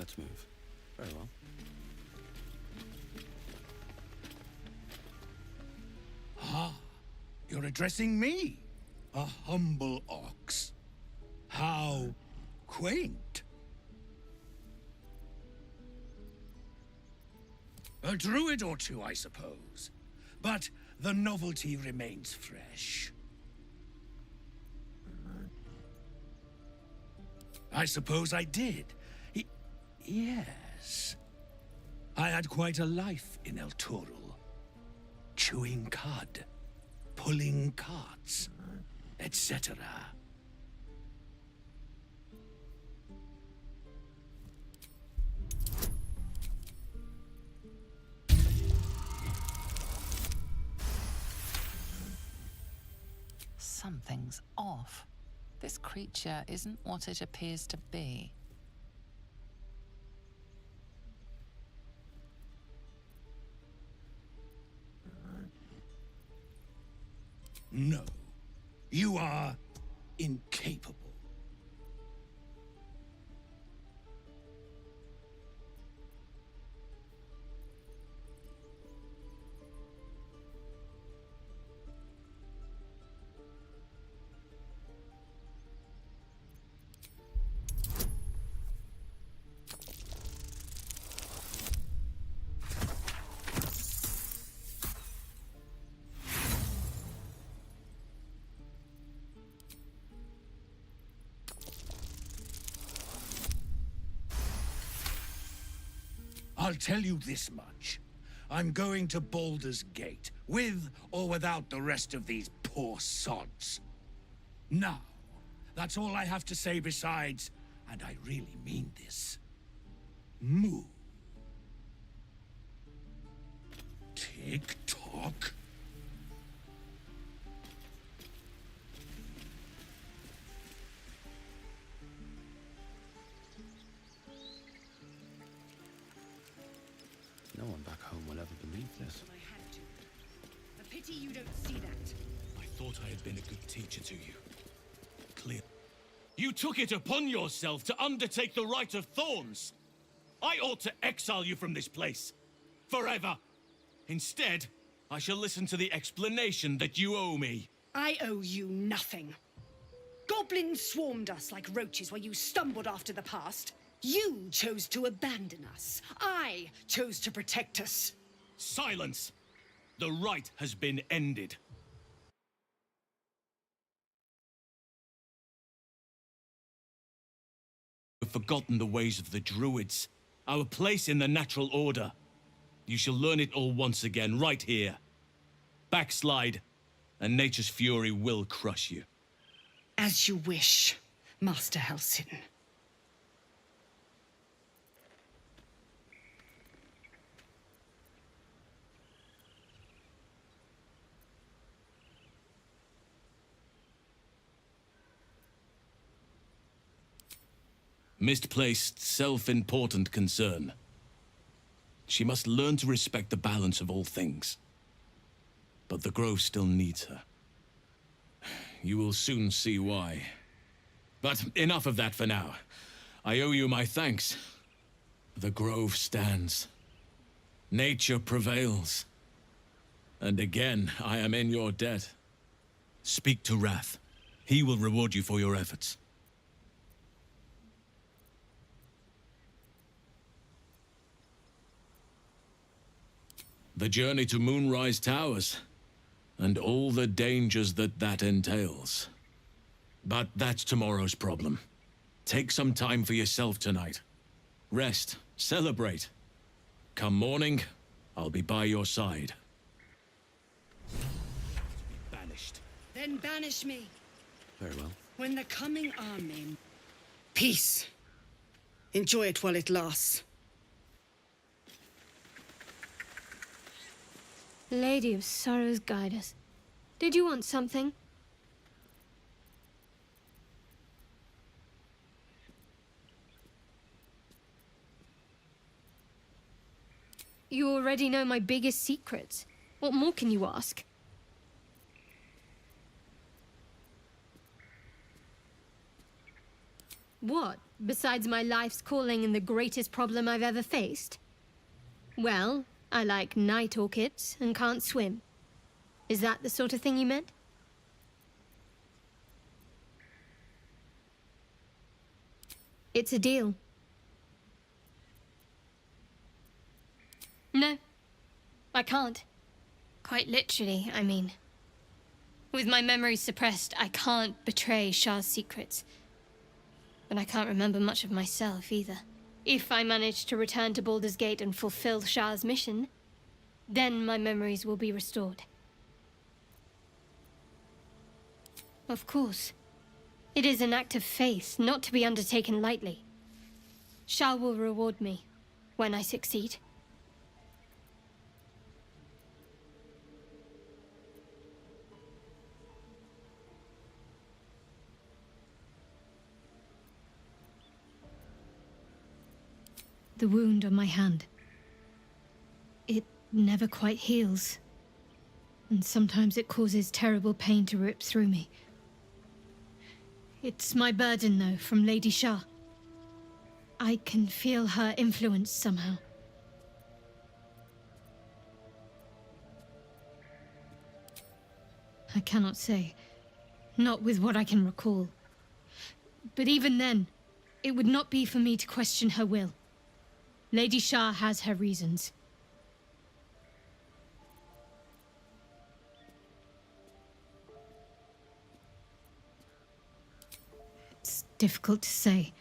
Let's move. Very well. Ah, you're addressing me, a humble ox. How quaint. A druid or two, I suppose. But the novelty remains fresh. I suppose I did. Yes. I had quite a life in El Turul. Chewing cud, pulling carts, etc. Something's off. This creature isn't what it appears to be. No. You are incapable. I'll tell you this much. I'm going to Baldur's Gate, with or without the rest of these poor sods. Now, that's all I have to say besides, and I really mean this, moo. Tick-tock. No one back home will ever believe this. I had to. A pity you don't see that. I thought I had been a good teacher to you. Clear. You took it upon yourself to undertake the Rite of Thorns. I ought to exile you from this place. Forever. Instead, I shall listen to the explanation that you owe me. I owe you nothing. Goblins swarmed us like roaches while you stumbled after the past. You chose to abandon us. I chose to protect us. Silence! The rite has been ended. You've forgotten the ways of the druids, our place in the natural order. You shall learn it all once again, right here. Backslide, and nature's fury will crush you. As you wish, Master Halsin. Misplaced, self-important concern. She must learn to respect the balance of all things. But the Grove still needs her. You will soon see why. But enough of that for now. I owe you my thanks. The Grove stands. Nature prevails. And again, I am in your debt. Speak to Wrath. He will reward you for your efforts. The journey to Moonrise Towers, and all the dangers that entails. But that's tomorrow's problem. Take some time for yourself tonight. Rest, celebrate. Come morning, I'll be by your side. Banished. Then banish me. Very well. When the coming army... Peace. Enjoy it while it lasts. Lady of Sorrows, guide us. Did you want something? You already know my biggest secrets. What more can you ask? What? besides my life's calling and the greatest problem I've ever faced? Well, I like night orchids and can't swim. Is that the sort of thing you meant? It's a deal. No, I can't. Quite literally, I mean. With my memory suppressed, I can't betray Shah's secrets. But I can't remember much of myself either. If I manage to return to Baldur's Gate and fulfill Shah's mission, then my memories will be restored. Of course. It is an act of faith, not to be undertaken lightly. Shah will reward me when I succeed. The wound on my hand. It never quite heals. And sometimes it causes terrible pain to rip through me. It's my burden, though, from Lady Shah. I can feel her influence somehow. I cannot say. Not with what I can recall. But even then, it would not be for me to question her will. Lady Shah has her reasons. It's difficult to say.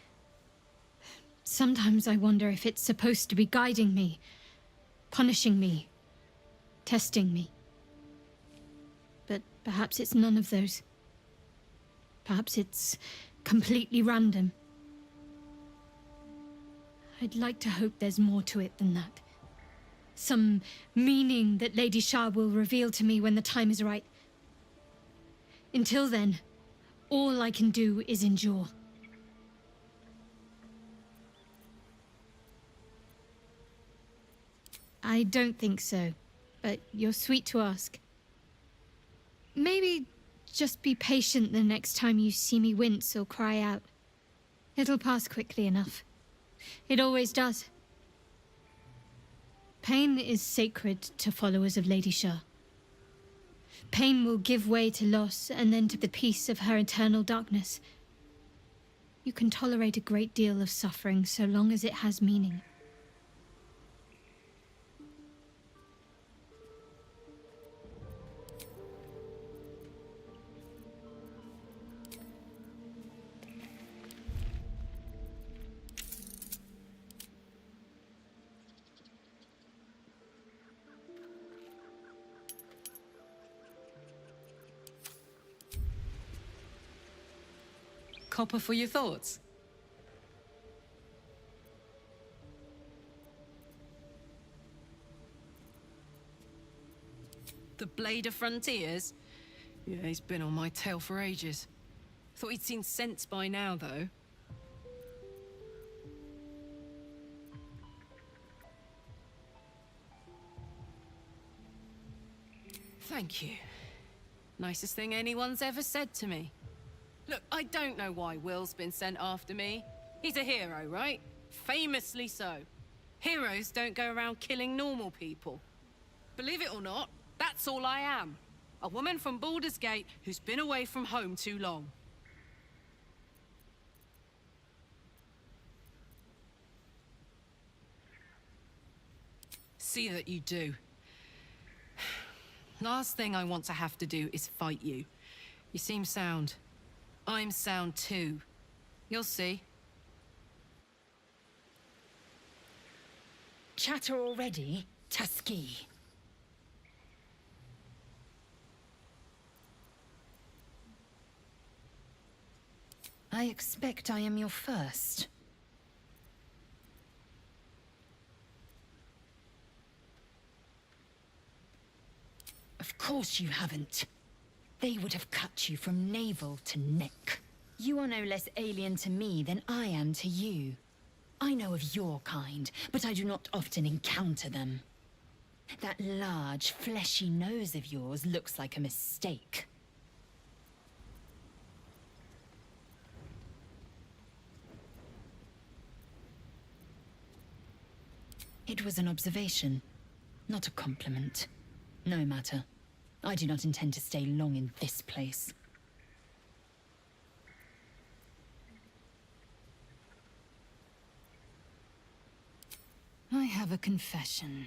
Sometimes I wonder if it's supposed to be guiding me, punishing me, testing me. But perhaps it's none of those. Perhaps it's completely random. I'd like to hope there's more to it than that. Some meaning that Lady Shah will reveal to me when the time is right. Until then, all I can do is endure. I don't think so, but you're sweet to ask. Maybe just be patient the next time you see me wince or cry out. It'll pass quickly enough. It always does. Pain is sacred to followers of Lady Shah. Pain will give way to loss and then to the peace of her eternal darkness. You can tolerate a great deal of suffering so long as it has meaning. Copper for your thoughts? The Blade of Frontiers? Yeah, he's been on my tail for ages. Thought he'd seen sense by now, though. Thank you. Nicest thing anyone's ever said to me. Look, I don't know why Will's been sent after me. He's a hero, right? Famously so. Heroes don't go around killing normal people. Believe it or not, that's all I am. A woman from Baldur's Gate who's been away from home too long. See that you do. Last thing I want to have to do is fight you. You seem sound. I'm sound too. You'll see. Chatter already, Tusky. I expect I am your first. Of course you haven't. They would have cut you from navel to neck. You are no less alien to me than I am to you. I know of your kind, but I do not often encounter them. That large, fleshy nose of yours looks like a mistake. It was an observation, not a compliment. No matter. I do not intend to stay long in this place. I have a confession.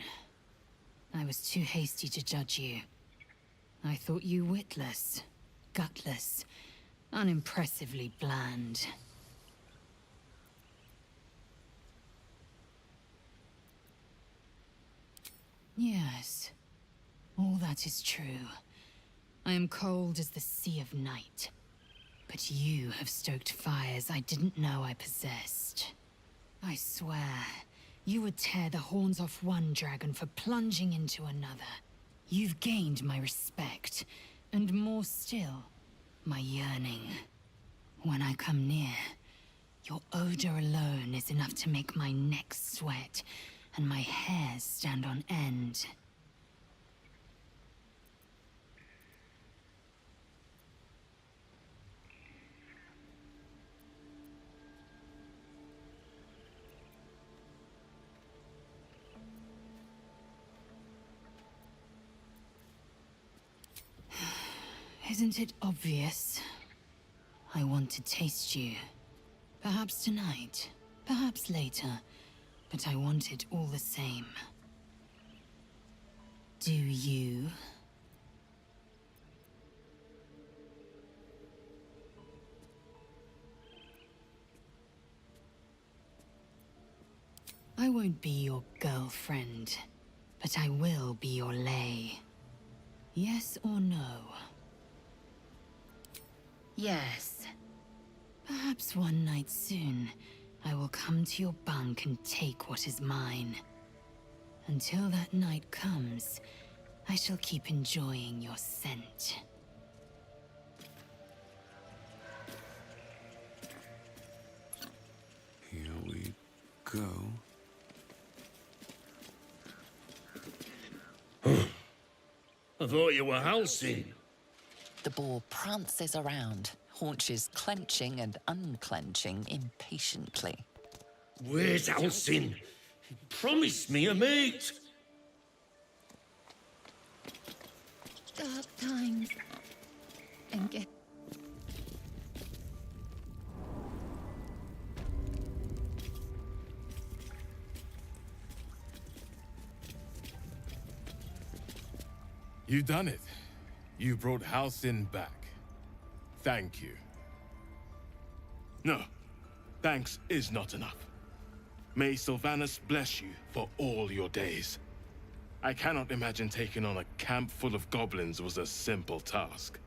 I was too hasty to judge you. I thought you witless, gutless, unimpressively bland. Yes, all that is true. I am cold as the sea of night. But you have stoked fires I didn't know I possessed. I swear, you would tear the horns off one dragon for plunging into another. You've gained my respect, and more still, my yearning. When I come near, your odor alone is enough to make my neck sweat and my hairs stand on end. Isn't it obvious? I want to taste you. Perhaps tonight, perhaps later, but I want it all the same. Do you? I won't be your girlfriend, but I will be your lay. Yes or no? Yes. Perhaps one night soon, I will come to your bunk and take what is mine. Until that night comes, I shall keep enjoying your scent. Here we go. I thought you were Halcyon. The boar prances around, haunches clenching and unclenching impatiently. Where's Halcyon? He promised me a mate. Dark times. And get... You done it. You brought Halcyon back. Thank you. No, thanks is not enough. May Sylvanas bless you for all your days. I cannot imagine taking on a camp full of goblins was a simple task.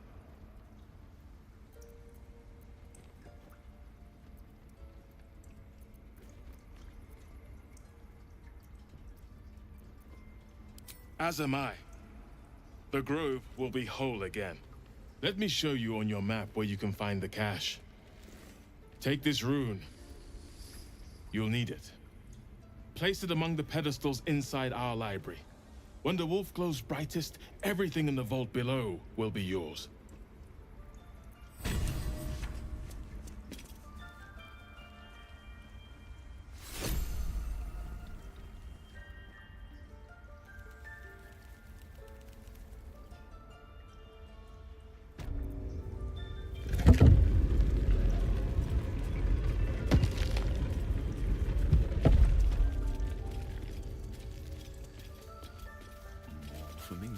As am I. The grove will be whole again. Let me show you on your map where you can find the cache. Take this rune. You'll need it. Place it among the pedestals inside our library. When the wolf glows brightest, everything in the vault below will be yours. For me.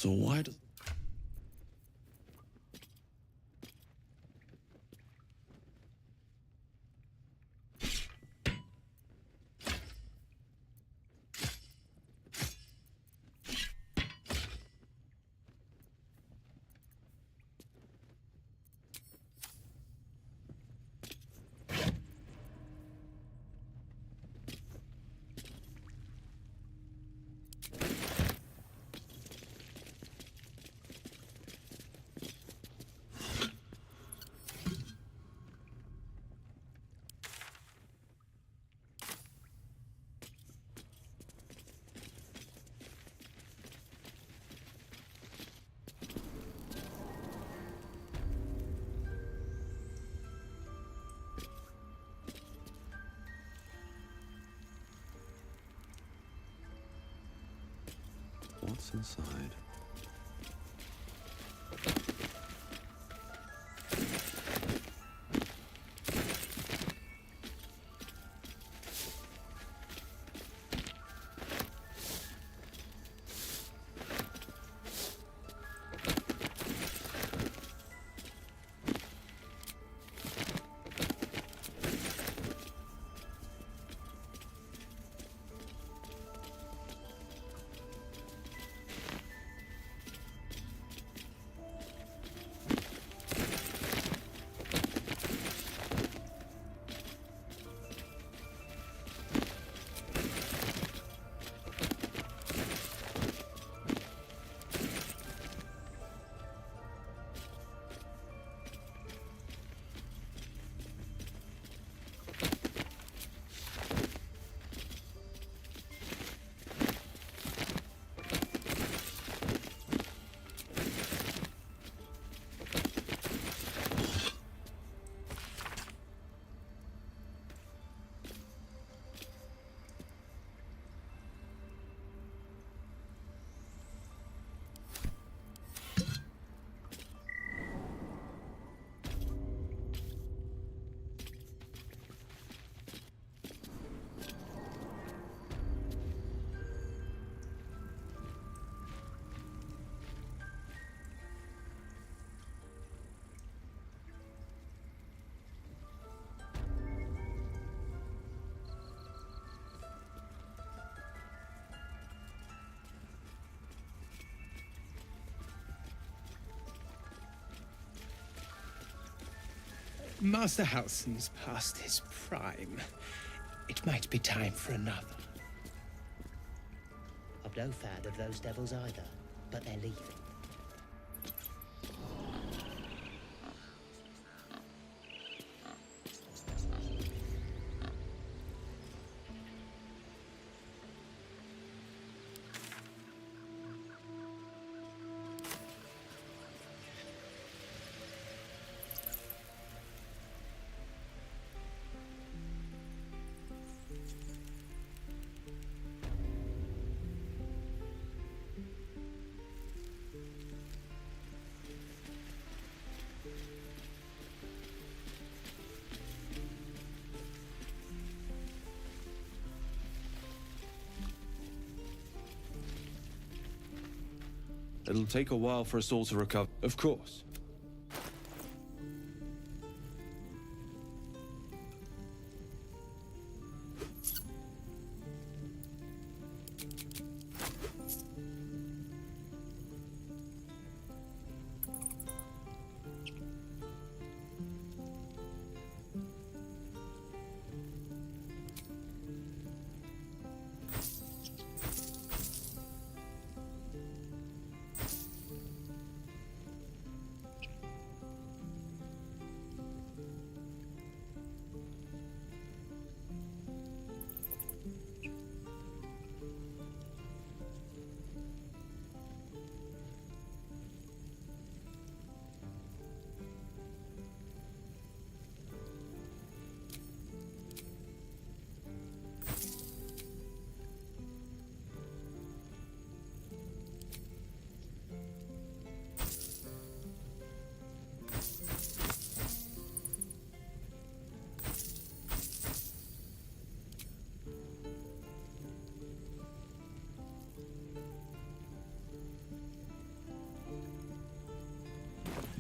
So why does... What's inside? Master Halsin's past his prime. It might be time for another. I've no fan of those devils either, but they're leaving. It'll take a while for us all to recover. Of course.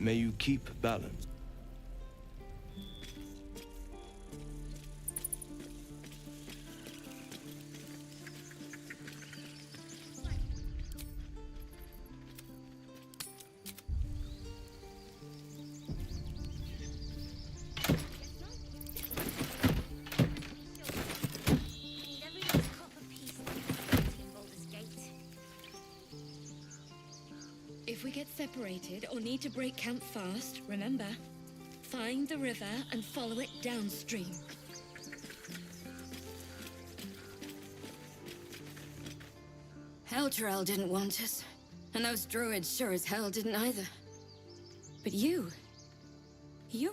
May you keep balance. If we get separated or need to break camp fast, remember, find the river and follow it downstream. Elturel didn't want us, and those druids sure as hell didn't either. But you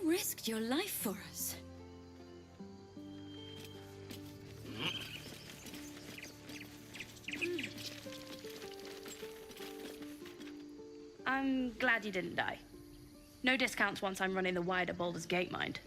risked your life for us. I'm glad you didn't die. No discounts once I'm running the wider Baldur's Gate mind.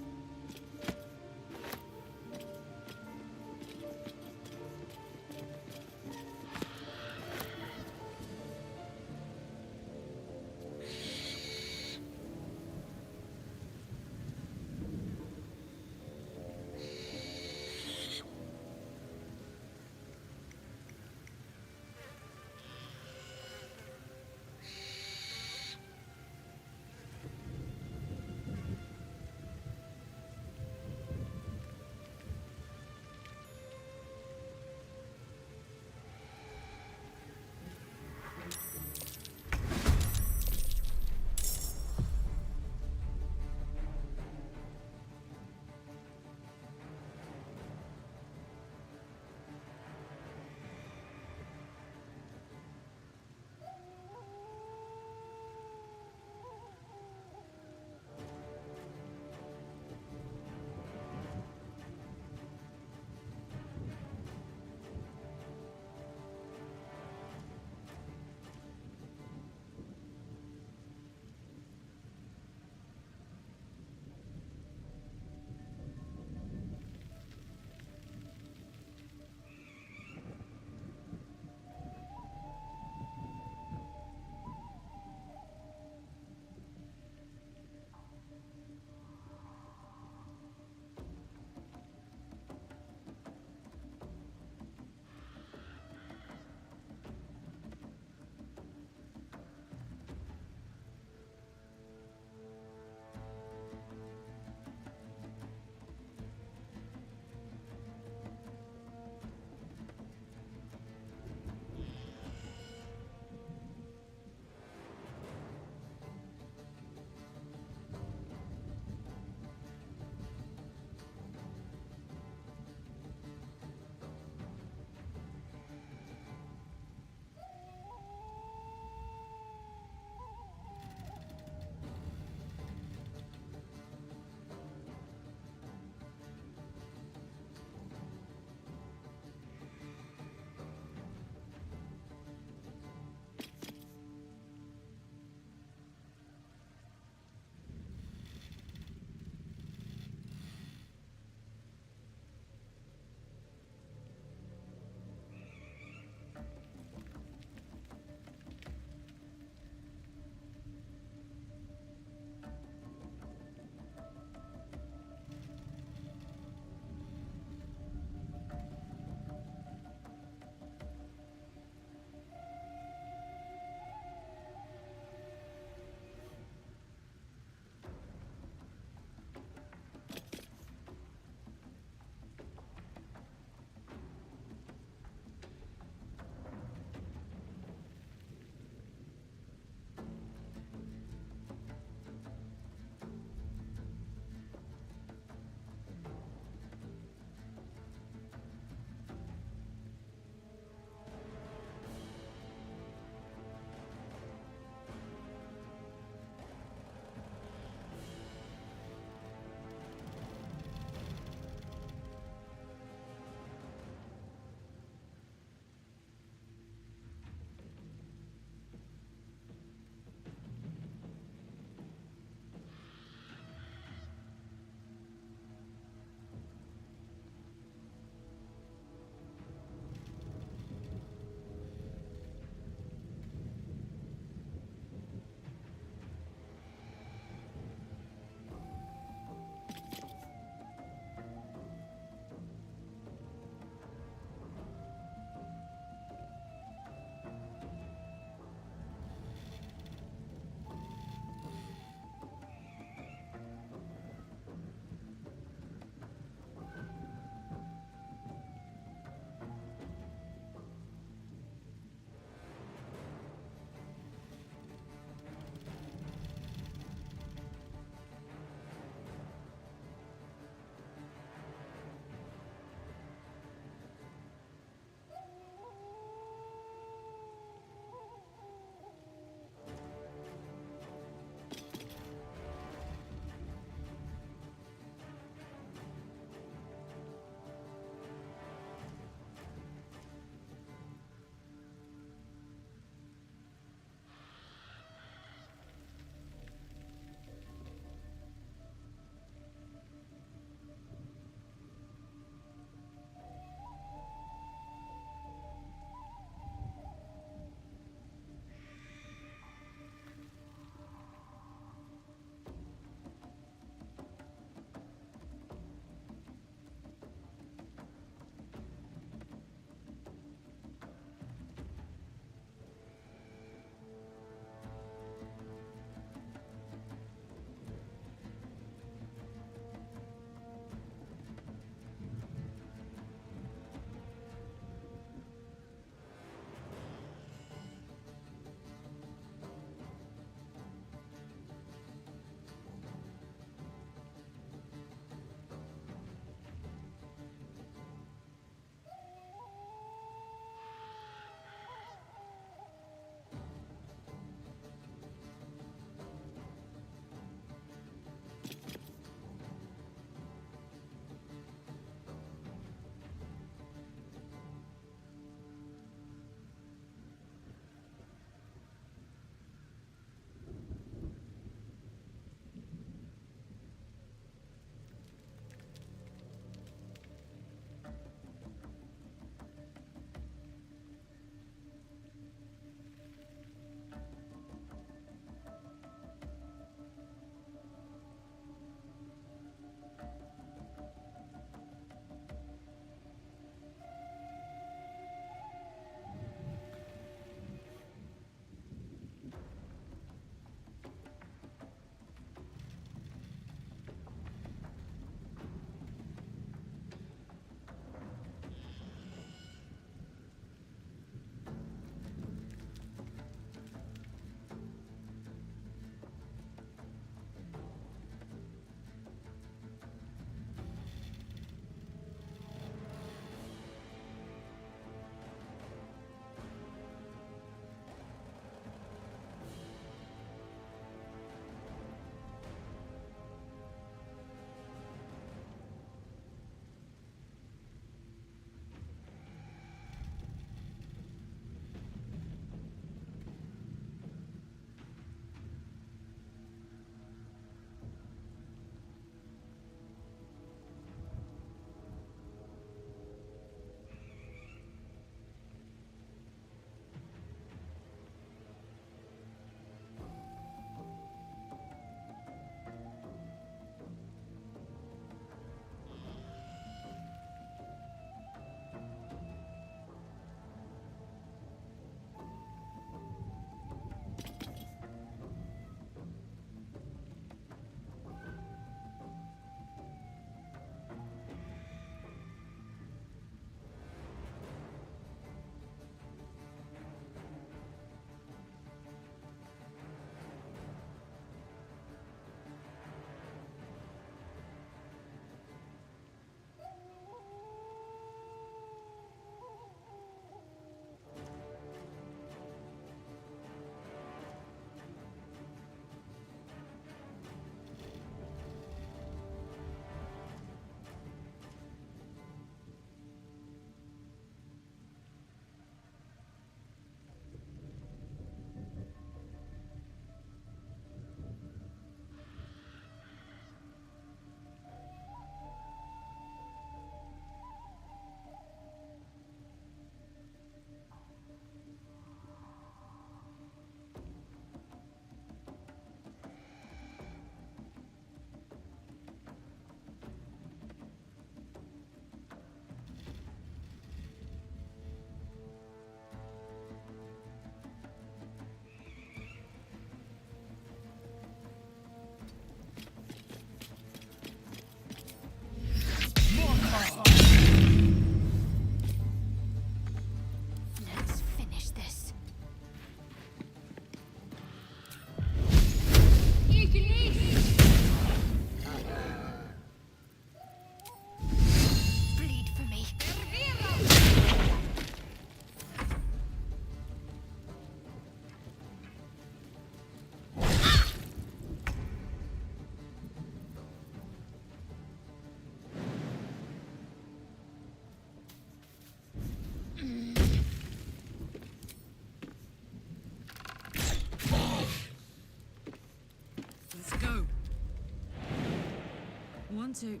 1, 2.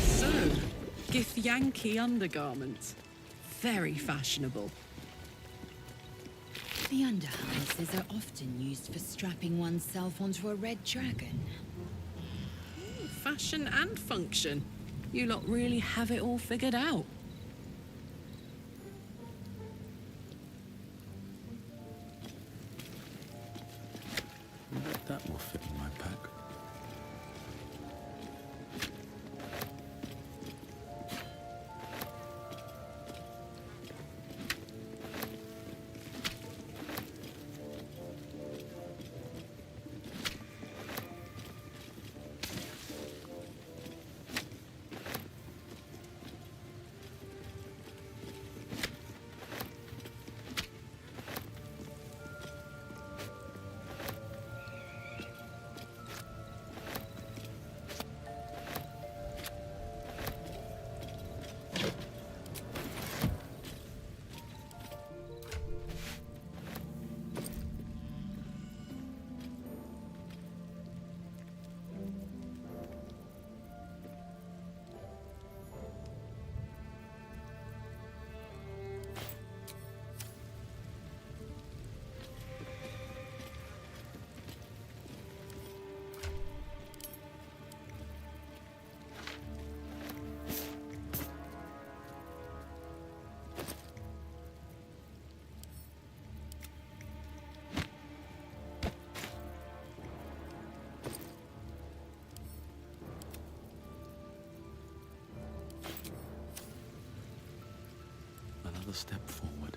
So, Githyanki undergarments. Very fashionable. The underharnesses are often used for strapping oneself onto a red dragon. Fashion and function. You lot really have it all figured out. I bet that will fit in my pack. Another step forward.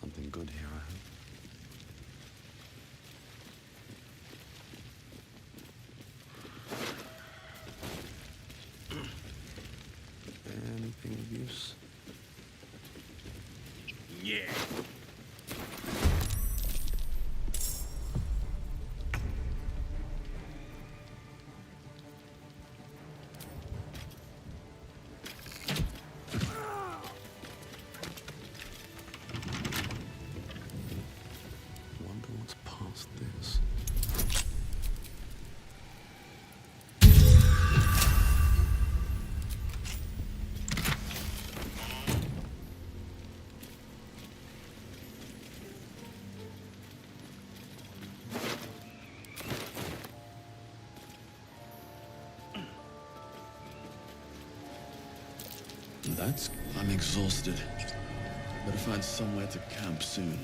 Something good here, I hope. Anything of use? Yeah. Wonder what's past this. I'm exhausted. Better find somewhere to camp soon.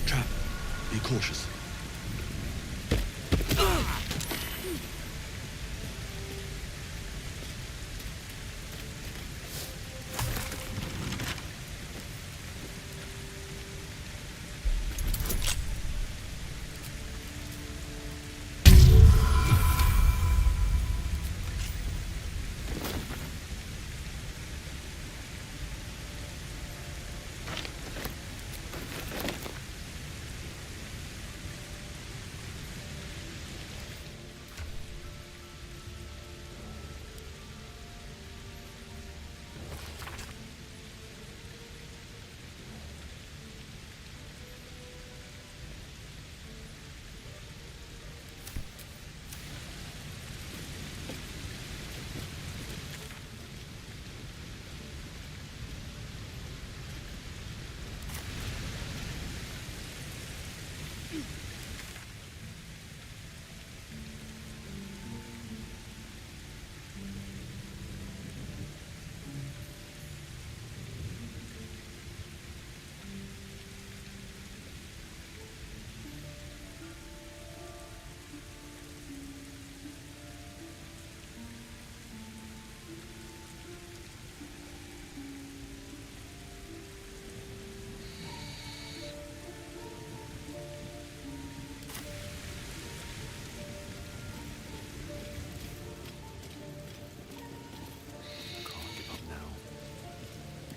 Trap. Be cautious.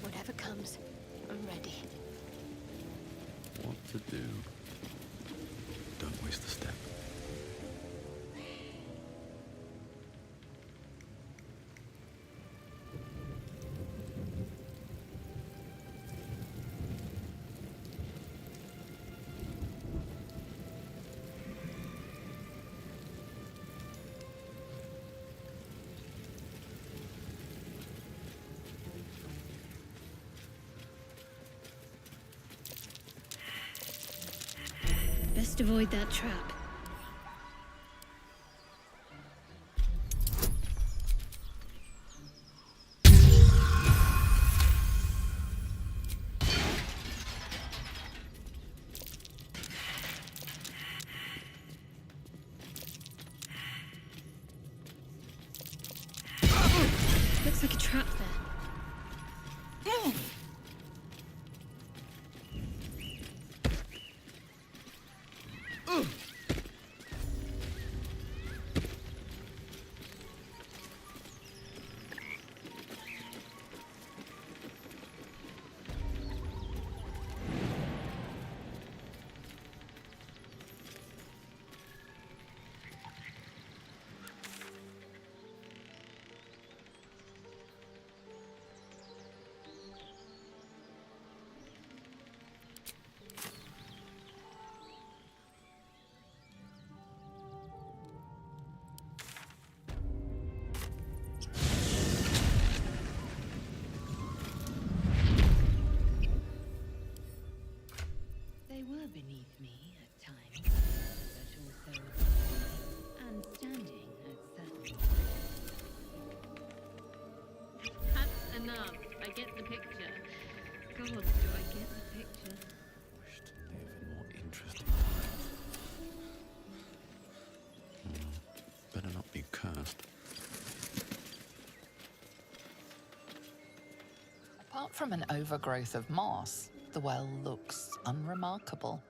Whatever comes, I'm ready. What to do? Don't waste a step. Best avoid that trap. Looks like a trap there. beneath me at times, but also above and standing at certain. That's enough. I get the picture. God, do I get the picture? Wished they had been more interesting. Better not be cursed. Apart from an overgrowth of moss, the well looks unremarkable.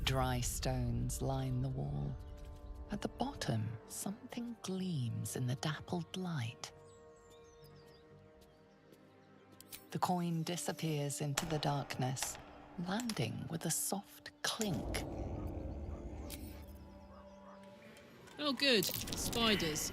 Dry stones line the wall. At the bottom, something gleams in the dappled light. The coin disappears into the darkness, landing with a soft clink. Oh, good. Spiders.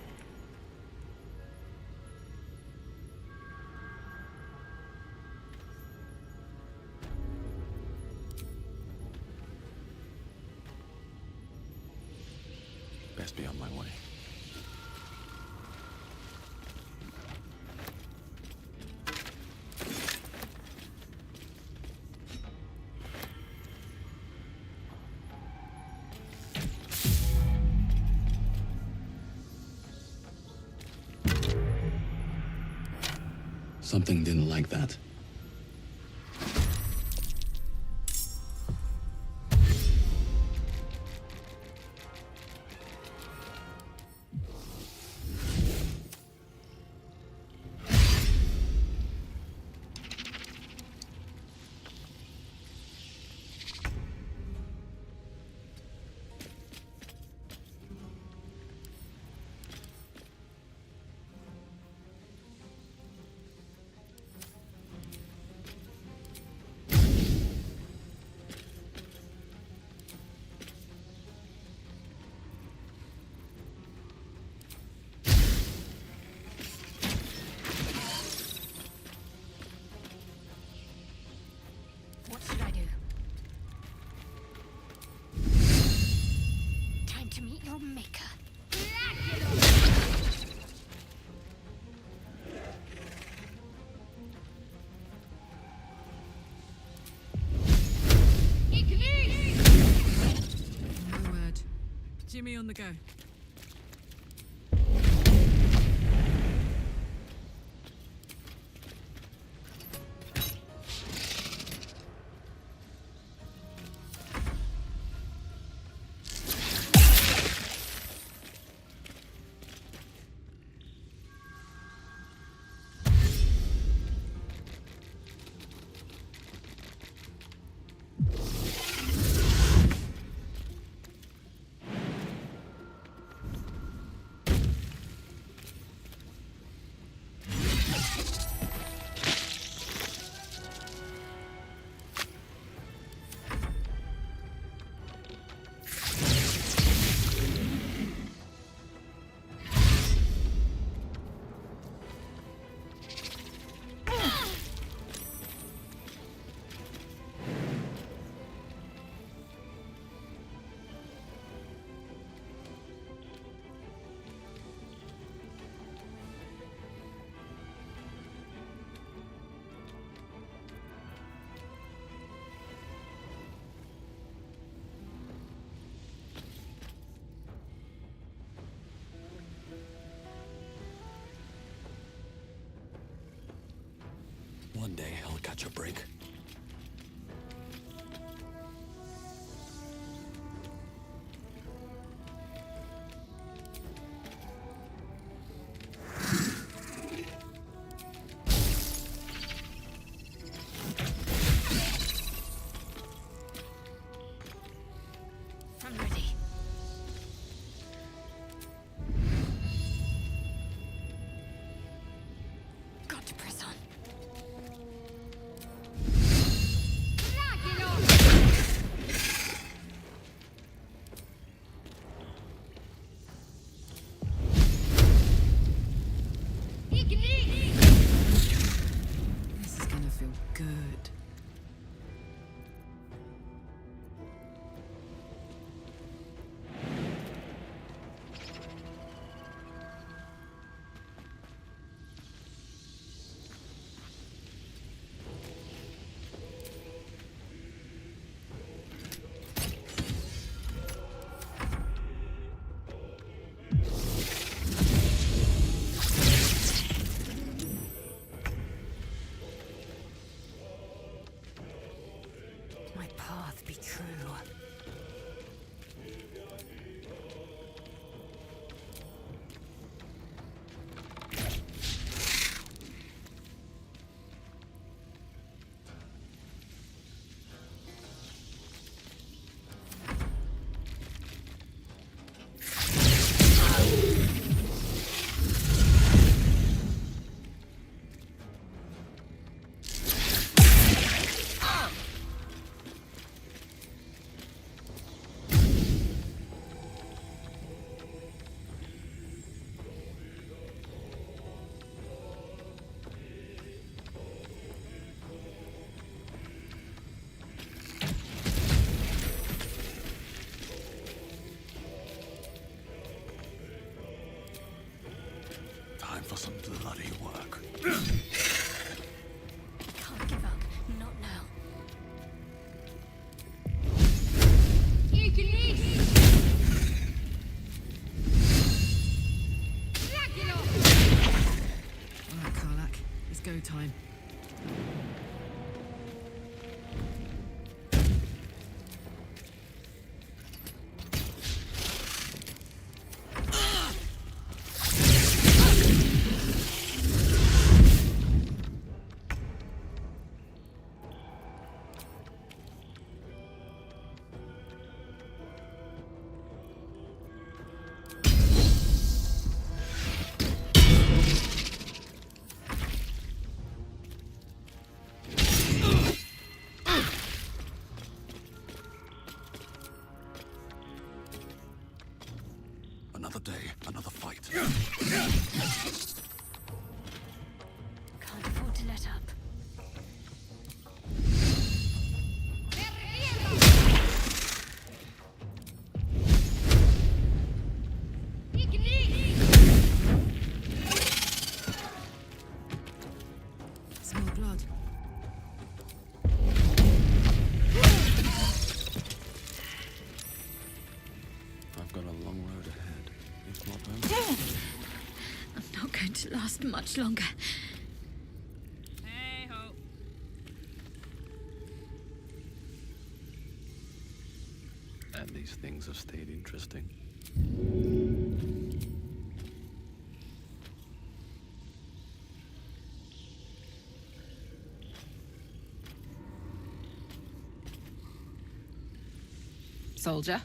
Best be on my way. Something didn't like that. What should I do? Time to meet your maker. No word. Jimmy on the go. One day I'll catch a break. I'm ready. Got to press on. day, another fight. Can't afford to let up. Smell blood. I've got a long road ahead. It's not over. I'm not going to last much longer. Hey ho. And these things have stayed interesting. Soldier.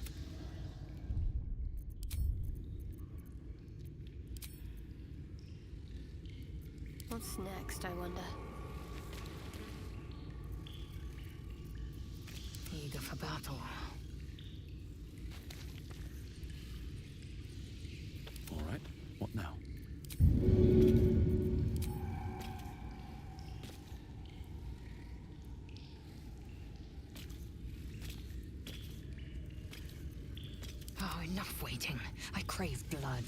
What's next, I wonder? Eager for battle. All right, what now? Oh, enough waiting. I crave blood.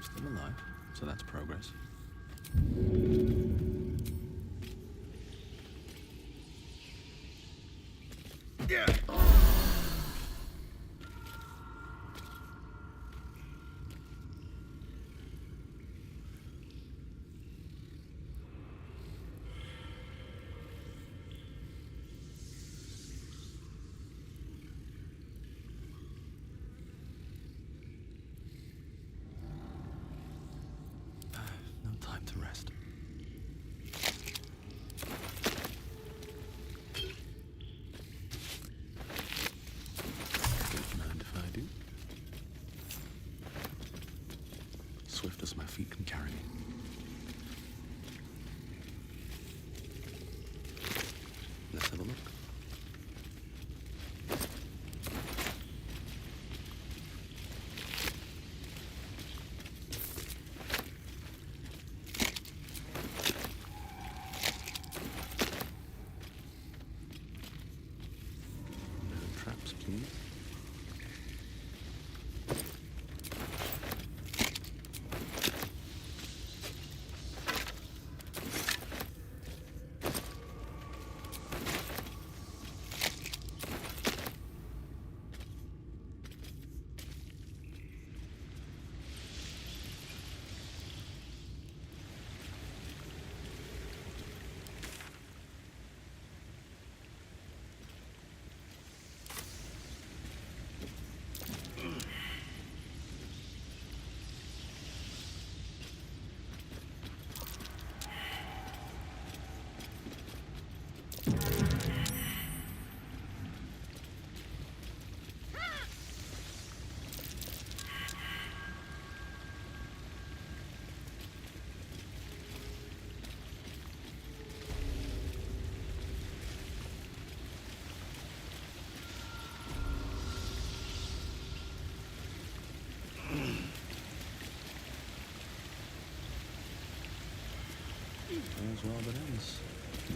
Still alive, so that's progress. No time to rest. Don't mind if I do. Swift as my feet can carry me. Let's have a look. No traps, please. All's well that ends.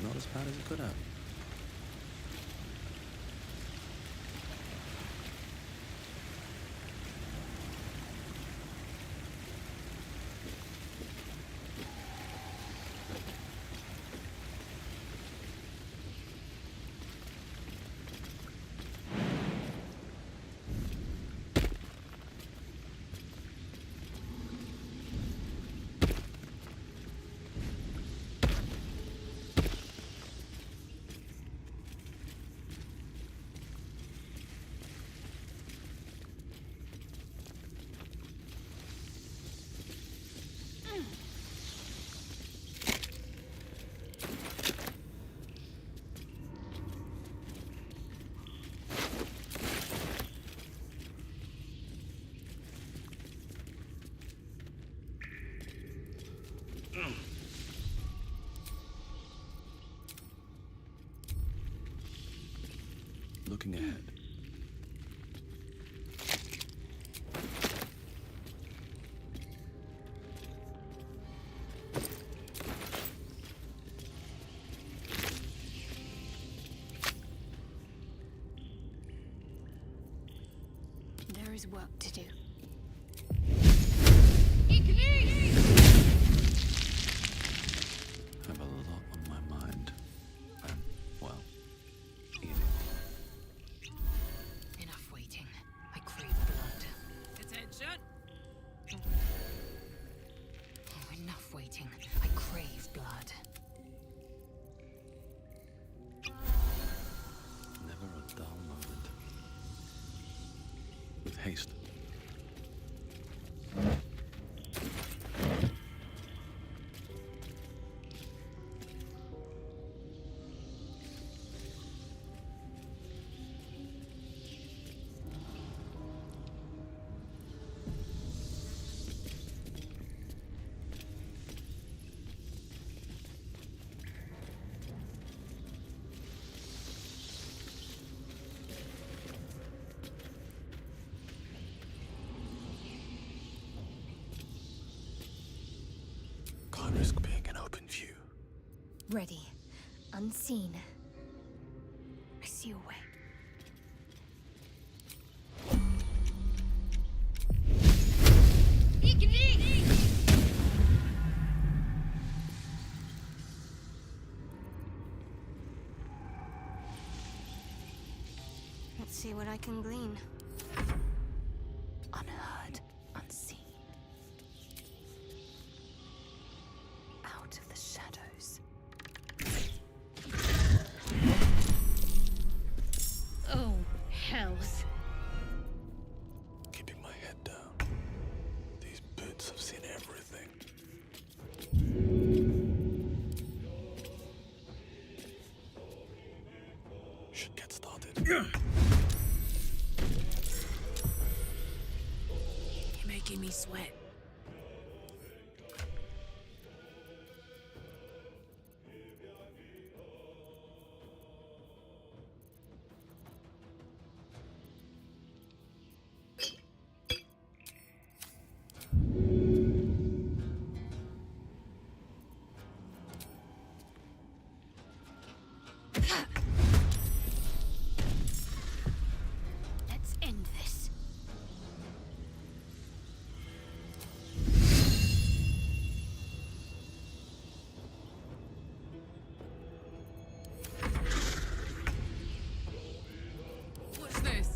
Not as bad as it could have. looking ahead. There is work to do. I have a lot on my mind. And, well, in it. Enough waiting. I crave blood. Attention! Oh, enough waiting. I crave blood. Never a dull moment. With haste. Can't risk being in open view. Ready. Unseen. I see a way. Let's see what I can glean. Unheard, unseen. Out of the shadows. Oh, hells. Keeping my head down. These boots have seen everything. Should get started. You're making me sweat. Let's end this. What's this?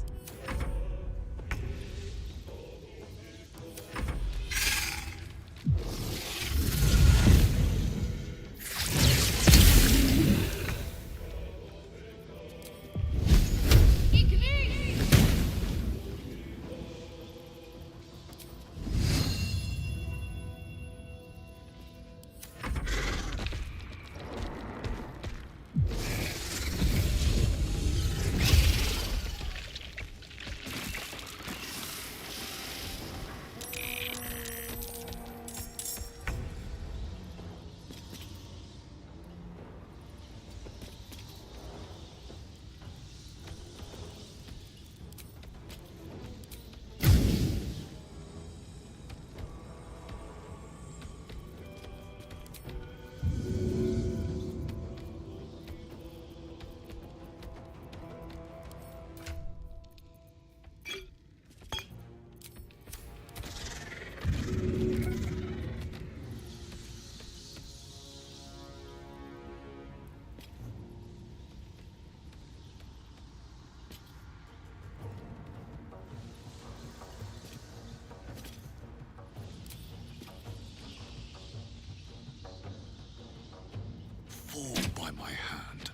Fall by my hand.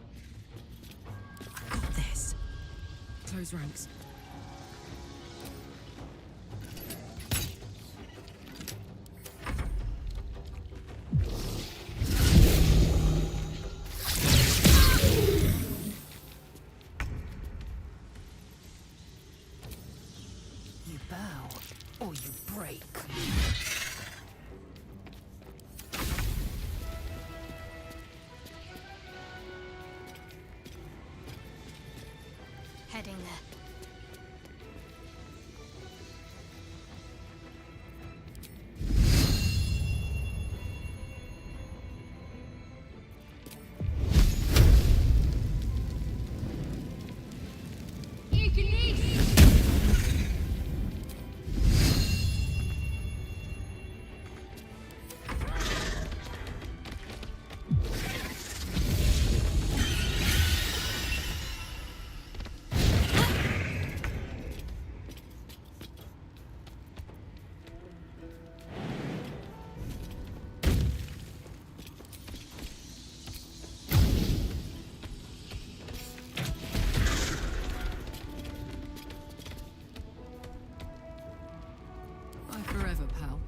Got this. Close ranks. You bow, or you break. Heading. Forever, pal.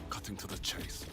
Cutting to the chase.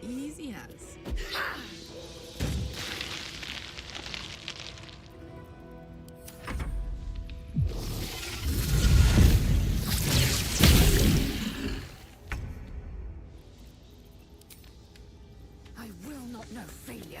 Easy as. I will not know failure.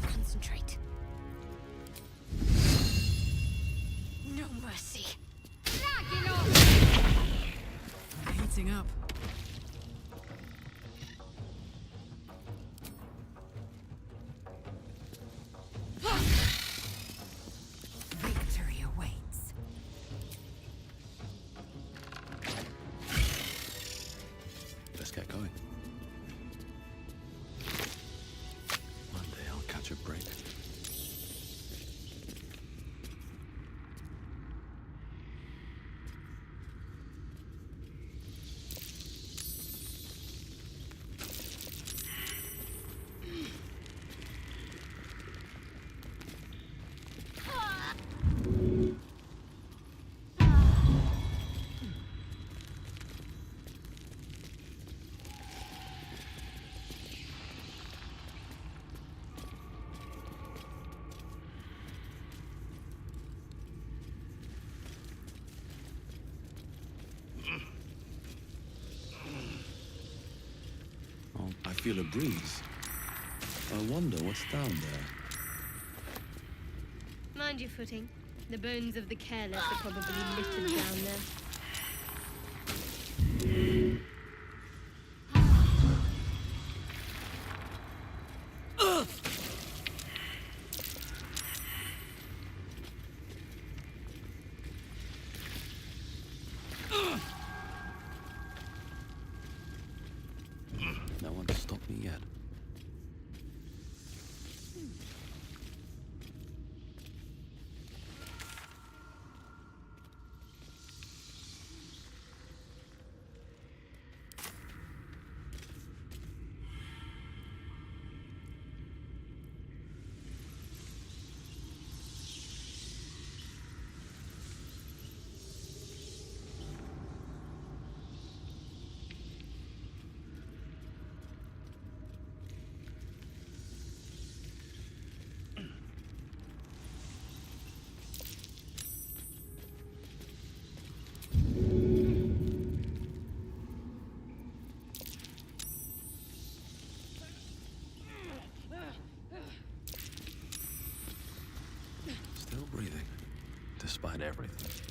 Concentrate. No mercy. Heating up. Victory awaits. Let's get going. One day I'll catch a break. Oh, I feel a breeze. I wonder what's down there. Mind your footing. The bones of the careless are probably littered down there. No one's stopped me yet. despite everything.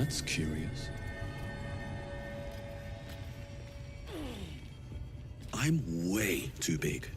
That's curious. I'm way too big.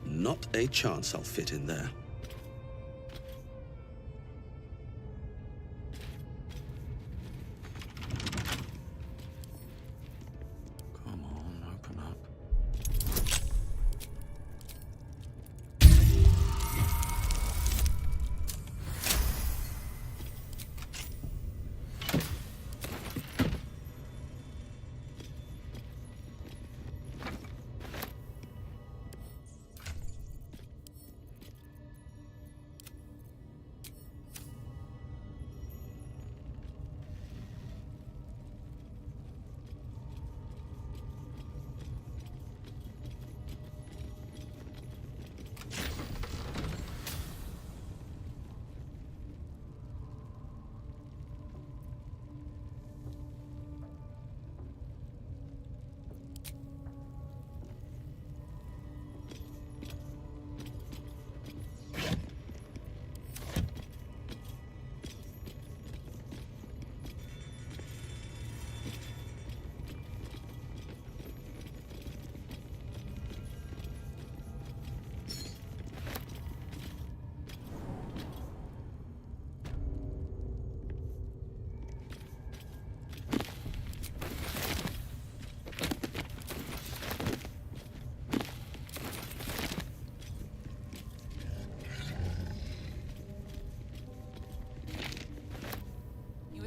Not a chance I'll fit in there. Come on, open up.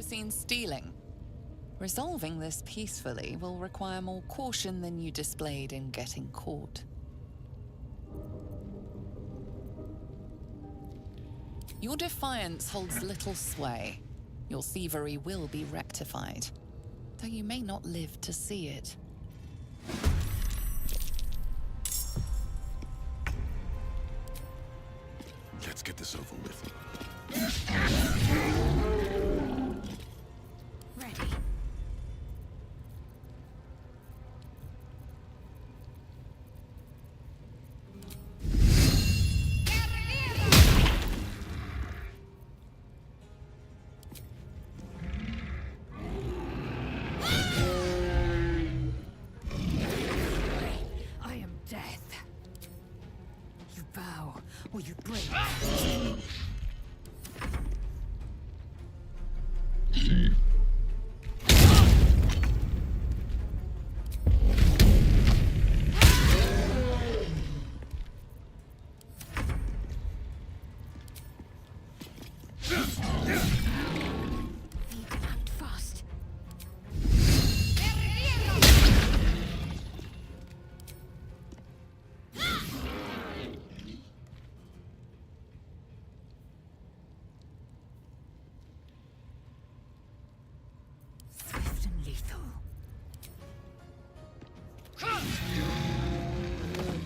Seen stealing. Resolving this peacefully will require more caution than you displayed in getting caught. Your defiance holds little sway. Your thievery will be rectified, though you may not live to see it. Let's get this over with. Or you break.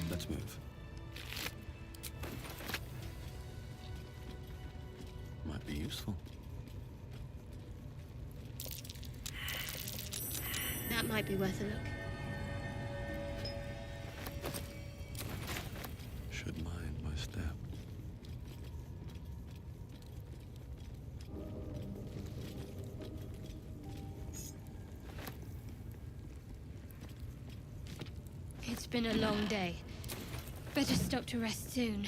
Let's move. Might be useful. That might be worth a look. Should mind my step. It's been a long day. Better stop to rest soon.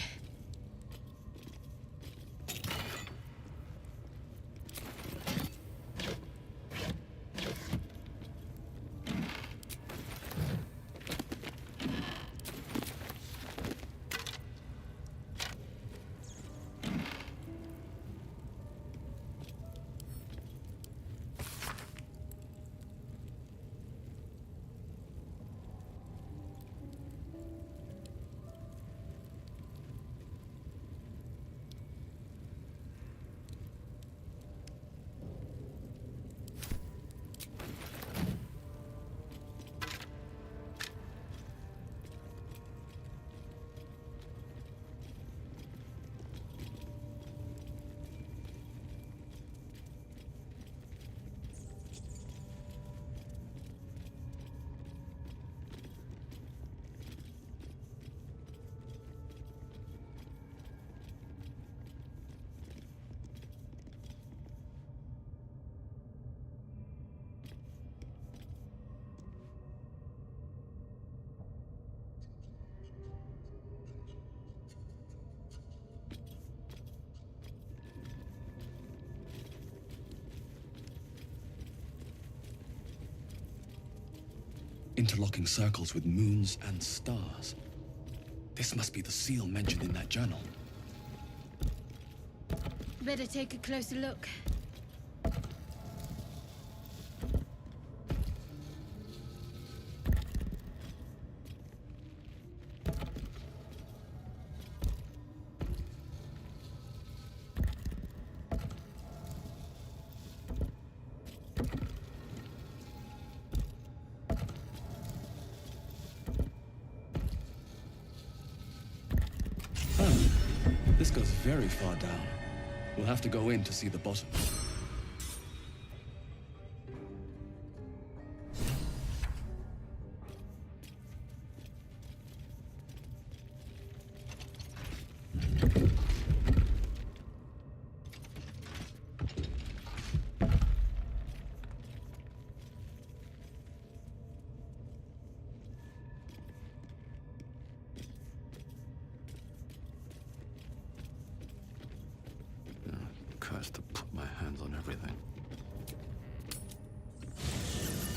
interlocking circles with moons and stars. This must be the seal mentioned in that journal. Better take a closer look. This goes very far down. We'll have to go in to see the bottom. Cursed to put my hands on everything.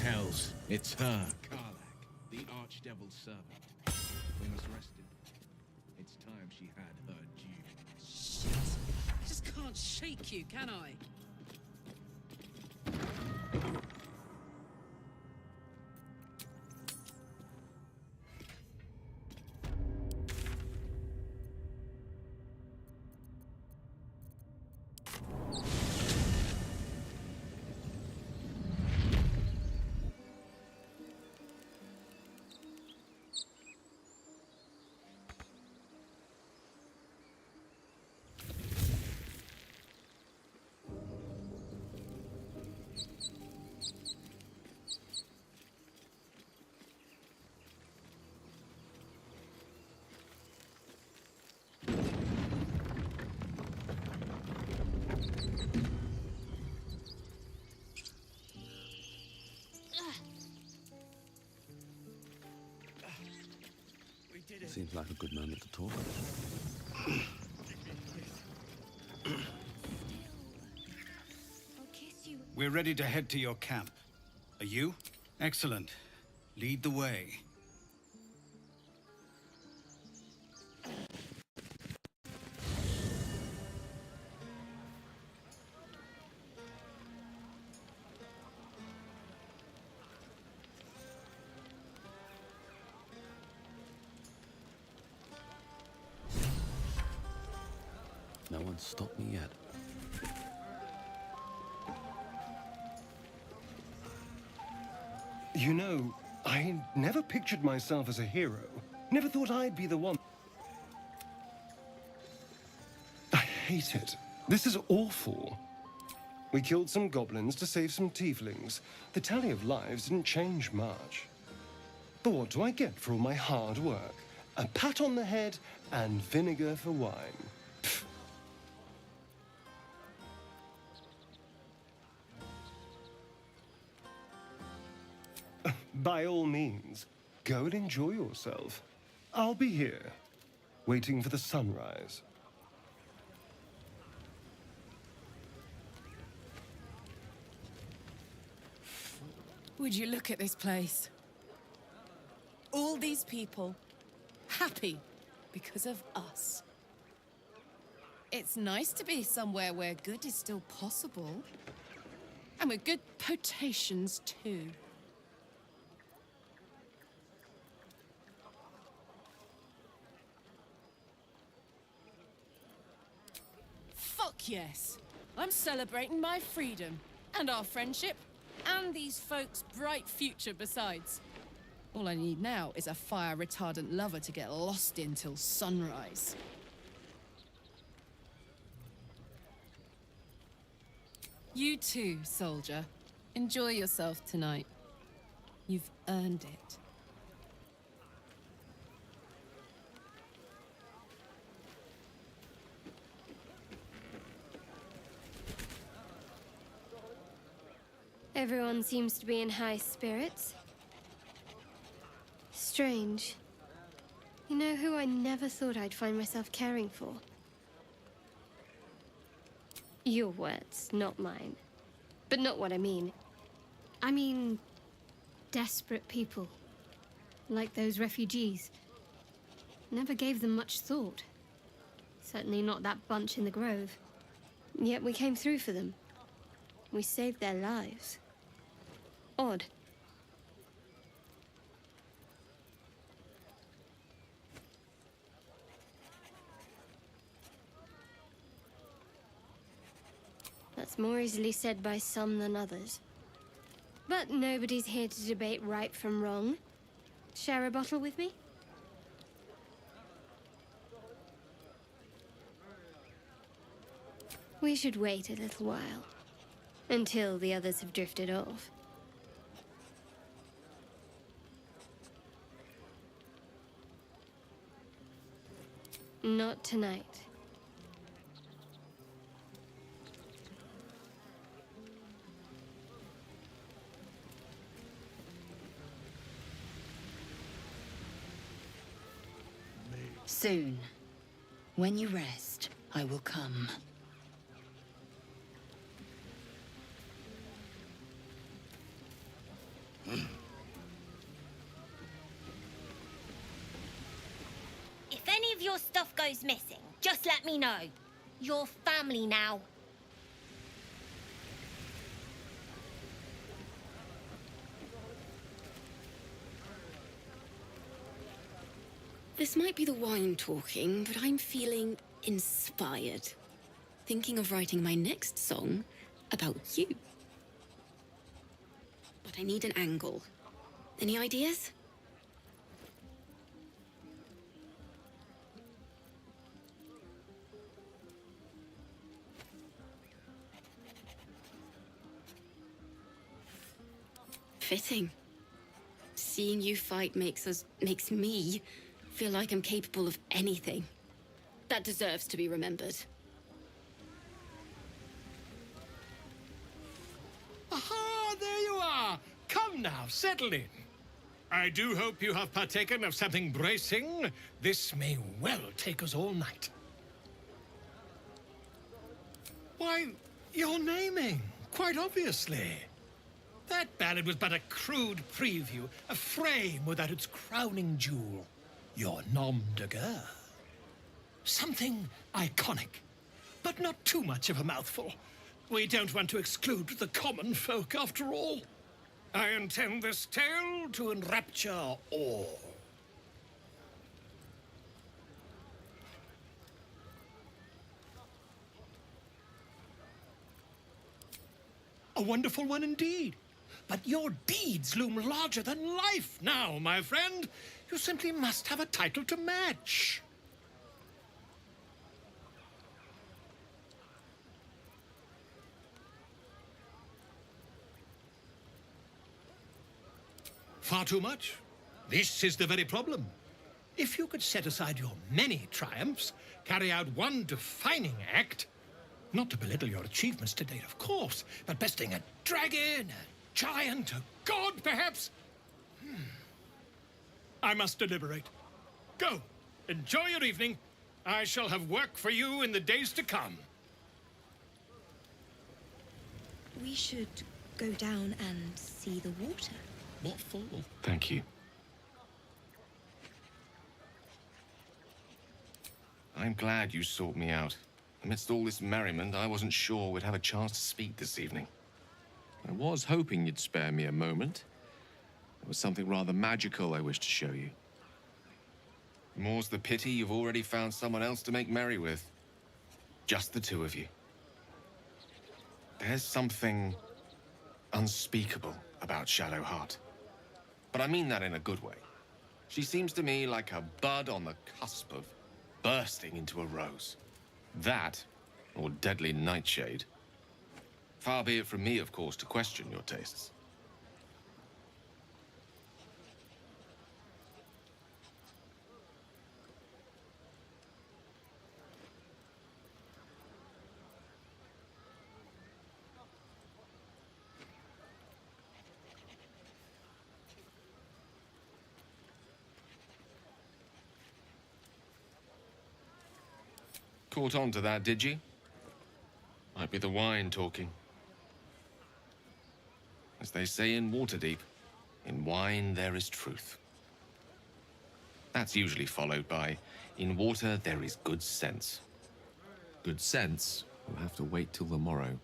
Hells, it's her. Karlach, the Archdevil's servant. We must rest it. It's time she had her due. Shit. I just can't shake you, can I? Seems like a good moment to talk. We're ready to head to your camp. Are you? Excellent. Lead the way. No one's stopped me yet. You know, I never pictured myself as a hero. Never thought I'd be the one. I hate it. This is awful. We killed some goblins to save some tieflings. The tally of lives didn't change much. But what do I get for all my hard work? A pat on the head and vinegar for wine. By all means, go and enjoy yourself. I'll be here, waiting for the sunrise. Would you look at this place? All these people, happy because of us. It's nice to be somewhere where good is still possible. And with good potations, too. Fuck yes. I'm celebrating my freedom, and our friendship, and these folks' bright future besides. All I need now is a fire-retardant lover to get lost in till sunrise. You too, soldier. Enjoy yourself tonight. You've earned it. Everyone seems to be in high spirits. Strange. You know who I never thought I'd find myself caring for? Your words, not mine. But not what I mean. I mean, desperate people Like those refugees. Never gave them much thought. Certainly not that bunch in the grove. Yet we came through for them. We saved their lives. Odd. That's more easily said by some than others. But nobody's here to debate right from wrong. Share a bottle with me? We should wait a little while. Until the others have drifted off. Not tonight. Soon. When you rest, I will come. If any of your stuff goes missing, just let me know. You're family now. This might be the wine talking, but I'm feeling inspired. Thinking of writing my next song about you. But I need an angle. Any ideas? Fitting. Seeing you fight makes me feel like I'm capable of anything. That deserves to be remembered. Aha! There you are! Come now, settle in. I do hope you have partaken of something bracing. This may well take us all night. Why, you're naming, quite obviously. That ballad was but a crude preview, a frame without its crowning jewel. Your nom de guerre. Something iconic, but not too much of a mouthful. We don't want to exclude the common folk, after all. I intend this tale to enrapture all. A wonderful one indeed. But your deeds loom larger than life now, my friend. You simply must have a title to match. Far too much. This is the very problem. If you could set aside your many triumphs, carry out one defining act, not to belittle your achievements to date, of course, but besting a dragon, a giant, a god, perhaps. I must deliberate. Go. Enjoy your evening. I shall have work for you in the days to come. We should go down and see the water. What for? Thank you. I'm glad you sought me out. Amidst all this merriment, I wasn't sure we'd have a chance to speak this evening. I was hoping you'd spare me a moment. There was something rather magical I wished to show you. More's the pity you've already found someone else to make merry with. Just the two of you. There's something unspeakable about Shadowheart. But I mean that in a good way. She seems to me like a bud on the cusp of bursting into a rose. That, or deadly nightshade. Far be it from me, of course, to question your tastes. Caught on to that, did you? Might be the wine talking. As they say in Waterdeep, in wine there is truth. That's usually followed by, in water there is good sense. Good sense will have to wait till the morrow.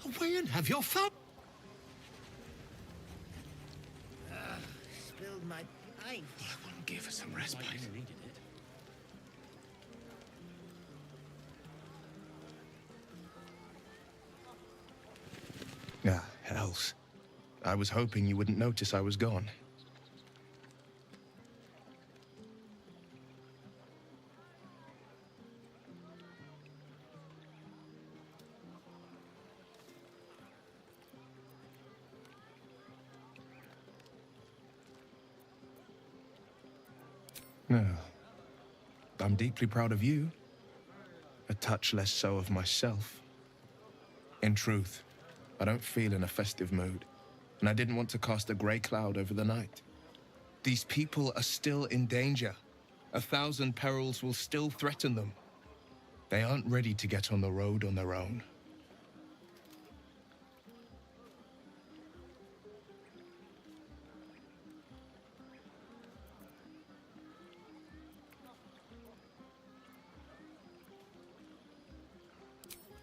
Away and have your fun. Spilled my pint. I wouldn't give her some respite. Ah, hells. I was hoping you wouldn't notice I was gone. No. I'm deeply proud of you. A touch less so of myself. In truth, I don't feel in a festive mood, and I didn't want to cast a grey cloud over the night. These people are still in danger. 1,000 perils will still threaten them. They aren't ready to get on the road on their own.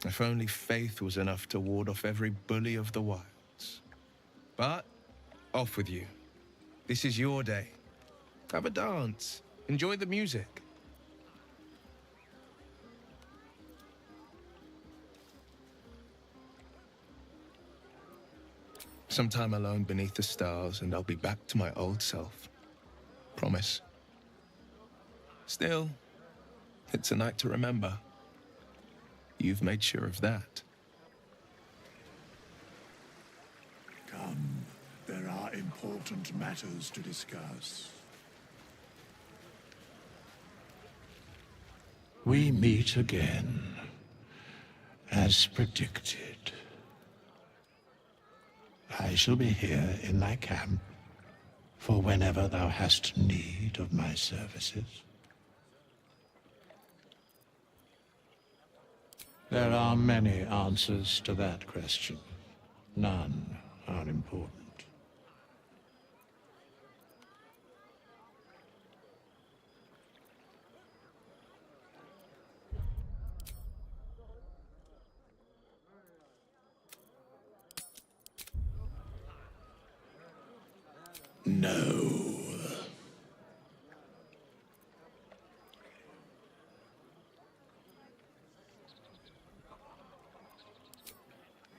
If only faith was enough to ward off every bully of the wilds. But, off with you. This is your day. Have a dance. Enjoy the music. Some time alone beneath the stars, and I'll be back to my old self. Promise. Still, it's a night to remember. You've made sure of that. Come, there are important matters to discuss. We meet again, as predicted. I shall be here in thy camp for whenever thou hast need of my services. There are many answers to that question. None are important. No.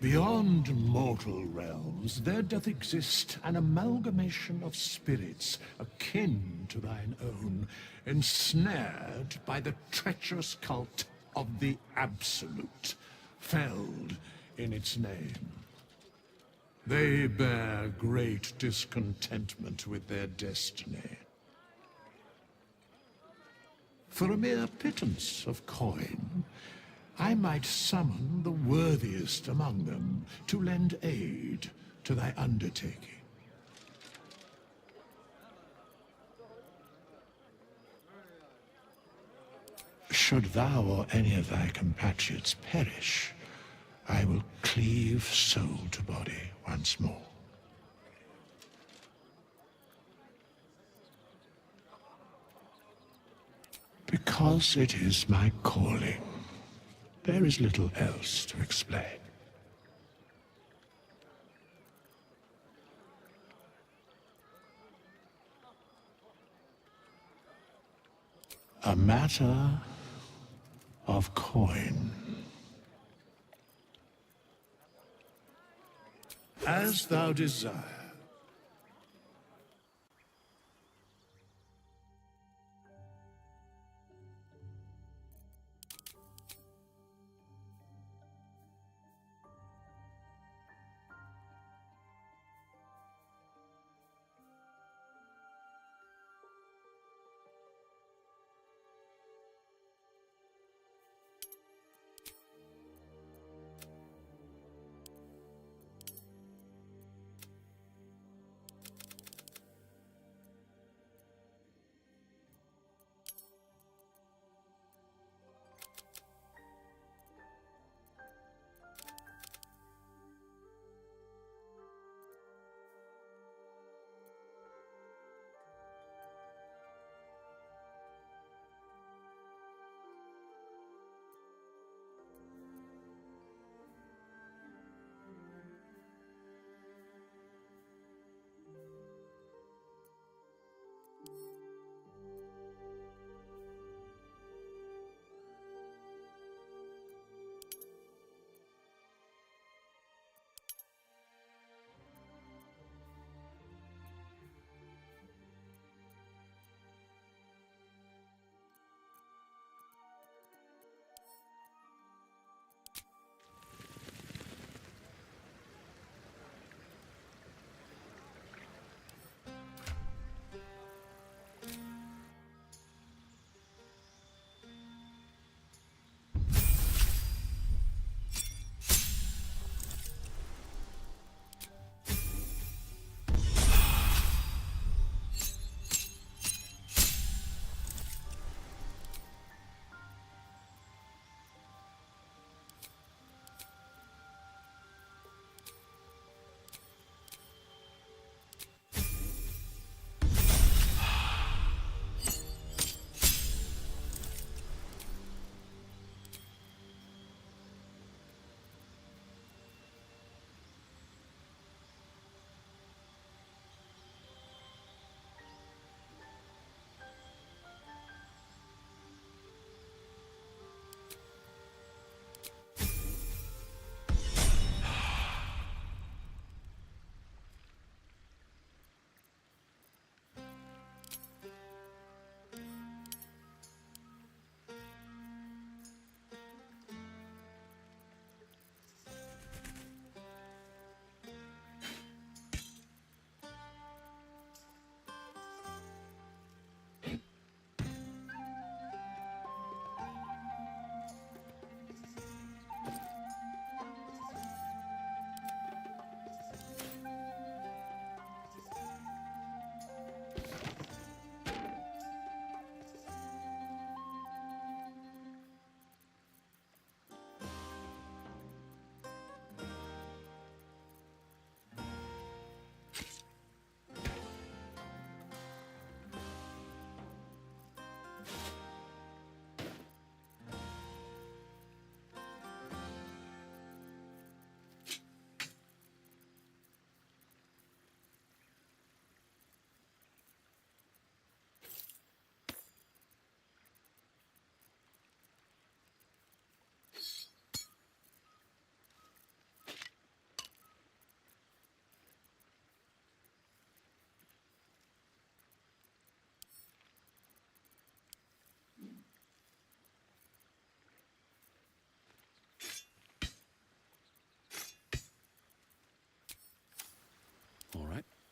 Beyond mortal realms, there doth exist an amalgamation of spirits akin to thine own, ensnared by the treacherous cult of the Absolute, felled in its name. They bear great discontentment with their destiny. For a mere pittance of coin, I might summon the worthiest among them to lend aid to thy undertaking. Should thou or any of thy compatriots perish, I will cleave soul to body once more. Because it is my calling. There is little else to explain. A matter of coin. As thou desire.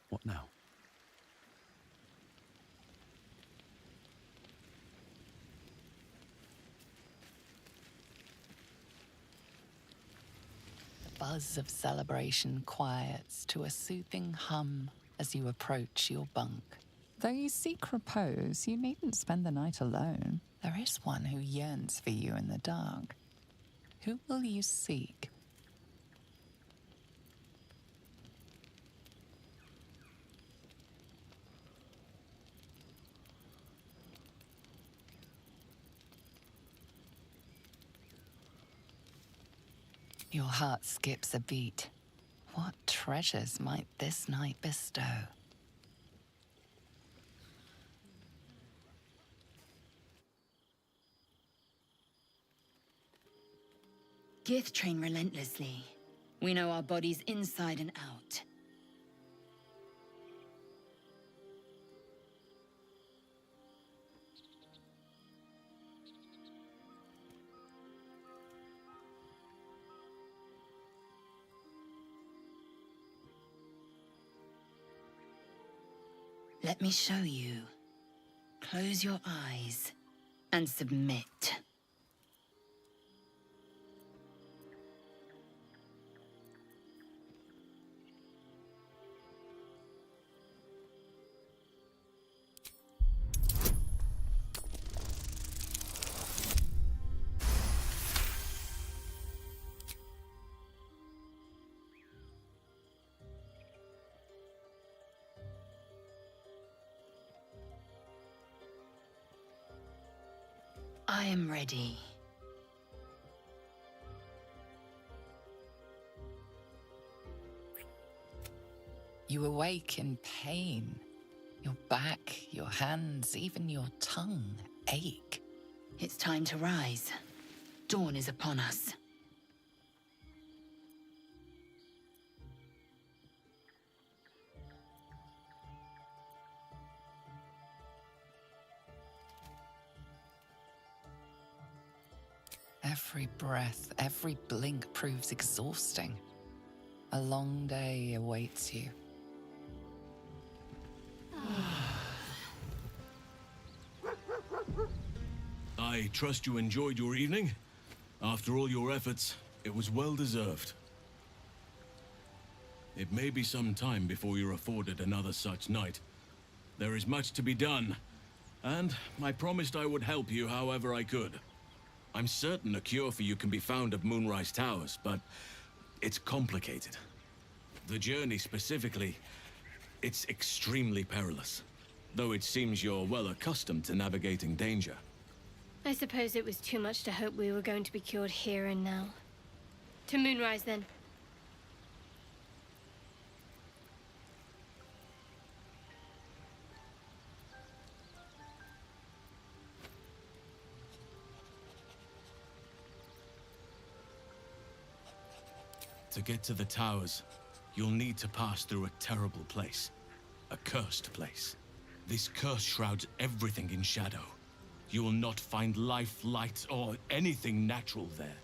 What now? The buzz of celebration quiets to a soothing hum as you approach your bunk. Though you seek repose, you needn't spend the night alone. There is one who yearns for you in the dark. Who will you seek? Your heart skips a beat. What treasures might this night bestow? Gith train relentlessly. We know our bodies inside and out. Let me show you. Close your eyes and submit. I am ready. You awake in pain. Your back, your hands, even your tongue ache. It's time to rise. Dawn is upon us. Every breath, every blink proves exhausting. A long day awaits you. I trust you enjoyed your evening. After all your efforts, it was well deserved. It may be some time before you're afforded another such night. There is much to be done, and I promised I would help you however I could. I'm certain a cure for you can be found at Moonrise Towers, but it's complicated. The journey specifically, it's extremely perilous, though it seems you're well accustomed to navigating danger. I suppose it was too much to hope we were going to be cured here and now. To Moonrise, then. To get to the towers, you'll need to pass through a terrible place. A cursed place. This curse shrouds everything in shadow. You will not find life, light, or anything natural there.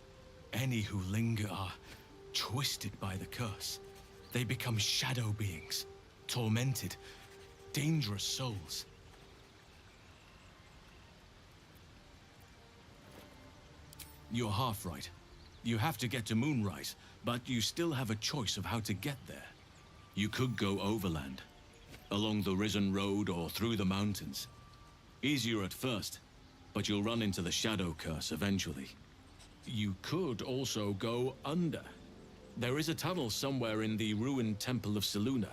Any who linger are twisted by the curse. They become shadow beings, tormented, dangerous souls. You're half right. You have to get to Moonrise, but you still have a choice of how to get there. You could go overland, along the Risen Road or through the mountains. Easier at first, but you'll run into the Shadow Curse eventually. You could also go under. There is a tunnel somewhere in the ruined Temple of Selûne.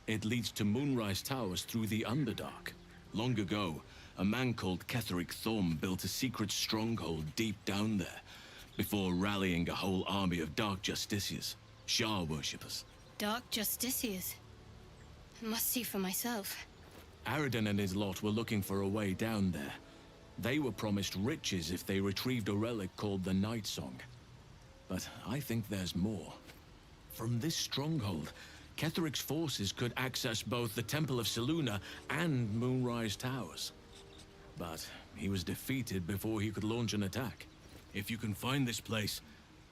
It leads to Moonrise Towers through the Underdark. Long ago, a man called Ketheric Thorm built a secret stronghold deep down there, before rallying a whole army of Dark Justiciars, Shah worshippers. Dark Justiciars. I must see for myself. Aridin and his lot were looking for a way down there. They were promised riches if they retrieved a relic called the Night Song. But I think there's more. From this stronghold, Ketheric's forces could access both the Temple of Selûne and Moonrise Towers. But he was defeated before he could launch an attack. If you can find this place,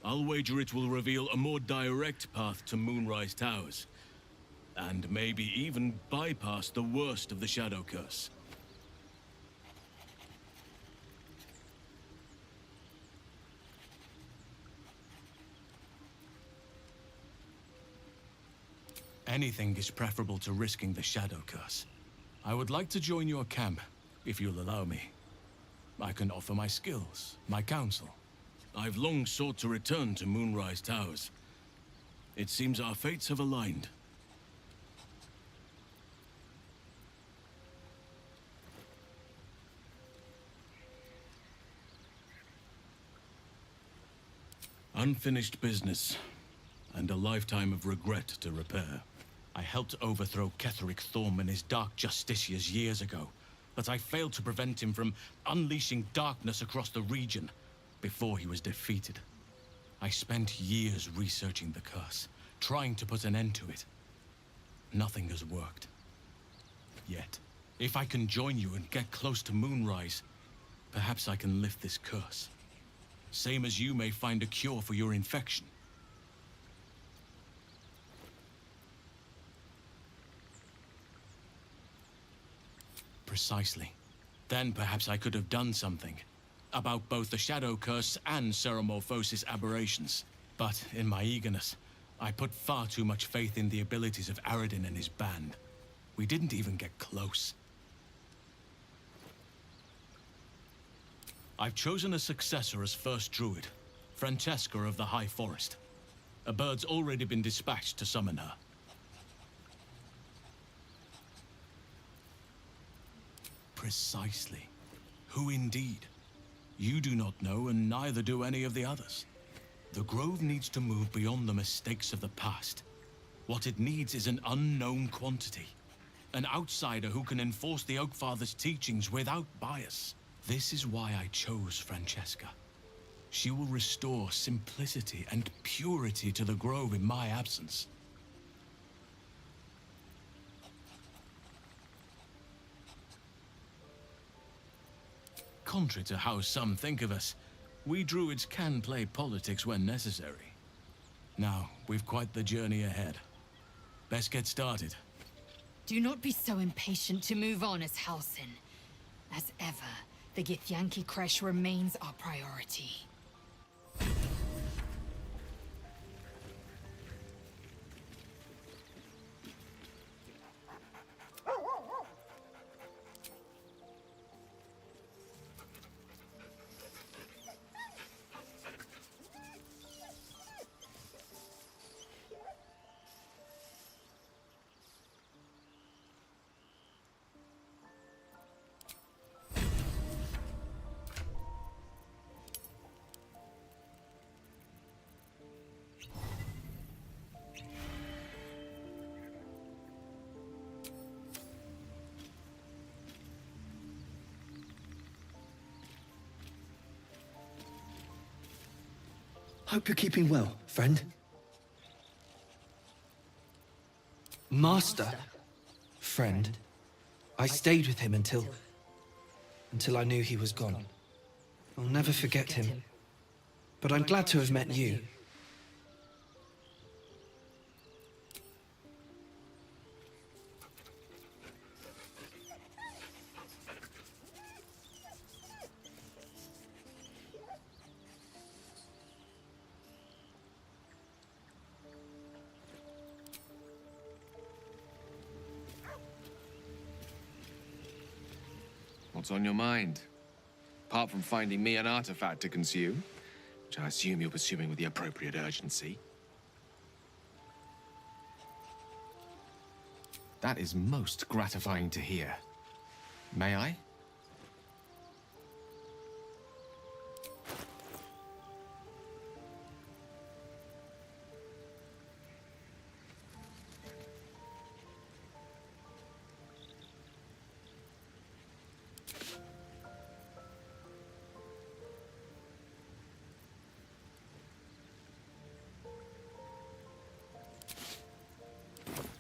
I'll wager it will reveal a more direct path to Moonrise Towers. and maybe even bypass the worst of the Shadow Curse. Anything is preferable to risking the Shadow Curse. I would like to join your camp, if you'll allow me. I can offer my skills, my counsel. I've long sought to return to Moonrise Towers. It seems our fates have aligned. Unfinished business, and a lifetime of regret to repair. I helped overthrow Ketheric Thorm and his Dark Justiciars years ago, but I failed to prevent him from unleashing darkness across the region before he was defeated. I spent years researching the curse, trying to put an end to it. Nothing has worked. Yet, if I can join you and get close to Moonrise, perhaps I can lift this curse. Same as you may find a cure for your infection. Precisely. Then perhaps I could have done something about both the Shadow Curse and Ceremorphosis aberrations. But in my eagerness, I put far too much faith in the abilities of Aradin and his band. We didn't even get close. I've chosen a successor as first druid, Francesca of the High Forest. A bird's already been dispatched to summon her. Precisely. Who indeed? You do not know, and neither do any of the others. The Grove needs to move beyond the mistakes of the past. What it needs is an unknown quantity. An outsider who can enforce the Oakfather's teachings without bias. This is why I chose Francesca. She will restore simplicity and purity to the Grove in my absence. Contrary to how some think of us, we druids can play politics when necessary. Now, we've quite the journey ahead. Best get started. Do not be so impatient to move on as Halsin. As ever, the Githyanki Kresh remains our priority. Hope you're keeping well, friend. Master? Friend. I stayed with him until I knew he was gone. I'll never forget him. But I'm glad to have met you. What's on your mind? Apart from finding me an artifact to consume, which I assume you're pursuing with the appropriate urgency. That is most gratifying to hear. May I?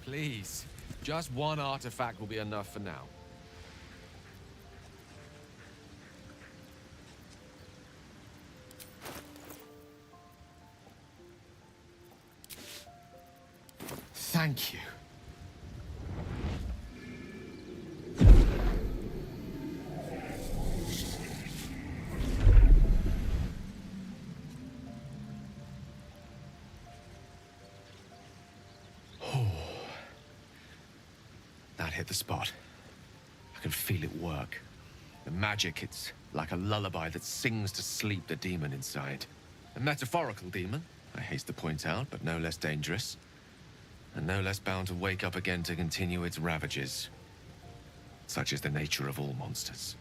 Please, just one artifact will be enough for now. Thank you. hit the spot. I can feel it work. The magic, it's like a lullaby that sings to sleep the demon inside. A metaphorical demon, I haste to point out, but no less dangerous. And no less bound to wake up again to continue its ravages. Such is the nature of all monsters.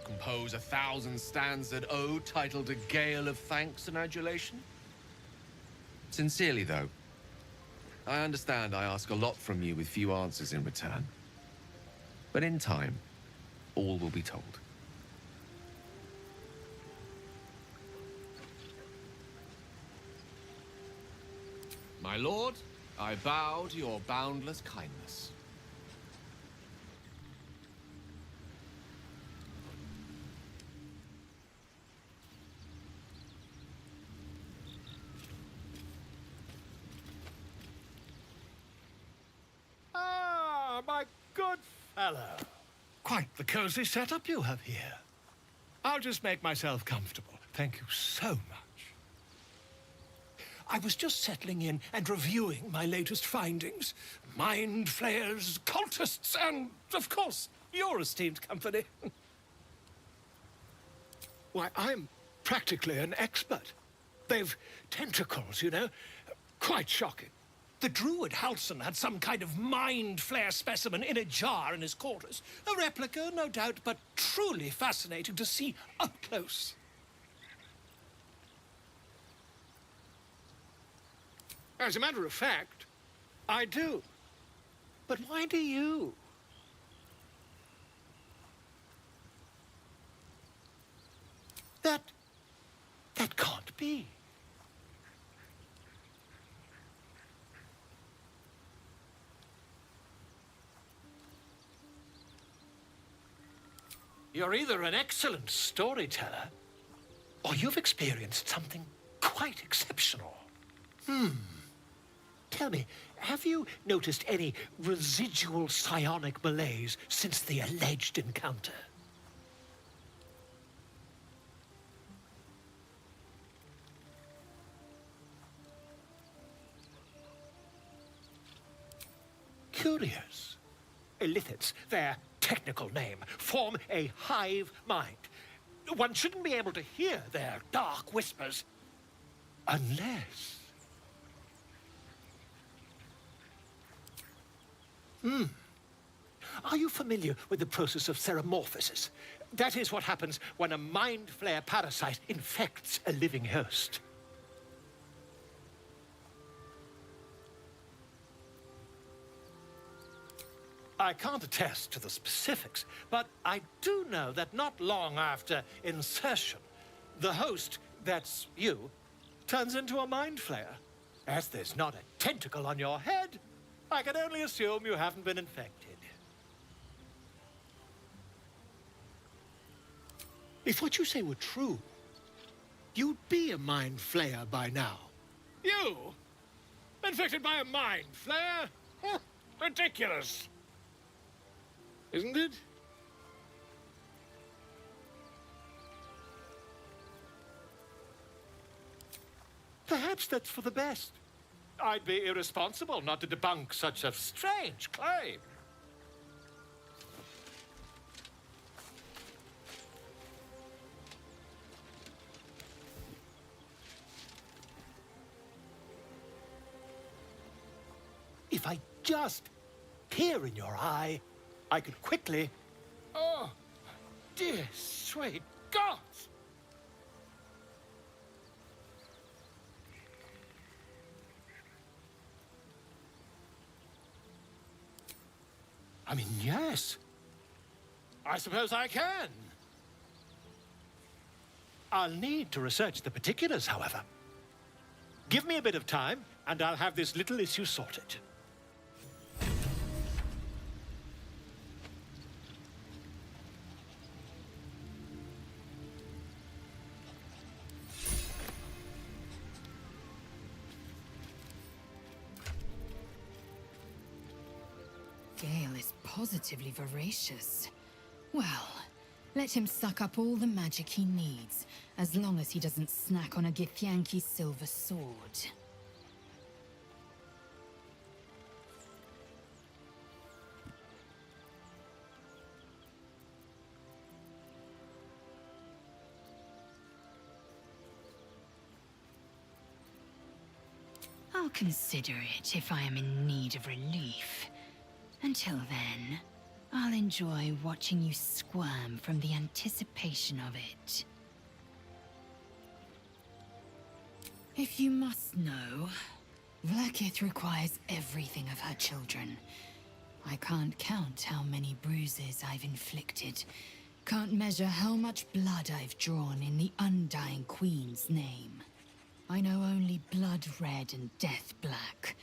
Compose 1,000-stanzas ode titled A Gale of Thanks and Adulation? Sincerely, though, I understand I ask a lot from you with few answers in return. But in time, all will be told. My lord, I bow to your boundless kindness. Ah, my good fellow. Quite the cozy setup you have here. I'll just make myself comfortable. Thank you so much. I was just settling in and reviewing my latest findings. Mind flayers, cultists, and, of course, your esteemed company. Why, I'm practically an expert. They've tentacles, you know. Quite shocking. The druid Halson had some kind of mind flayer specimen in a jar in his quarters. A replica, no doubt, but truly fascinating to see up close. As a matter of fact, I do. But why do you? That can't be. You're either an excellent storyteller, or you've experienced something quite exceptional. Tell me, have you noticed any residual psionic malaise since the alleged encounter? Curious. Illithids, their technical name, form a hive mind. One shouldn't be able to hear their dark whispers unless... Are you familiar with the process of theromorphosis? That is what happens when a mind flare parasite infects a living host. I can't attest to the specifics, but I do know that not long after insertion, the host, that's you, turns into a mind flayer. As there's not a tentacle on your head, I can only assume you haven't been infected. If what you say were true, you'd be a mind flayer by now. You? Infected by a mind flayer? Ridiculous. Isn't it? Perhaps that's for the best. I'd be irresponsible not to debunk such a strange claim. If I just peer in your eye, I could quickly... Oh, dear sweet gods! I mean, yes. I suppose I can. I'll need to research the particulars, however. Give me a bit of time, and I'll have this little issue sorted. Gale is positively voracious. Well, let him suck up all the magic he needs, as long as he doesn't snack on a Githyanki's silver sword. I'll consider it if I am in need of relief. Until then, I'll enjoy watching you squirm from the anticipation of it. If you must know, Vlaakith requires everything of her children. I can't count how many bruises I've inflicted. Can't measure how much blood I've drawn in the Undying Queen's name. I know only blood red and death black.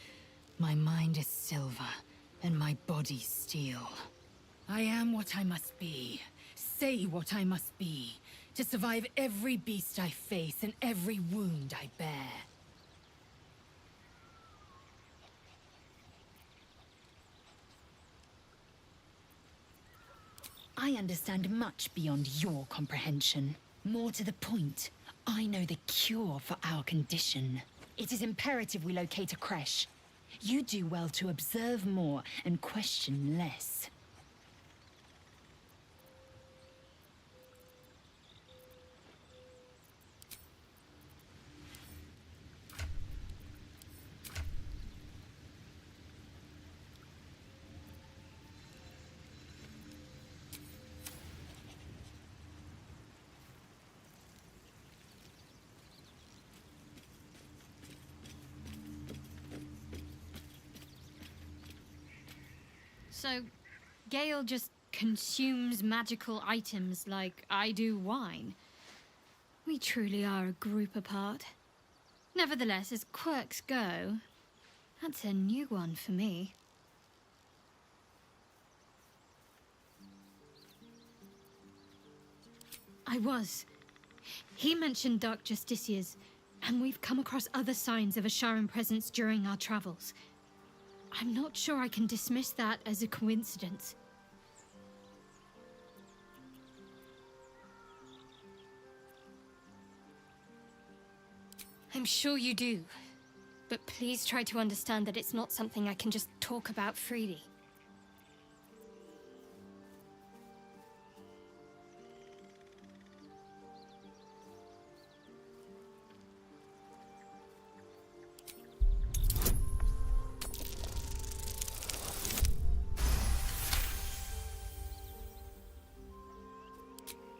My mind is silver, and my body steel. I am what I must be, say what I must be, to survive every beast I face and every wound I bear. I understand much beyond your comprehension. More to the point, I know the cure for our condition. It is imperative we locate a creche. You do well to observe more and question less. So, Gale just consumes magical items like I do wine. We truly are a group apart. Nevertheless, as quirks go, that's a new one for me. I was. He mentioned Dark Justiciars, and we've come across other signs of a Sharan presence during our travels. I'm not sure I can dismiss that as a coincidence. I'm sure you do, but please try to understand that it's not something I can just talk about freely.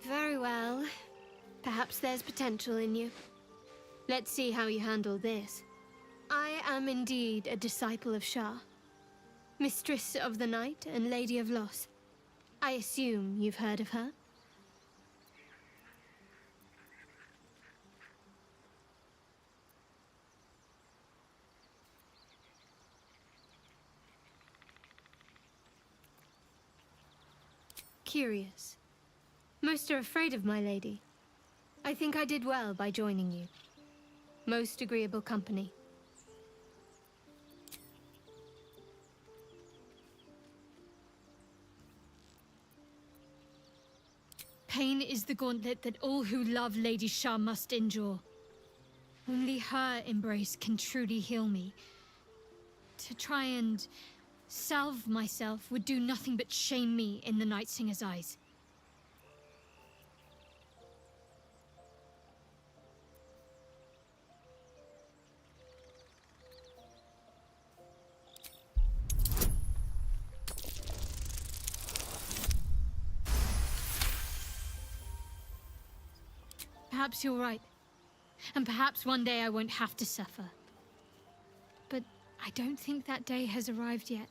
Very well. Perhaps there's potential in you. Let's see how you handle this. I am indeed a disciple of Shah, Mistress of the Night and Lady of Loss. I assume you've heard of her? Curious. Most are afraid of my lady. I think I did well by joining you. Most agreeable company. Pain is the gauntlet that all who love Lady Shah must endure. Only her embrace can truly heal me. To try and salve myself would do nothing but shame me in the Night Singer's eyes. Perhaps you're right. And perhaps one day I won't have to suffer. But I don't think that day has arrived yet.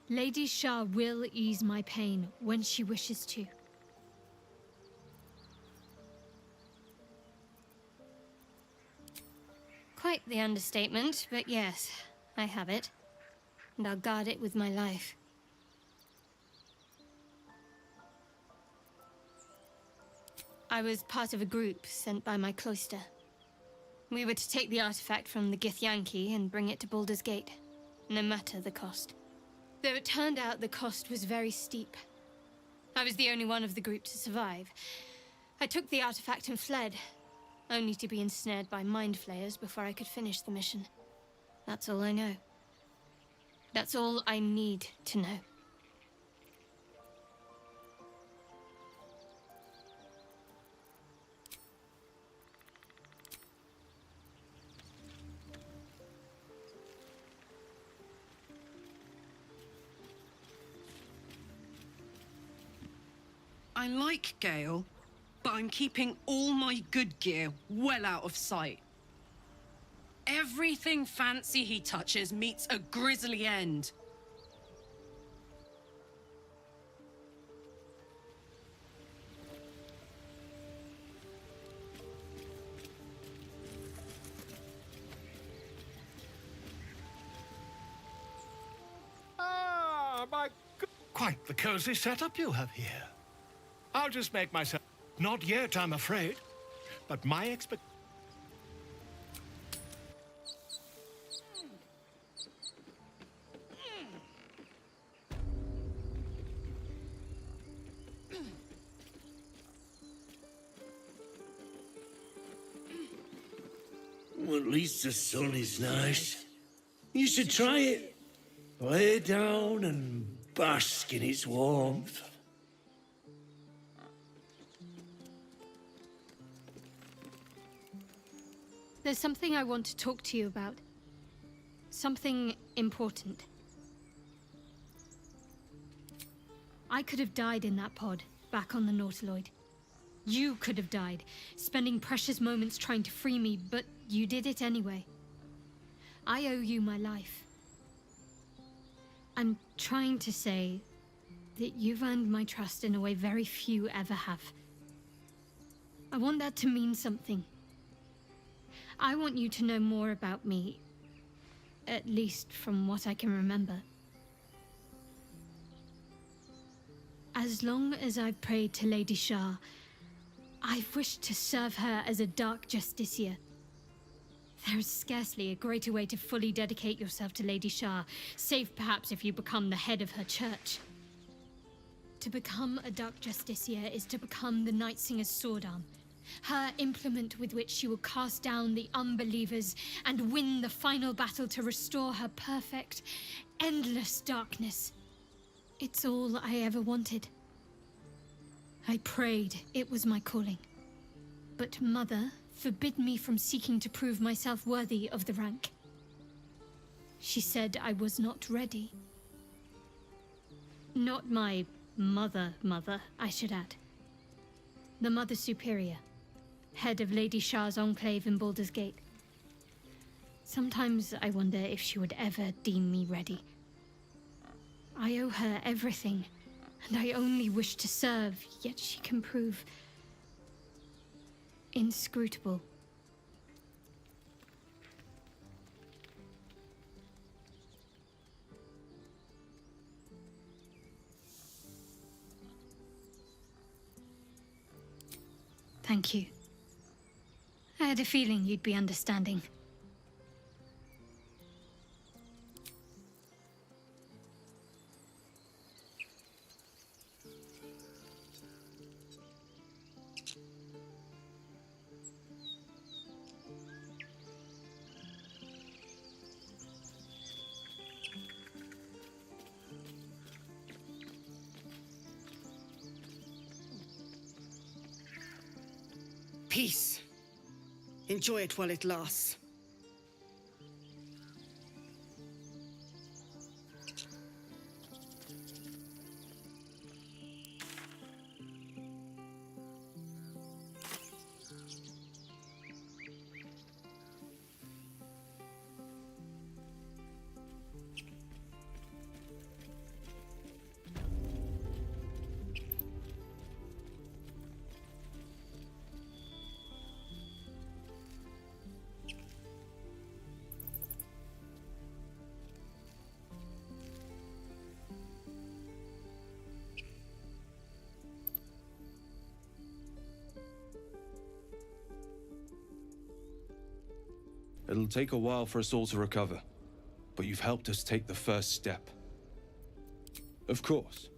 Lady Shah will ease my pain when she wishes to. Quite the understatement, but yes, I have it. And I'll guard it with my life. I was part of a group sent by my cloister. We were to take the artifact from the Githyanki and bring it to Baldur's Gate, no matter the cost. Though it turned out the cost was very steep. I was the only one of the group to survive. I took the artifact and fled, only to be ensnared by mind flayers before I could finish the mission. That's all I know. That's all I need to know. I like Gale, but I'm keeping all my good gear well out of sight. Everything fancy he touches meets a grisly end. Ah, my good. Quite the cozy setup you have here. I'll just make myself... Not yet, I'm afraid. But my expect... Well, at least the sun is nice. You should try it. Lay down and bask in its warmth. There's something I want to talk to you about. Something important. I could have died in that pod, back on the Nautiloid. You could have died, spending precious moments trying to free me, but you did it anyway. I owe you my life. I'm trying to say that you've earned my trust in a way very few ever have. I want that to mean something. I want you to know more about me, at least from what I can remember. As long as I've prayed to Lady Shah, I've wished to serve her as a Dark Justiciar. There is scarcely a greater way to fully dedicate yourself to Lady Shah, save perhaps if you become the head of her church. To become a Dark Justiciar is to become the Night Singer's sword arm, her implement with which she will cast down the unbelievers and win the final battle to restore her perfect, endless darkness. It's all I ever wanted. I prayed it was my calling. But Mother forbid me from seeking to prove myself worthy of the rank. She said I was not ready. Not my mother, I should add. The Mother Superior, head of Lady Shah's enclave in Baldur's Gate. Sometimes I wonder if she would ever deem me ready. I owe her everything, and I only wish to serve, yet she can prove inscrutable. Thank you. I had a feeling you'd be understanding. Peace. Enjoy it while it lasts. It'll take a while for us all to recover, but you've helped us take the first step. Of course.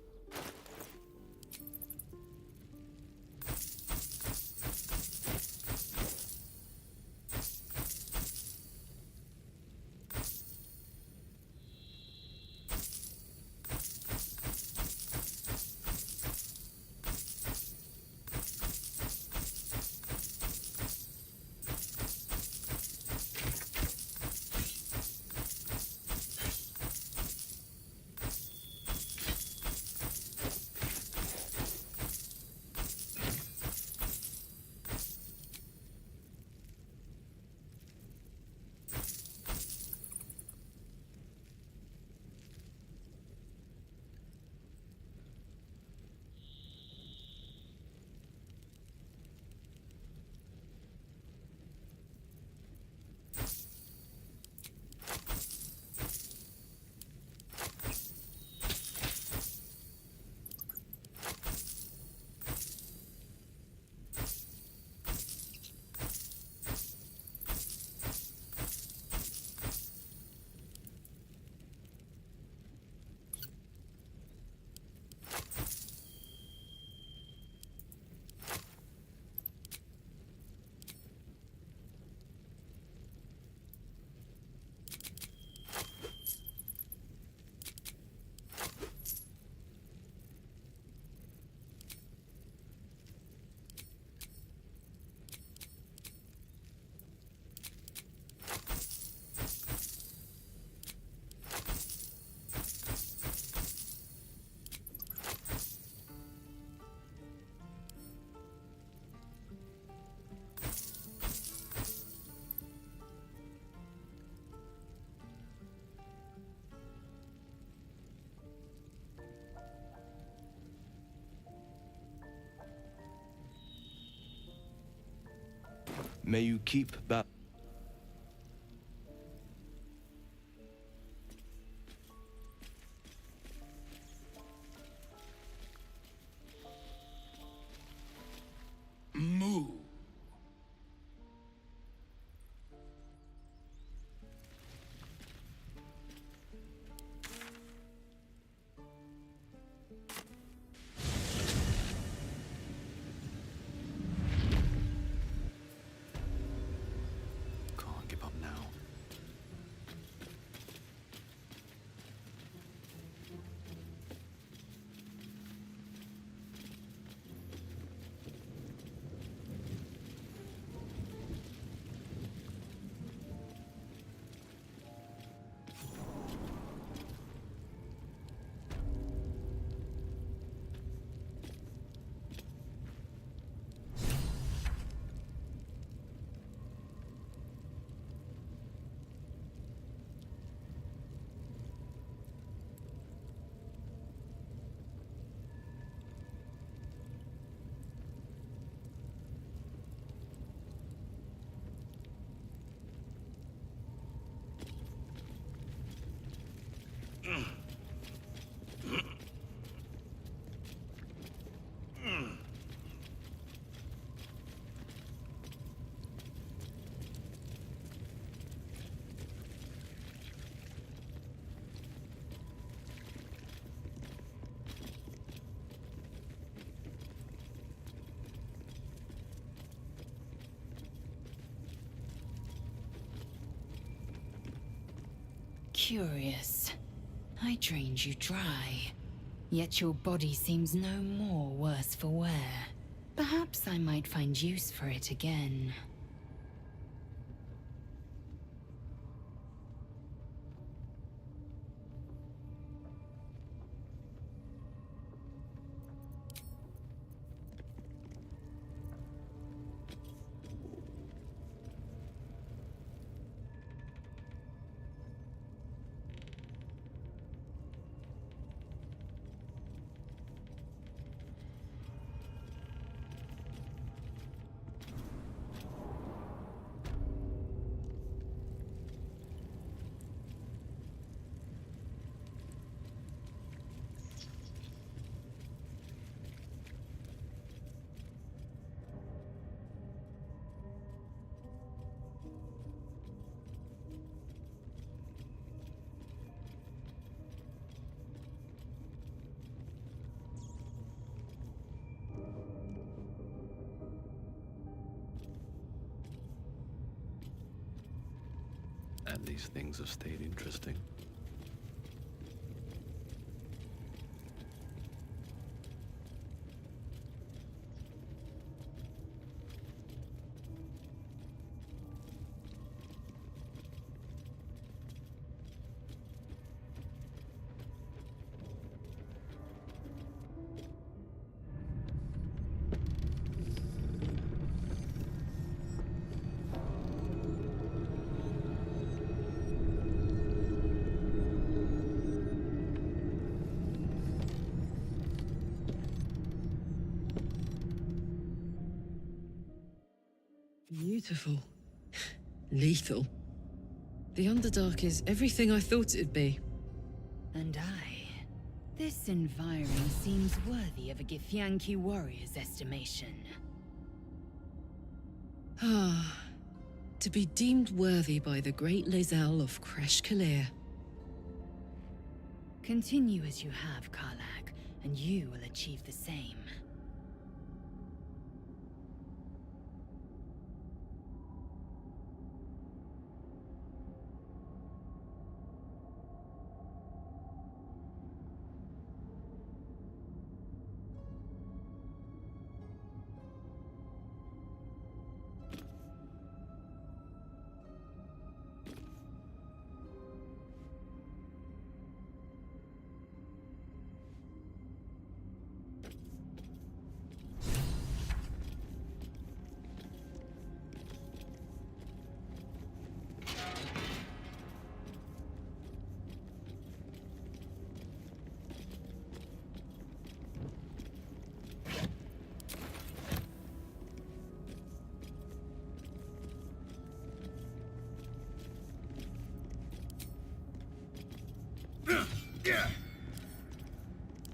May you keep that. Moo. Can't give up now. Curious. I drained you dry, yet your body seems no more worse for wear. Perhaps I might find use for it again. And these things have stayed interesting. Beautiful. Lethal. The Underdark is everything I thought it'd be. And this environment seems worthy of a Githyanki warrior's estimation. Ah, to be deemed worthy by the great Lae'zel of Kresh Kalir. Continue as you have, Karlach, and you will achieve the same.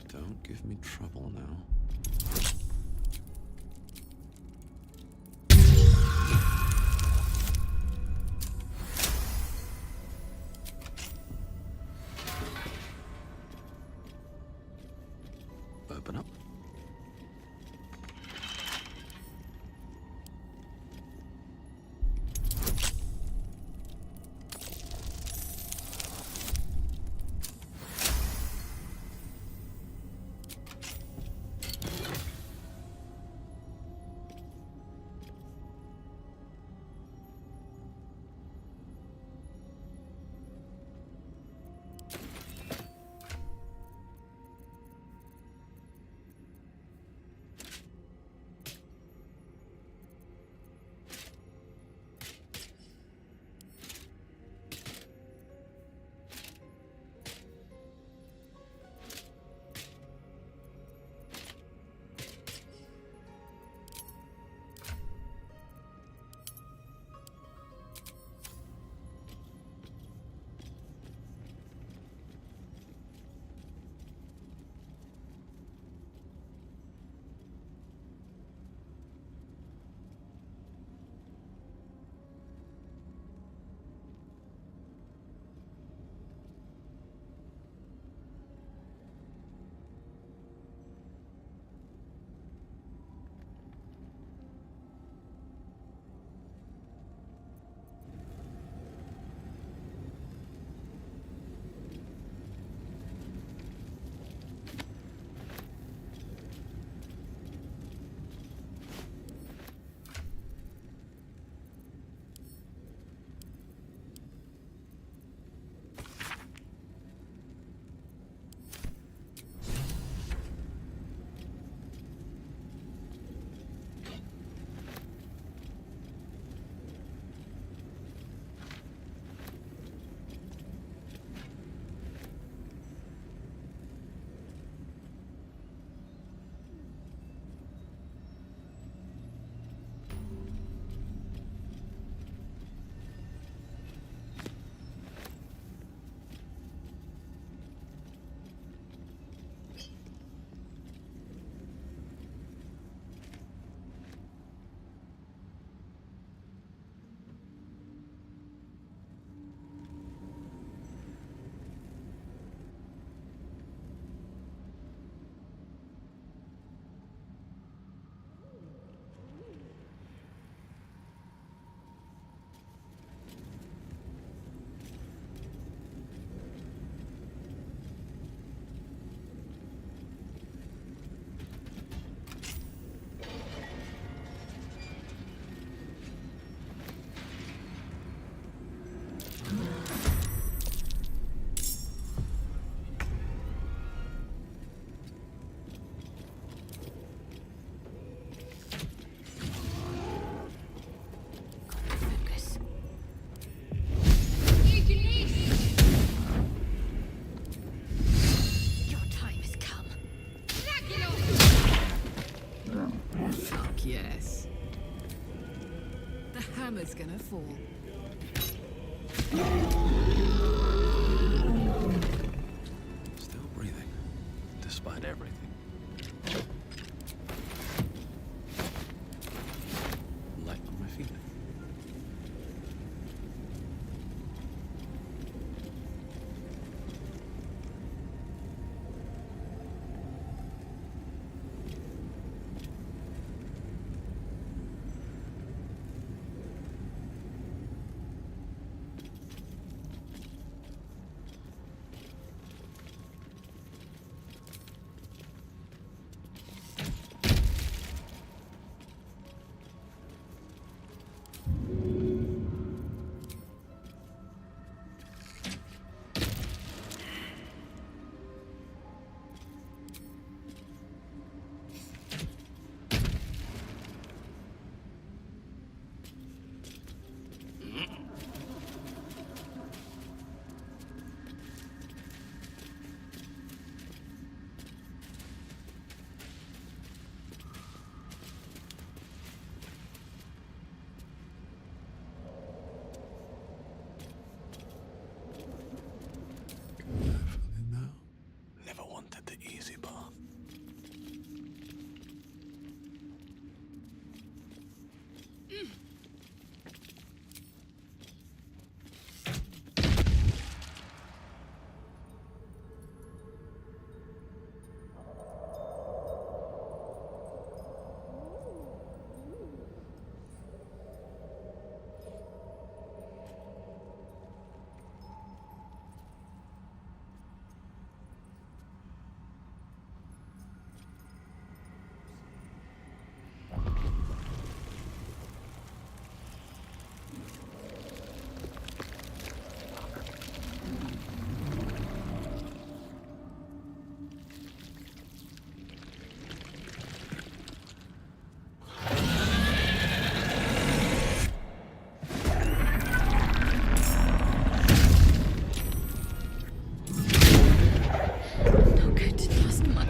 Don't give me trouble now. Open up. fall. Still breathing, despite everything. Light on my feet. Never wanted the easy path.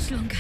Longer.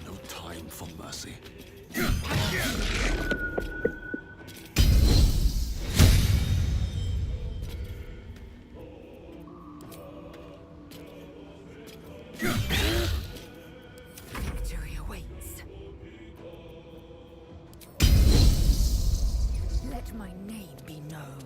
No time for mercy. Victory awaits. Let my name be known.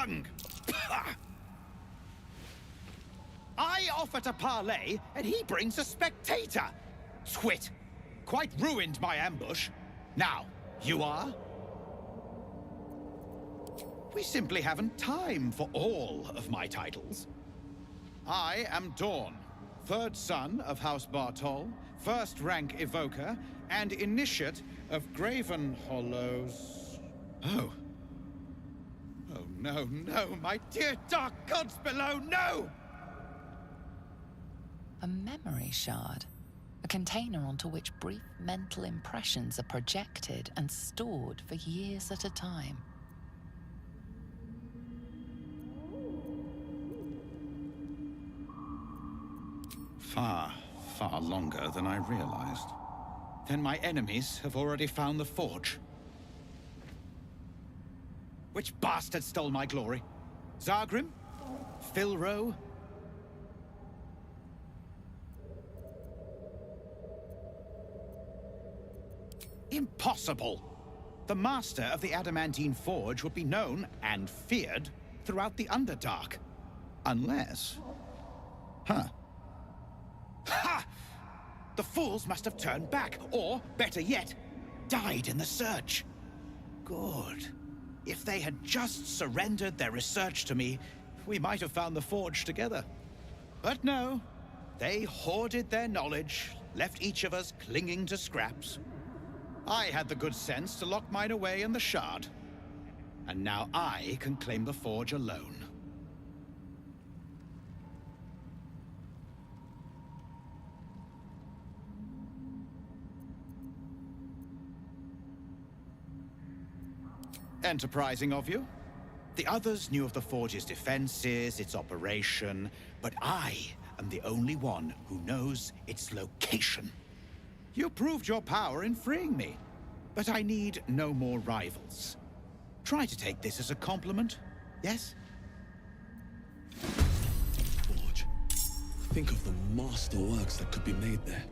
tongue! I offer to parley, and he brings a spectator! Twit! Quite ruined my ambush. Now, you are? We simply haven't time for all of my titles. I am Dawn, third son of House Bartol, first rank evoker, and initiate of Graven Hollows. Oh. Oh, no, no, my dear dark gods below, no! A memory shard. A container onto which brief mental impressions are projected and stored for years at a time. Far, far longer than I realized. Then my enemies have already found the forge. Which bastard stole my glory? Zargrim? Filro? Impossible! The master of the adamantine forge would be known and feared throughout the Underdark. Unless... Huh. Ha! The fools must have turned back, or, better yet, died in the search. Good. If they had just surrendered their research to me, we might have found the forge together. But no. They hoarded their knowledge, left each of us clinging to scraps. I had the good sense to lock mine away in the shard. And now I can claim the forge alone. Enterprising of you. The others knew of the forge's defenses, its operation, but I am the only one who knows its location. You proved your power in freeing me, but I need no more rivals. Try to take this as a compliment, yes? Forge. Think of the masterworks that could be made there.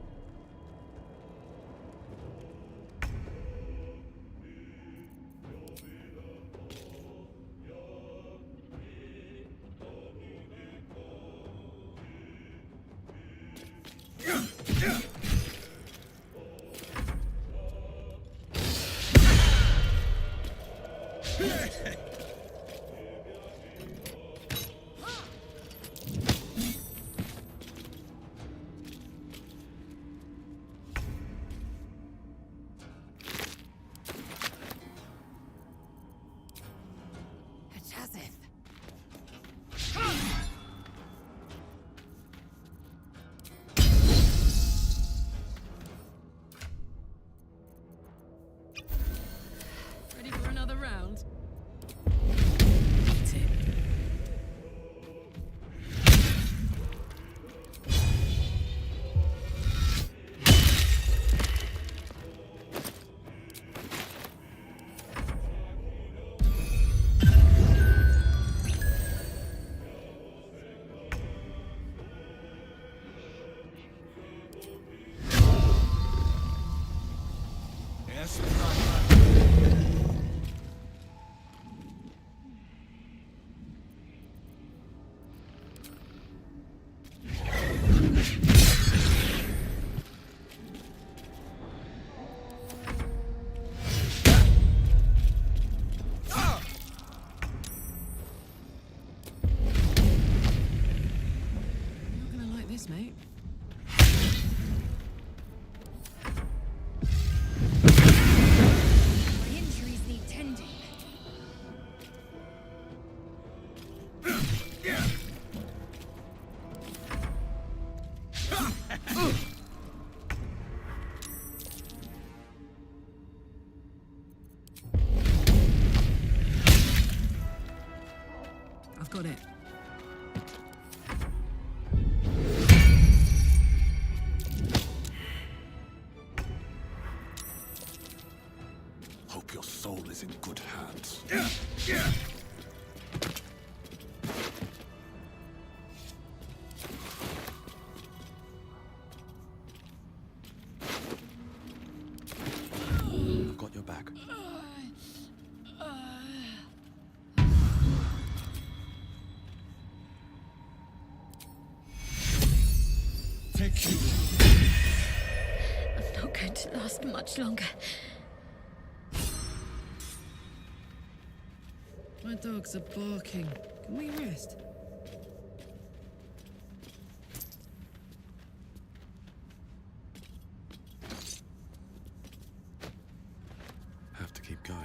Ready for another round? Yes, You're gonna like this, mate. My injuries need tending. I've got it. Hope your soul is in good hands. I've got your back. I'm not going to last much longer. My dogs are barking. Can we rest? Have to keep going.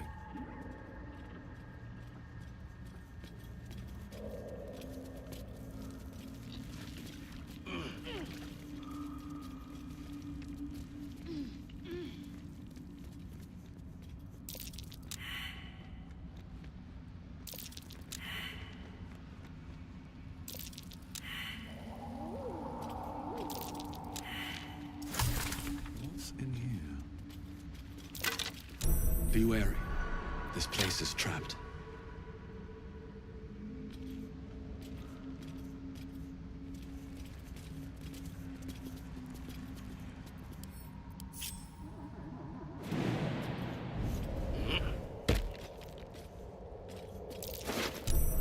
What's in here? Be wary. This place is trapped.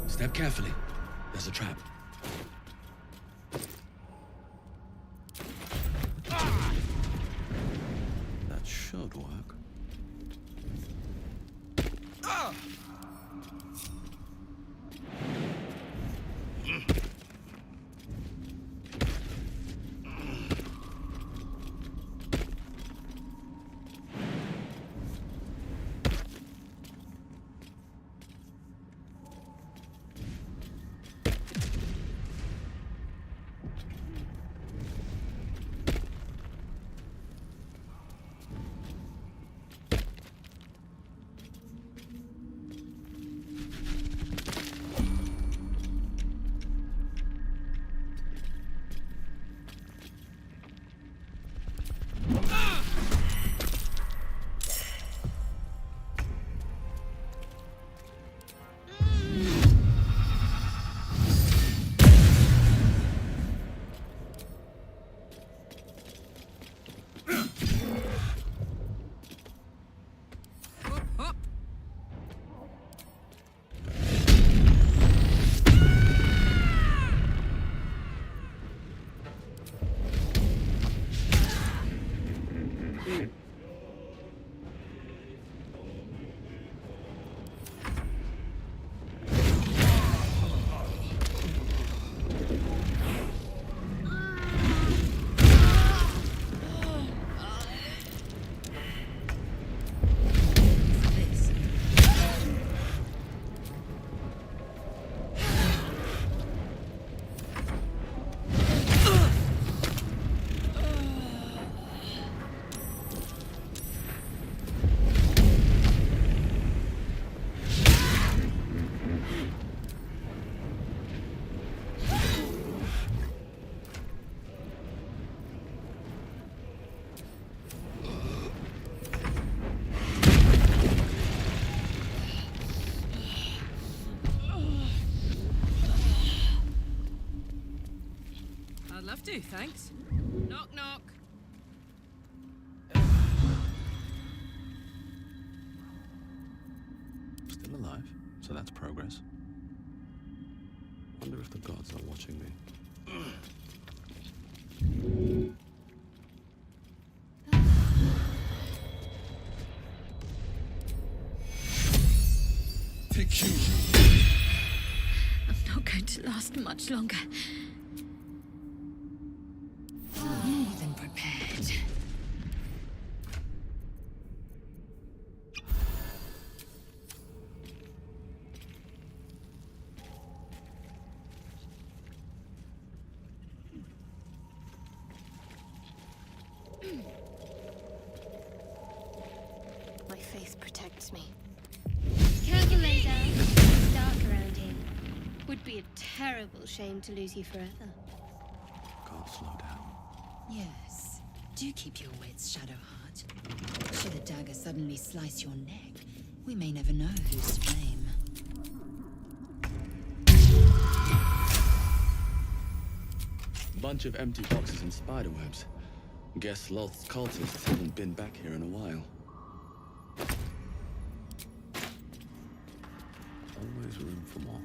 Step carefully. There's a trap. That should work. I'd love to, thanks. Knock, knock. Still alive, so that's progress. Wonder if the gods are watching me. I'm not going to last much longer. More than prepared. My faith protects me. Careful, Laser. It's dark around here. Would be a terrible shame to lose you forever. Can't slow down. Yes. Do keep your wits, Shadowheart. Should a dagger suddenly slice your neck, we may never know who's to blame. Bunch of empty boxes and spiderwebs. Guess Loth's cultists haven't been back here in a while. Always room for more.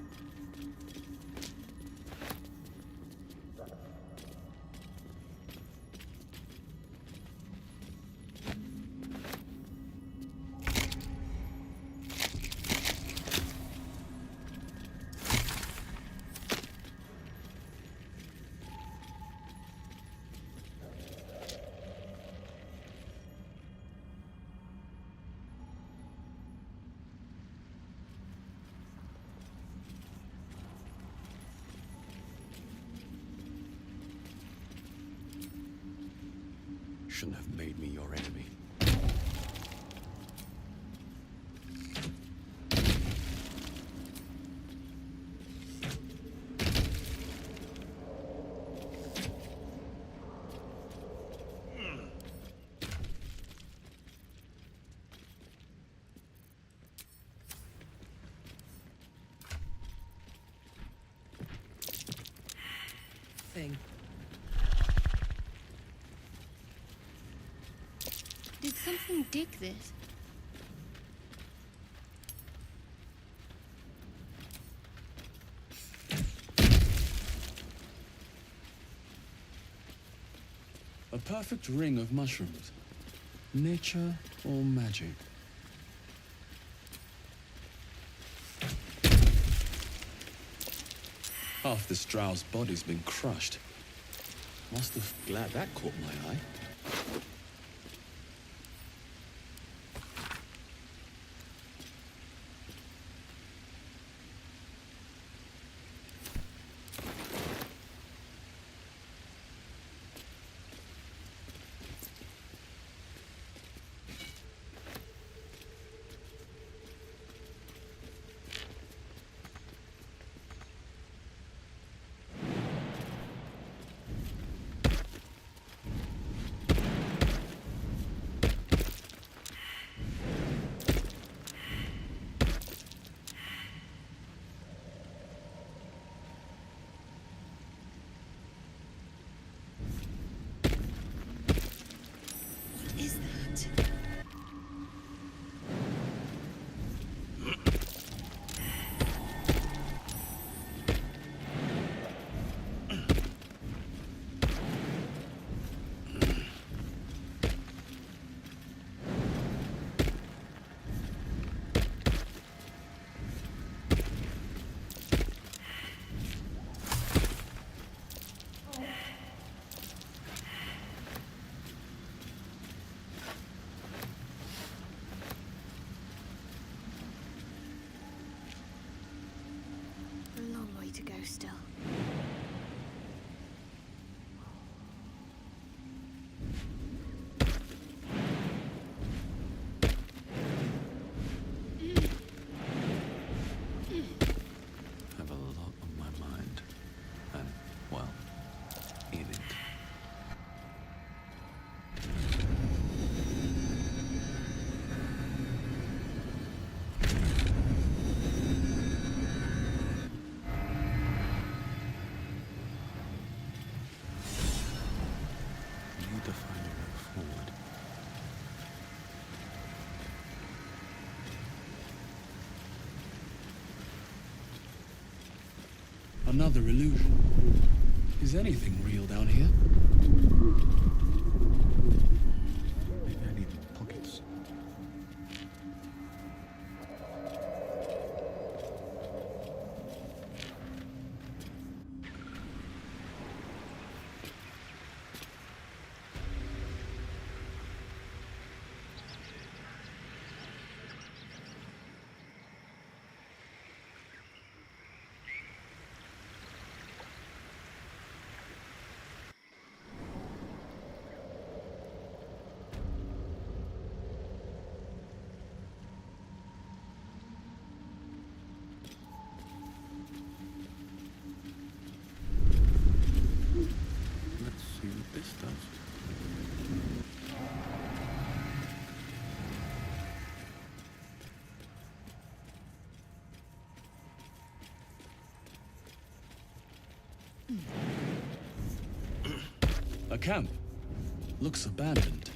shouldn't have made me your enemy. Thing. Did something dig this? A perfect ring of mushrooms. Nature or magic? Half this drow's body's been crushed. Must have glad that caught my eye. Is that? A long way to go still. Have a lot on my mind. And, well, in it. You define a way forward. Another illusion. Is anything real down here? Maybe I need more pockets. Let's see what this does. A camp. Looks abandoned.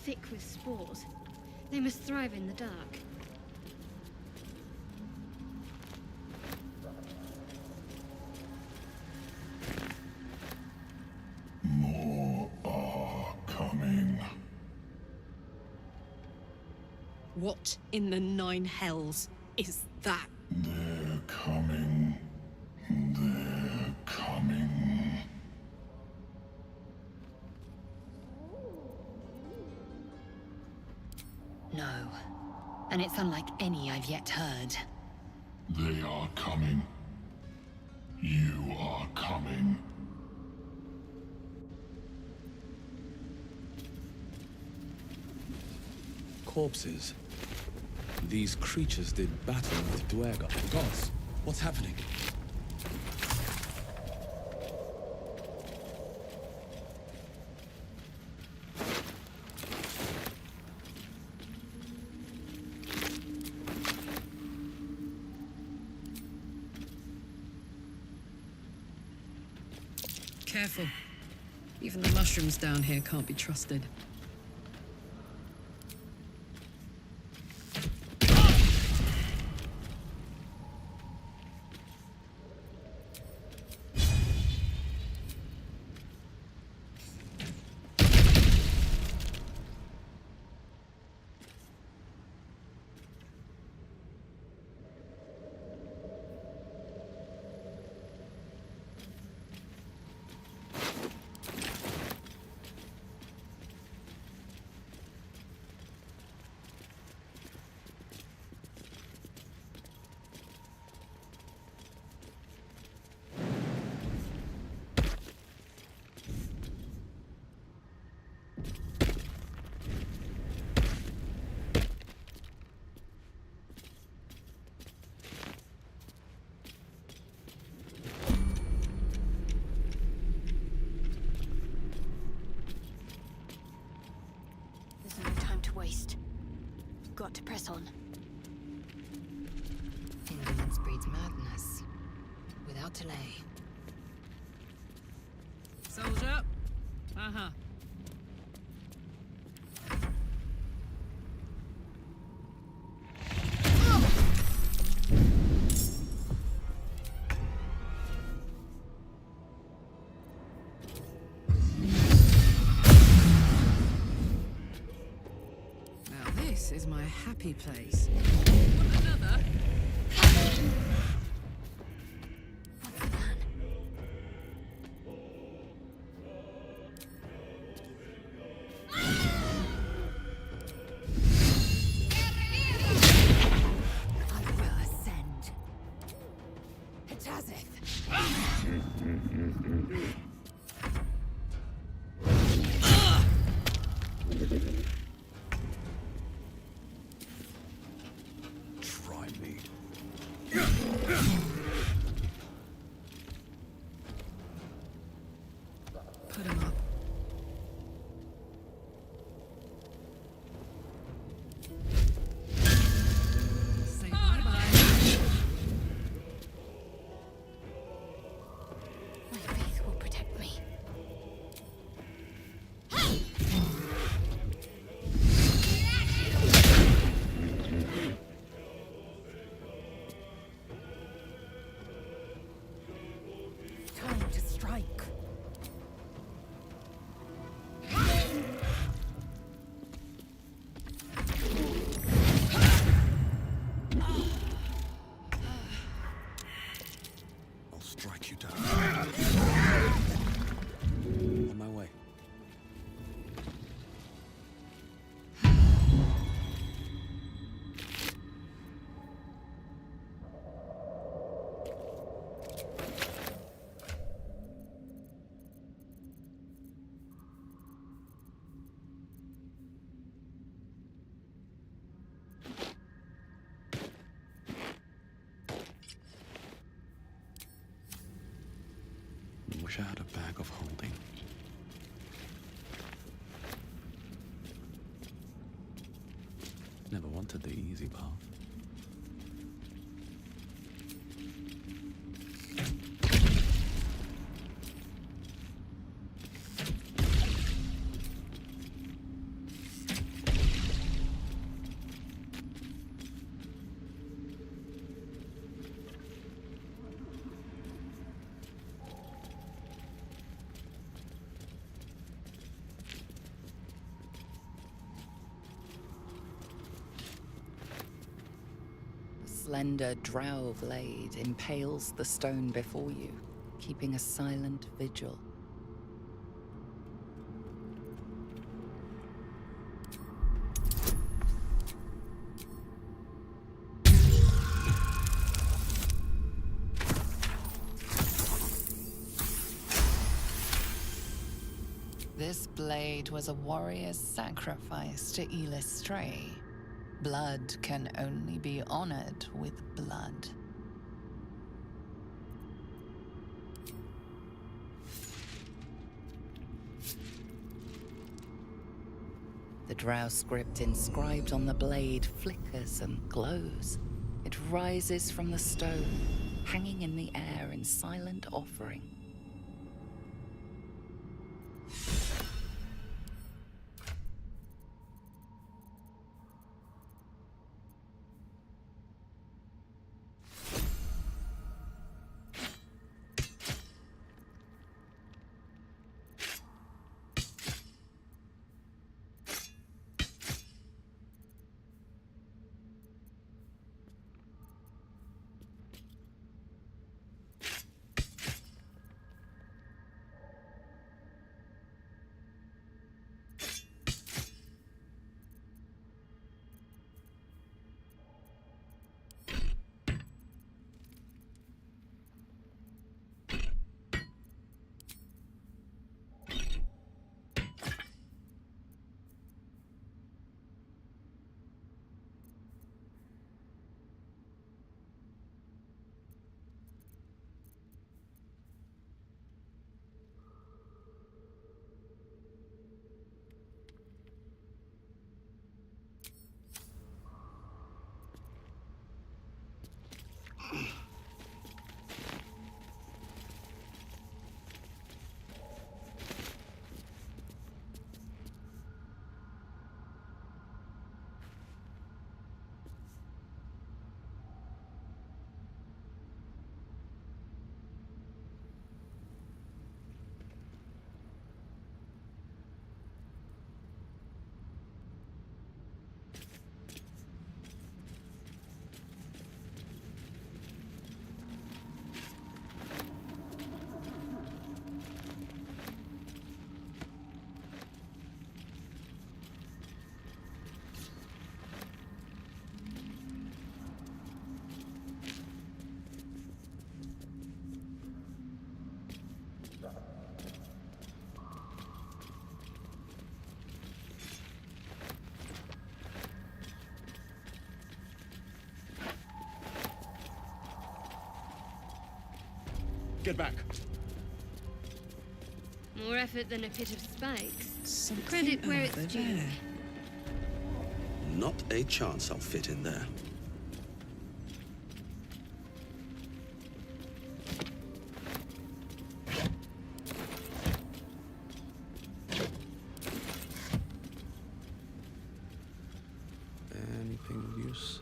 thick with spores. They must thrive in the dark. More are coming. What in the nine hells is that? They're coming. They're coming. No. And it's unlike any I've yet heard. They are coming. You are coming. Corpses. These creatures did battle with Duergar. Gods, what's happening? Careful. Even the mushrooms down here can't be trusted. Waste. Got to press on. Indolence breeds madness. Without delay. Soldier. Uh-huh. This is my happy place. Another? I will ascend. Hitazith. Try me. Put him up. Say bye-bye. My faith will protect me. Time to strike. I'll strike you down. On my way. Wish I had a bag of holding. Never wanted the easy path. slender drow blade impales the stone before you, keeping a silent vigil. This blade was a warrior's sacrifice to Elistray. Blood can only be honored with blood. The drow script inscribed on the blade flickers and glows. It rises from the stone, hanging in the air in silent offering. Get back. More effort than a pit of spikes. Credit where it's due. Not a chance I'll fit in there. Anything of use?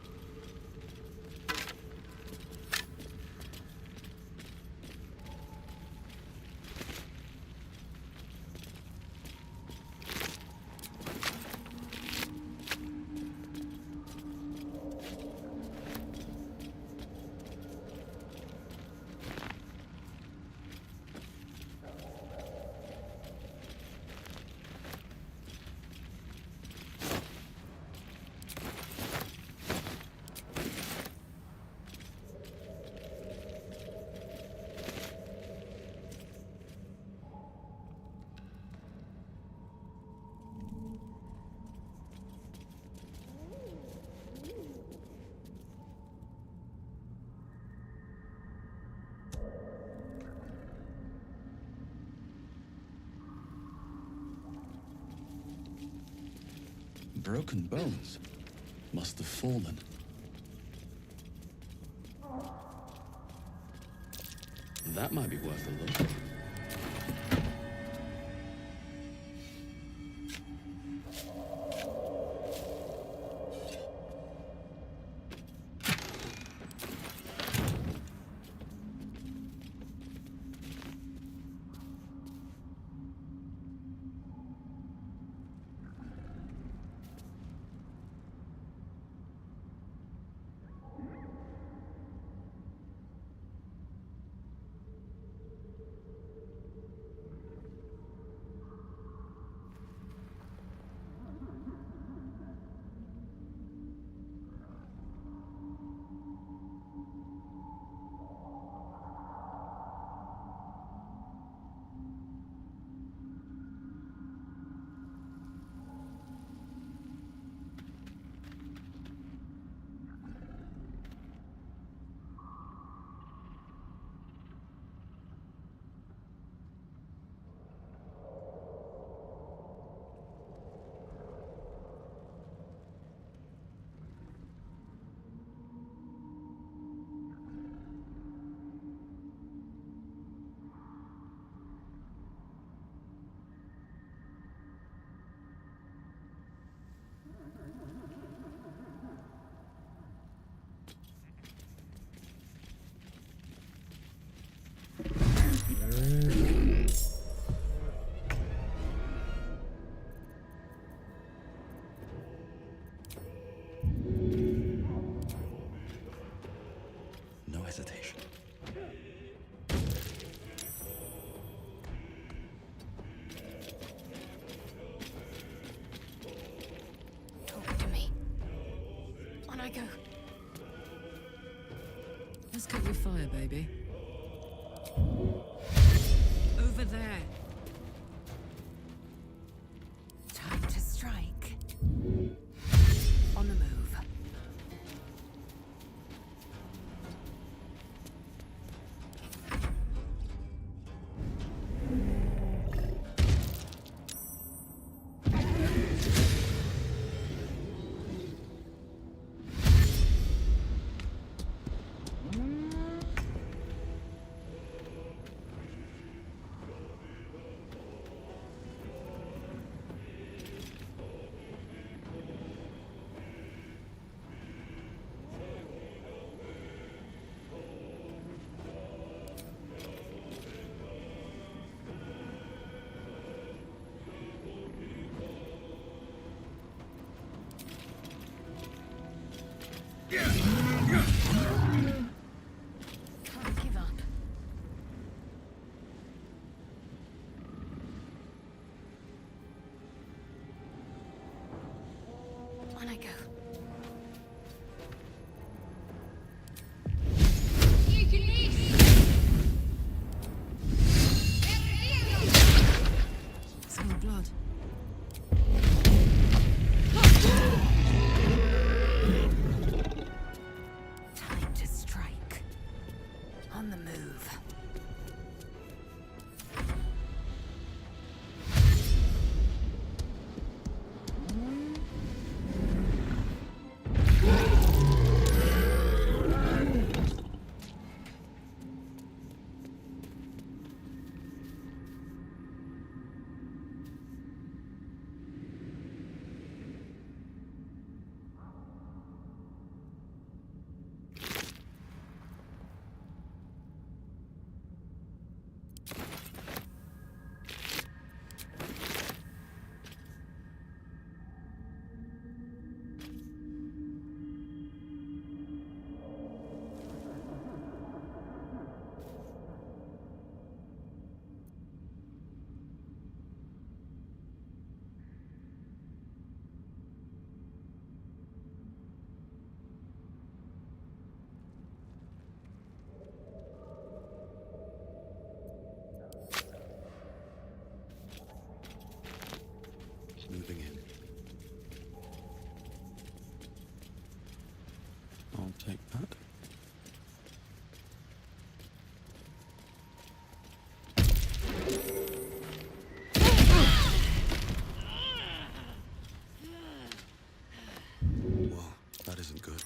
Broken bones. Must have fallen. That might be worth a look. Cut your fire, baby. Over there. Time to strike. On the move. Can't give up. On I go. Some more blood. Time to strike. On the move. Moving in. I'll take that. Whoa, that isn't good.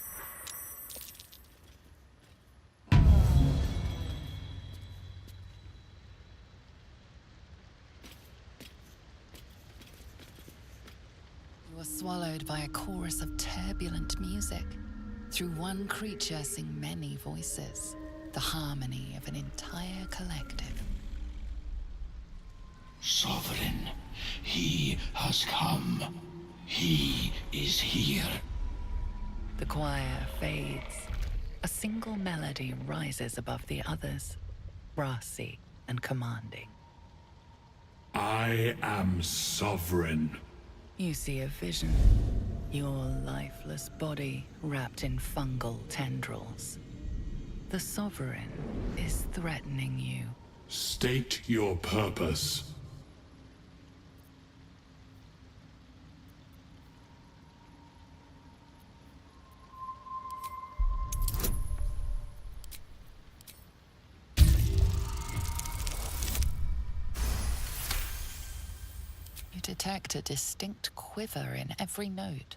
You are swallowed by a chorus of turbulent music. Through one creature sing many voices, the harmony of an entire collective. Sovereign, he has come. He is here. The choir fades. A single melody rises above the others, brassy and commanding. I am sovereign. You see a vision. Your lifeless body wrapped in fungal tendrils. The Sovereign is threatening you. State your purpose. You detect a distinct quiver in every note.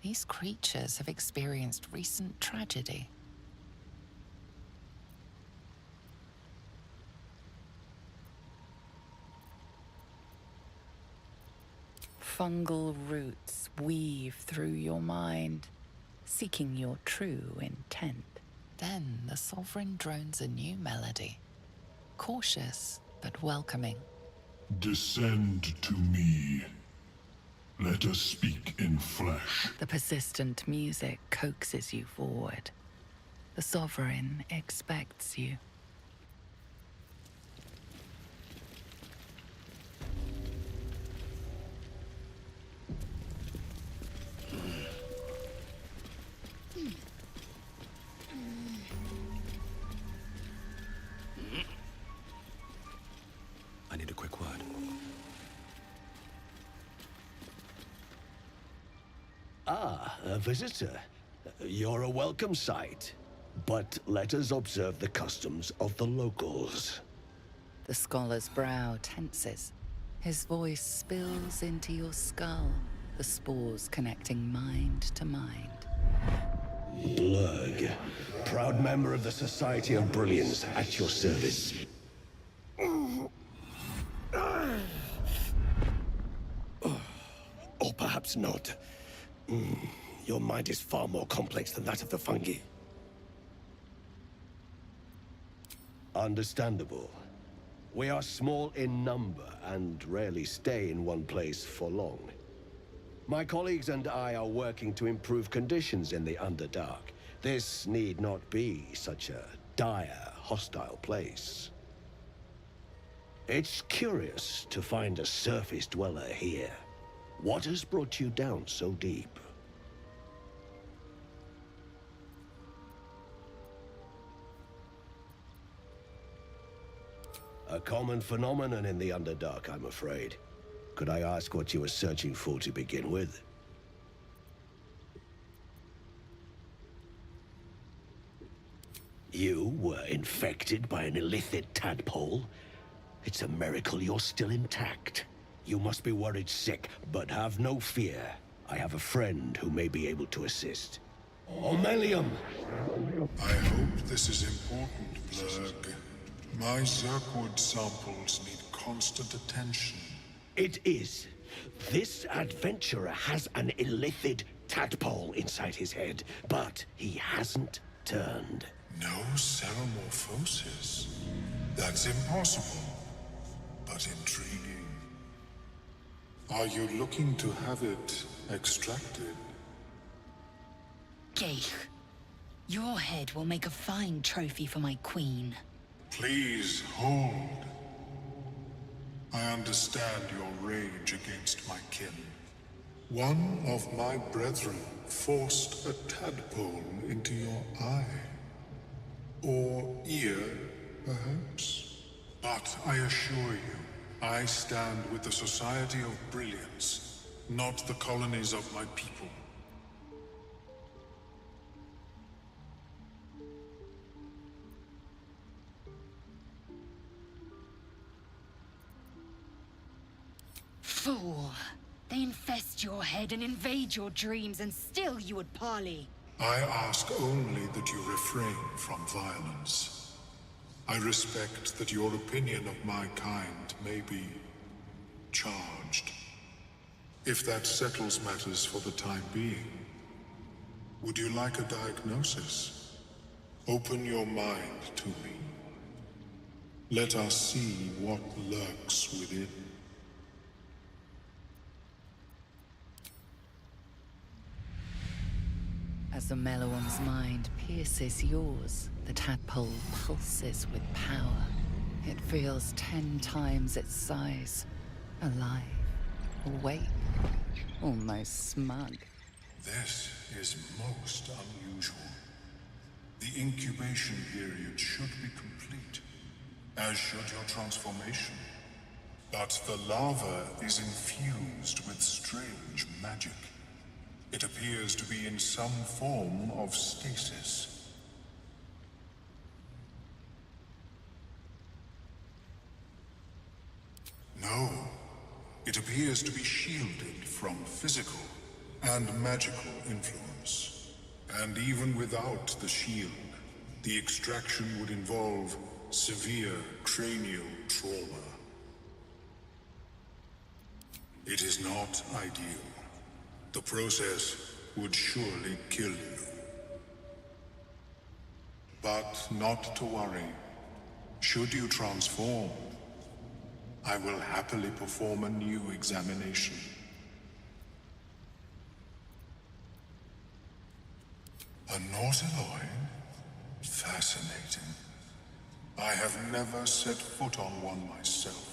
These creatures have experienced recent tragedy. Fungal roots weave through your mind, seeking your true intent. Then the Sovereign drones a new melody, cautious but welcoming. Descend to me. Let us speak in flesh. The persistent music coaxes you forward. The Sovereign expects you. Ah, a visitor. You're a welcome sight. But let us observe the customs of the locals. The scholar's brow tenses. His voice spills into your skull, the spores connecting mind to mind. Blurg, proud member of the Society of Brilliance, at your service. Or perhaps not. Your mind is far more complex than that of the fungi. Understandable. We are small in number and rarely stay in one place for long. My colleagues and I are working to improve conditions in the Underdark. This need not be such a dire, hostile place. It's curious to find a surface dweller here. What has brought you down so deep? A common phenomenon in the Underdark, I'm afraid. Could I ask what you were searching for to begin with? You were infected by an illithid tadpole? It's a miracle you're still intact. You must be worried sick, but have no fear. I have a friend who may be able to assist. Omelium! I hope this is important, Blurg. My Zirkwood samples need constant attention. It is. This adventurer has an illithid tadpole inside his head, but he hasn't turned. No ceremorphosis. That's impossible, but intriguing. Are you looking to have it extracted? Geich, your head will make a fine trophy for my queen. Please hold. I understand your rage against my kin. One of my brethren forced a tadpole into your eye. Or ear, perhaps. But I assure you, I stand with the Society of Brilliance, not the colonies of my people. Fool! They infest your head and invade your dreams, and still you would parley. I ask only that you refrain from violence. I respect that your opinion of my kind may be charged. If that settles matters for the time being, would you like a diagnosis? Open your mind to me. Let us see what lurks within. As the Mellowum's mind pierces yours, the tadpole pulses with power. It feels 10 times its size. Alive, awake, almost smug. This is most unusual. The incubation period should be complete, as should your transformation. But the larva is infused with strange magic. It appears to be in some form of stasis. No, it appears to be shielded from physical and magical influence. And even without the shield, the extraction would involve severe cranial trauma. It is not ideal. The process would surely kill you. But not to worry. Should you transform, I will happily perform a new examination. A Nautiloid? Fascinating. I have never set foot on one myself.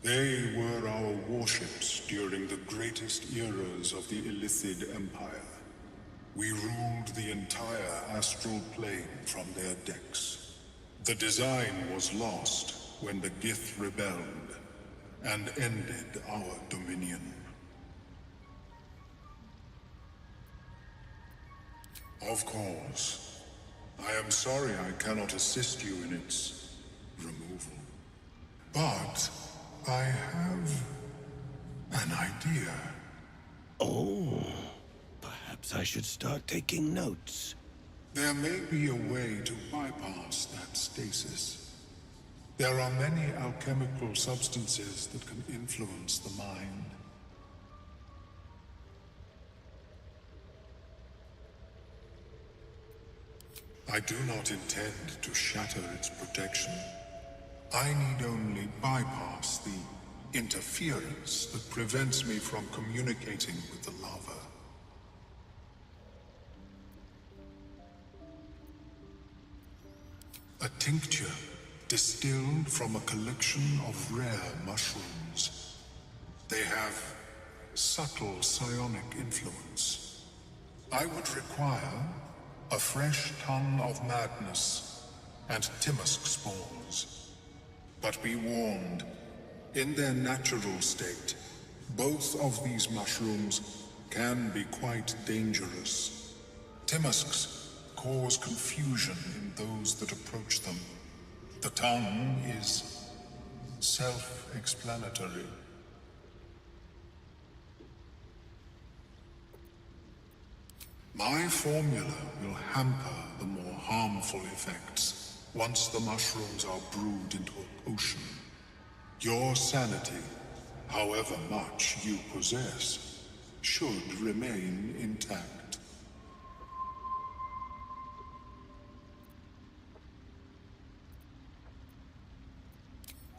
They were our warships during the greatest eras of the Illithid Empire. We ruled the entire astral plane from their decks. The design was lost when the Gith rebelled and ended our dominion. Of course. I am sorry I cannot assist you in its removal. But I have an idea. Oh, perhaps I should start taking notes. There may be a way to bypass that stasis. There are many alchemical substances that can influence the mind. I do not intend to shatter its protection. I need only bypass the interference that prevents me from communicating with the lava. A tincture distilled from a collection of rare mushrooms. They have subtle psionic influence. I would require a fresh ton of madness and Timusk spores. But be warned, in their natural state, both of these mushrooms can be quite dangerous. Timusks cause confusion in those that approach them. The tongue is self-explanatory. My formula will hamper the more harmful effects once the mushrooms are brewed into a potion. Your sanity, however much you possess, should remain intact.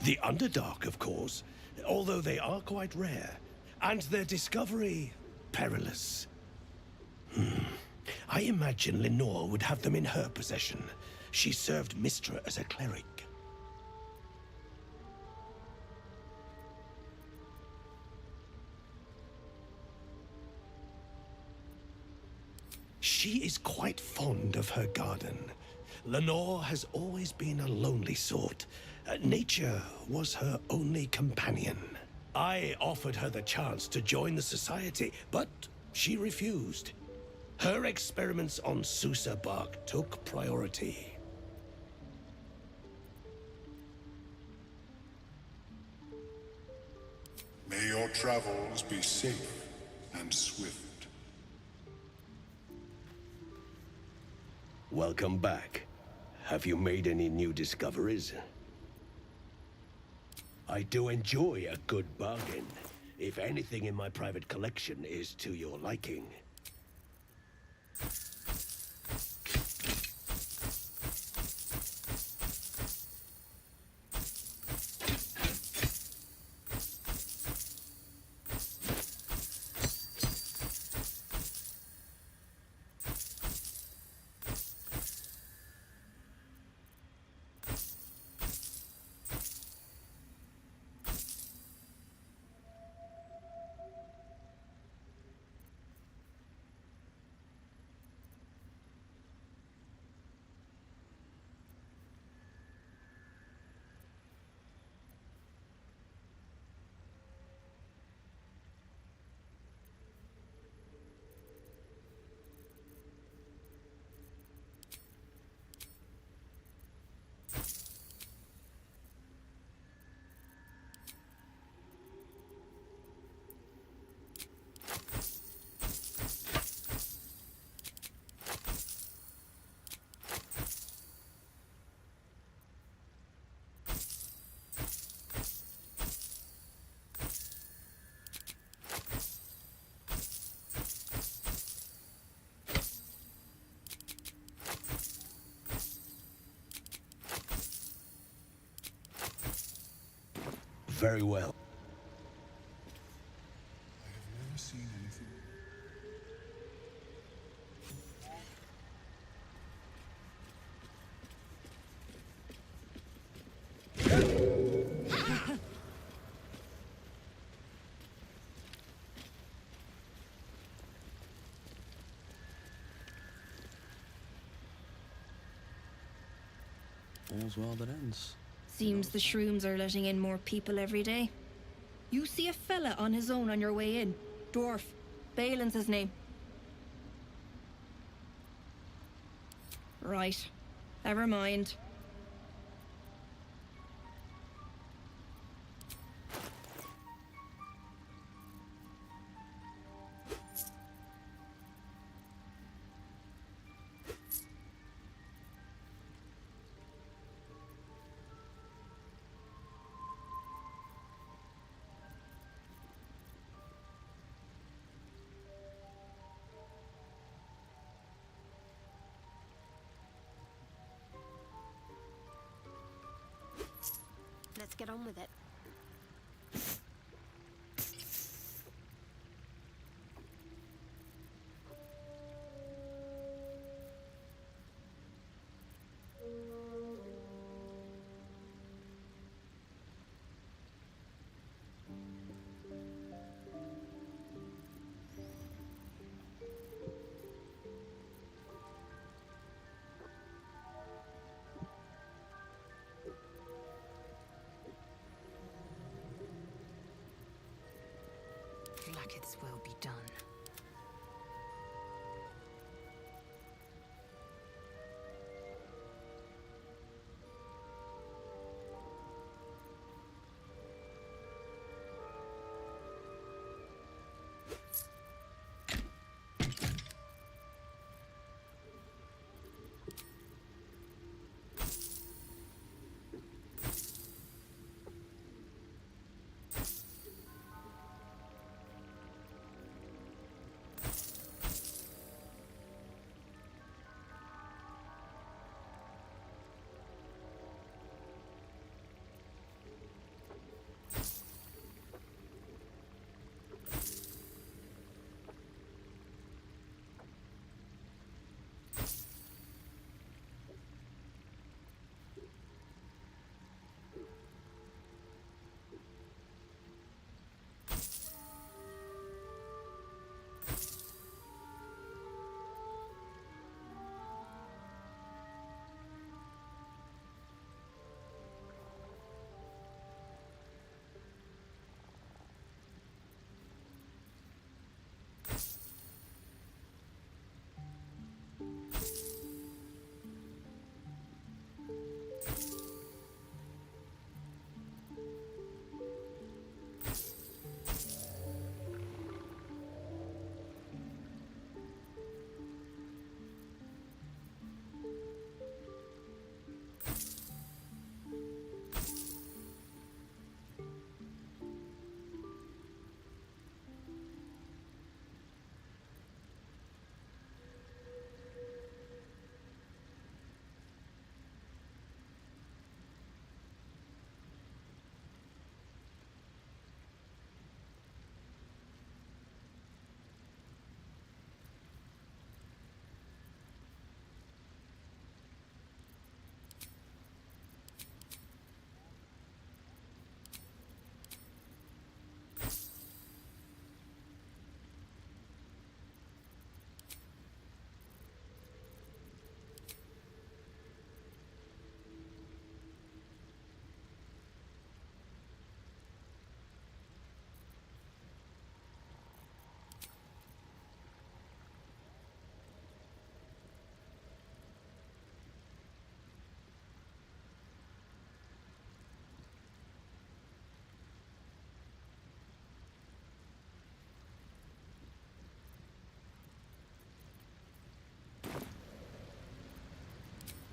The Underdark, of course, although they are quite rare, and their discovery perilous. I imagine Lenore would have them in her possession. She served Mistra as a cleric. She is quite fond of her garden. Lenore has always been a lonely sort. Nature was her only companion. I offered her the chance to join the society, but she refused. Her experiments on Susa bark took priority. May your travels be safe and swift. Welcome back. Have you made any new discoveries? I do enjoy a good bargain, if anything in my private collection is to your liking. Very well. I have never seen anything. All's well that ends. Seems the shrooms are letting in more people every day. You see a fella on his own on your way in. Dwarf. Balin's his name. Right. Never mind. Let's get on with it. Blackets will be done.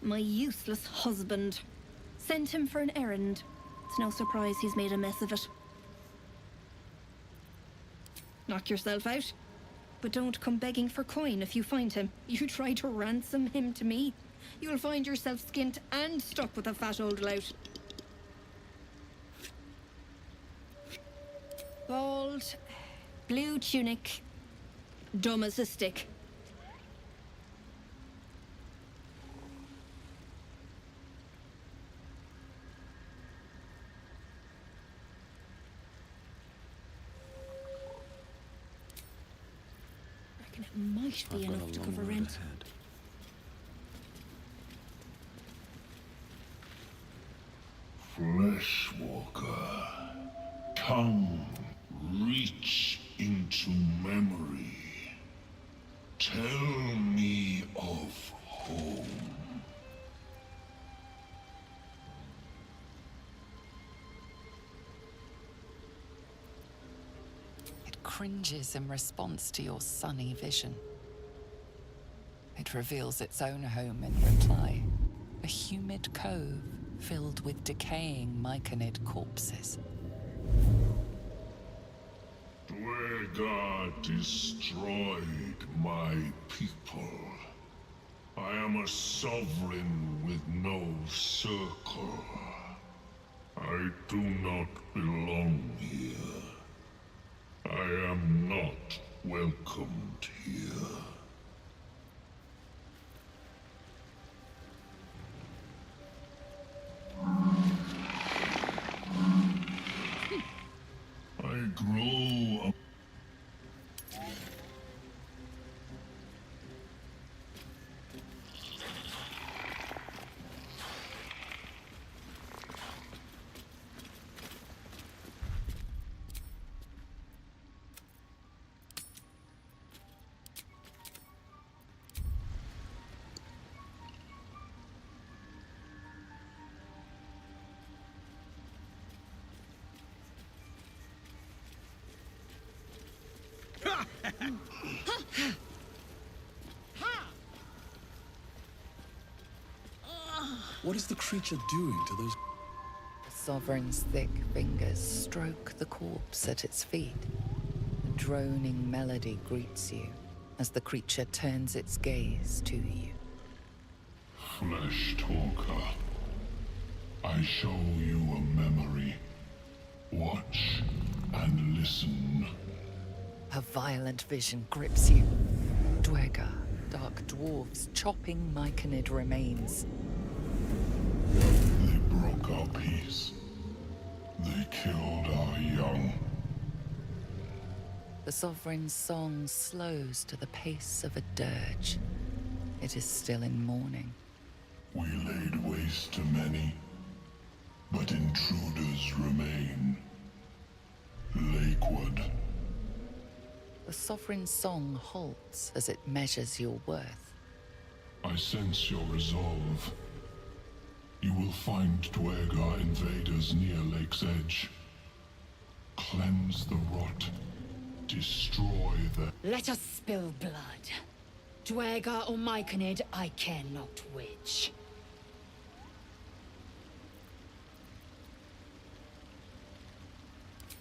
My useless husband. Sent him for an errand. It's no surprise he's made a mess of it. Knock yourself out. But don't come begging for coin if you find him. You try to ransom him to me, you'll find yourself skint and stuck with a fat old lout. Bald, blue tunic, dumb as a stick. Reckon it might be enough to cover rent. Fleshwalker, tongue, reach into memory. Tell me of home. It cringes in response to your sunny vision. It reveals its own home in reply. A humid cove filled with decaying myconid corpses. Dwegar destroyed my people. I am a sovereign with no circle. I do not belong here. I am not welcomed here. I grow up. What is the creature doing to those? The Sovereign's thick fingers stroke the corpse at its feet. A droning melody greets you as the creature turns its gaze to you. Flesh talker. I show you a memory. Watch and listen. A violent vision grips you. Dwegar, dark dwarves chopping myconid remains. They broke our peace. They killed our young. The Sovereign's song slows to the pace of a dirge. It is still in mourning. We laid waste to many, but intruders remain. Lakewood. The Sovereign's song halts as it measures your worth. I sense your resolve. You will find Dwegar invaders near Lake's Edge. Cleanse the rot. Destroy the... Let us spill blood. Dwegar or myconid, I care not which.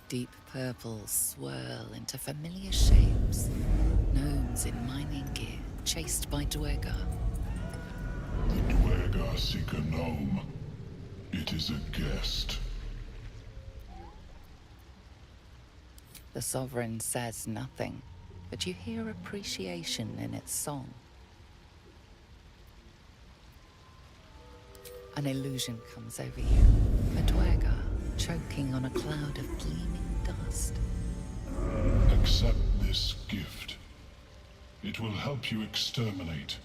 Deep purples swirl into familiar shapes. Gnomes in mining gear, chased by Dwegar. The Dwegar seek a gnome. It is a guest. The Sovereign says nothing, but you hear appreciation in its song. An illusion comes over you. A Dwegar choking on a cloud of gleaming dust. Accept this gift. It will help you exterminate.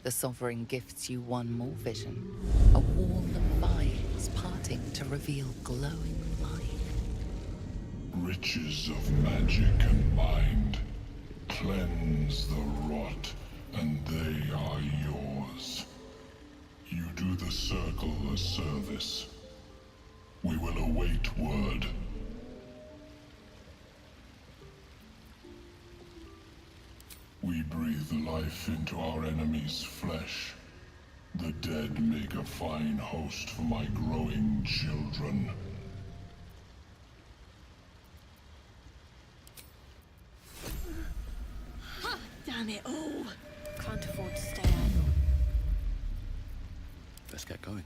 The Sovereign gifts you one more vision. A wall of vines parting to reveal glowing light. Riches of magic and mind. Cleanse the rot, and they are yours. You do the Circle a service. We will await word. We breathe life into our enemy's flesh. The dead make a fine host for my growing children. Damn it all. Can't afford to stay idle. Let's get going.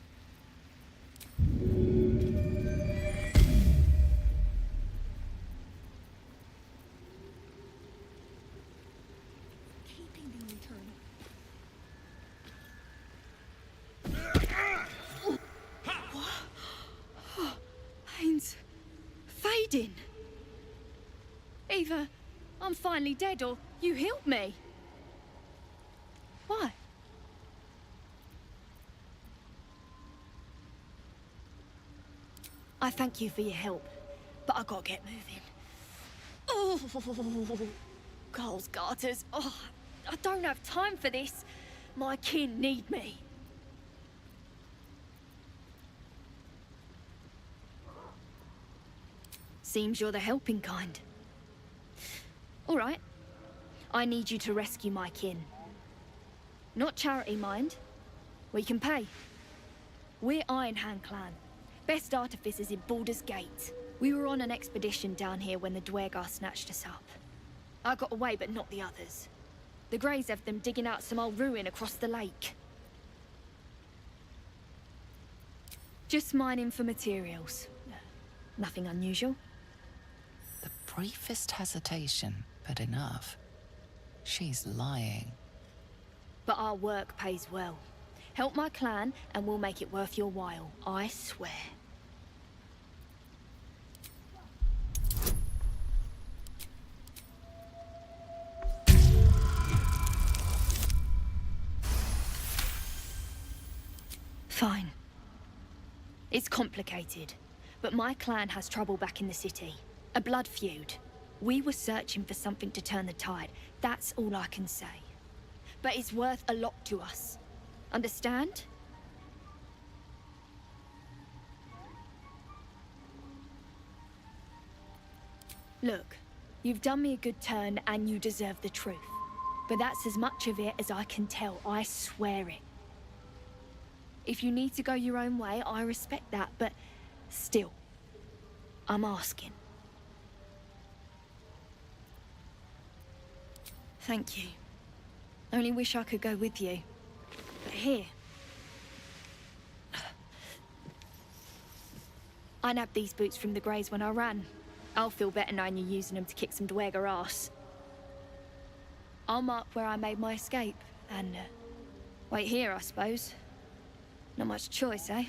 Keeping the What? Pain's fading. Either I'm finally dead or you healed me. Why? I thank you for your help, but I gotta get moving. Oh, Coles garters. Oh, I don't have time for this. My kin need me. Seems you're the helping kind. All right. I need you to rescue my kin. Not charity, mind. We can pay. We're Iron Hand Clan. Best artificers in Baldur's Gate. We were on an expedition down here when the Dwergar snatched us up. I got away, but not the others. The Greys have them digging out some old ruin across the lake. Just mining for materials. Nothing unusual. The briefest hesitation, but enough. She's lying. But our work pays well. Help my clan, and we'll make it worth your while. I swear. Fine. It's complicated, but my clan has trouble back in the city. A blood feud. We were searching for something to turn the tide. That's all I can say. But it's worth a lot to us. Understand? Look, you've done me a good turn and you deserve the truth. But that's as much of it as I can tell, I swear it. If you need to go your own way, I respect that, but still, I'm asking. Thank you. Only wish I could go with you. But here. I nabbed these boots from the Greys when I ran. I'll feel better knowing you're using them to kick some Dwergar ass. I'll mark where I made my escape, and wait here, I suppose. Not much choice, eh?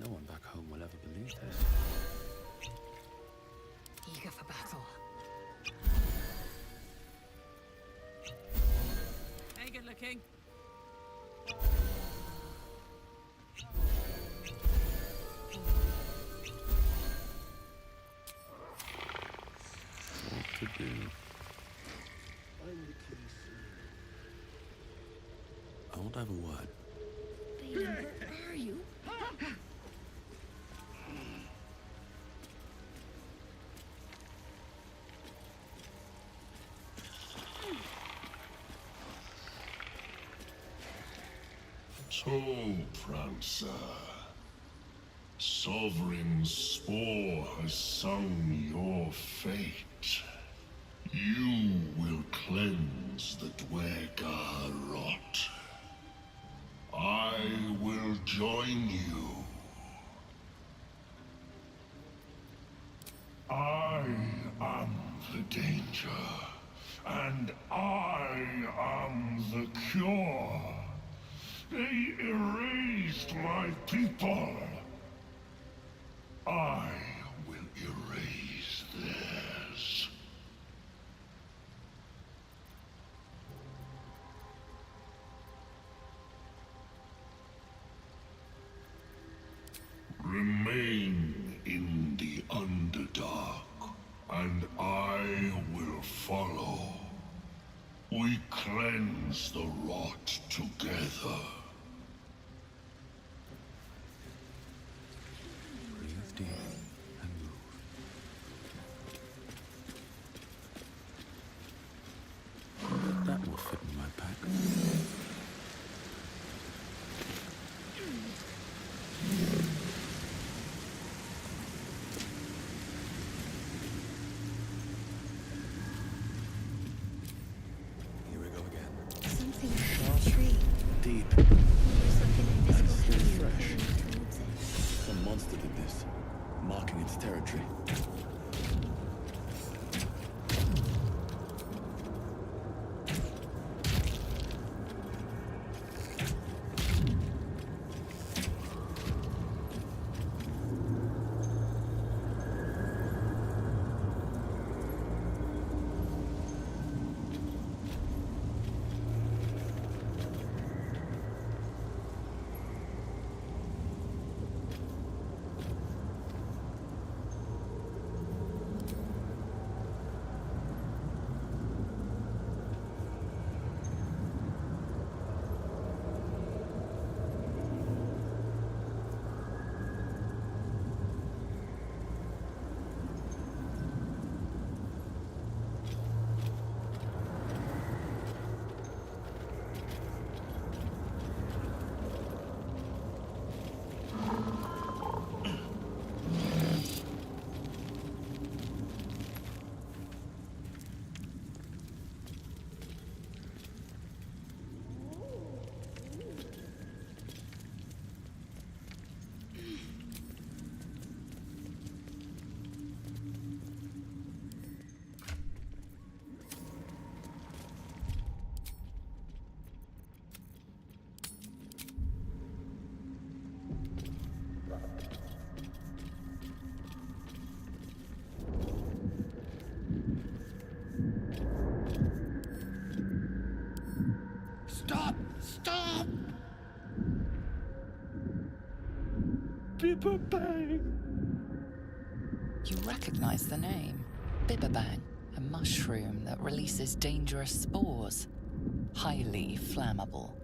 No one back home will ever believe this. Eager for battle. Hey, good looking. What to do? I won't have a word. Balin, where are you? So, Prancer, Sovereign Spore has sung your fate. You will cleanse the Dwergar rot. I will join you. I am the danger, and I am the cure. They erased my people. I will erase theirs. Remain in the Underdark, and I will follow. We cleanse the rot together. Breathe deep and move. That will fit in my pack. Here we go again. Something in the tree. Deep. Bibberbang! You recognize the name. Bibberbang, a mushroom that releases dangerous spores. Highly flammable.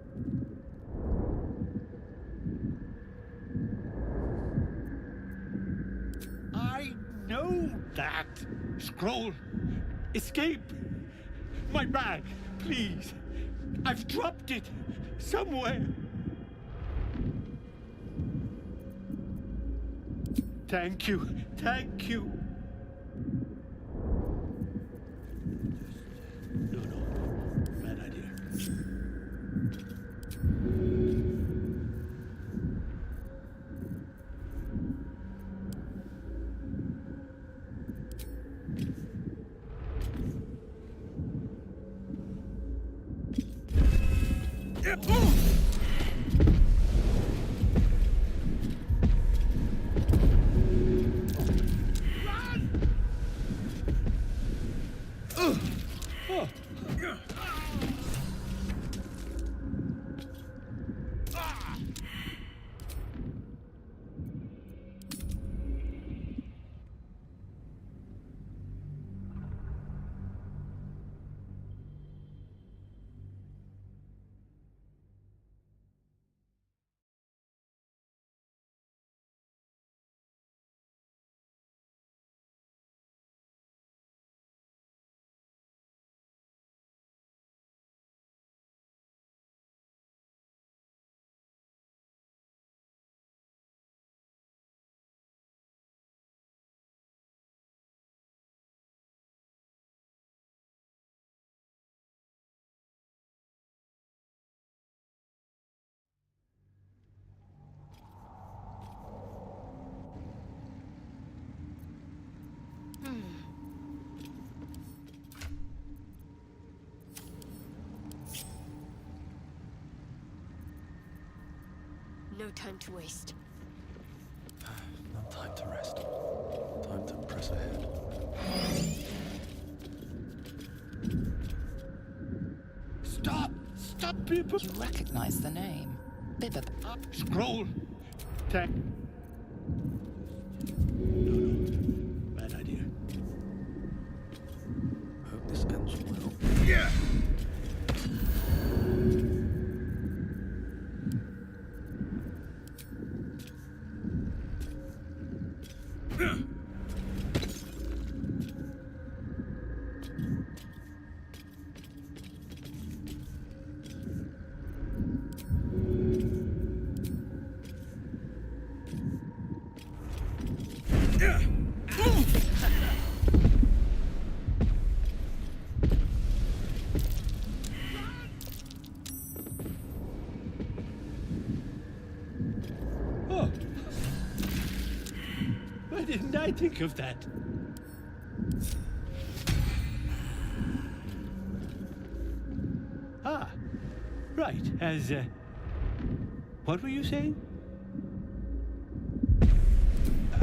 I know that! Scroll! Escape! My bag, please! I've dropped it somewhere! Thank you, thank you! Bad idea. No time to waste. Not time to rest. Time to press ahead. Stop! Stop, Bibber! You recognize the name. Bibberbang. Scroll! Thank... Bad idea. Hope this ends well. Yeah! Oh. Why didn't I think of that? Ah, right, what were you saying?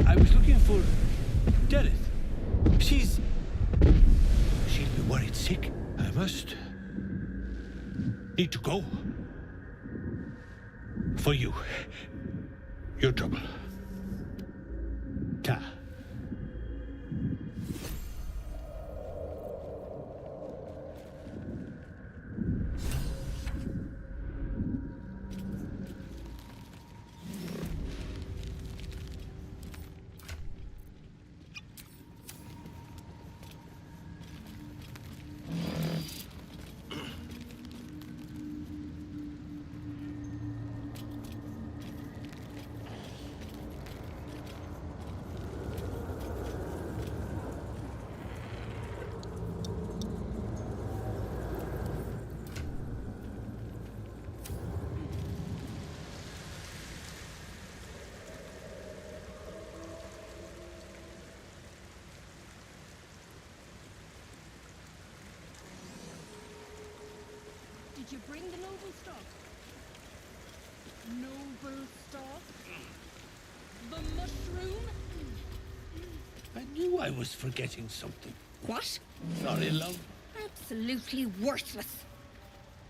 I was looking for Dereth. She'll be worried sick. I must need to go. For you. Your trouble. Ta. Did you bring the noble stock? Noble stock? The mushroom? I knew I was forgetting something. What? Sorry, love. Absolutely worthless.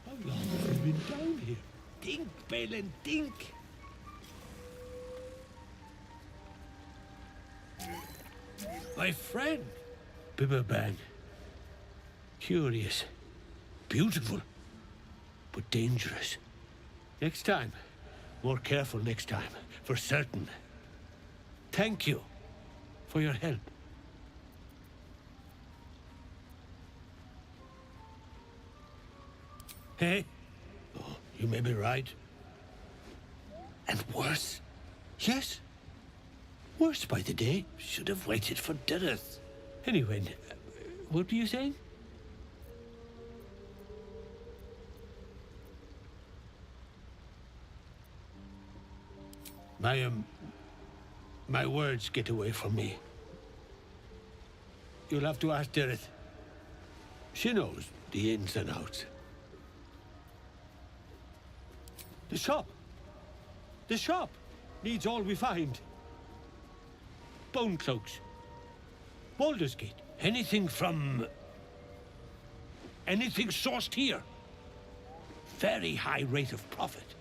How long have we been down here? Think, Balin, think. My friend, Bibberban. Curious. Beautiful. But dangerous. Next time. More careful next time. For certain. Thank you for your help. Hey? Oh, you may be right. And worse. Yes. Worse by the day. Should have waited for Dirith. Anyway, what were you saying? My words get away from me. You'll have to ask Dirith. She knows the ins and outs. The shop! The shop needs all we find. Bone cloaks. Baldur's Gate. Anything sourced here. Very high rate of profit.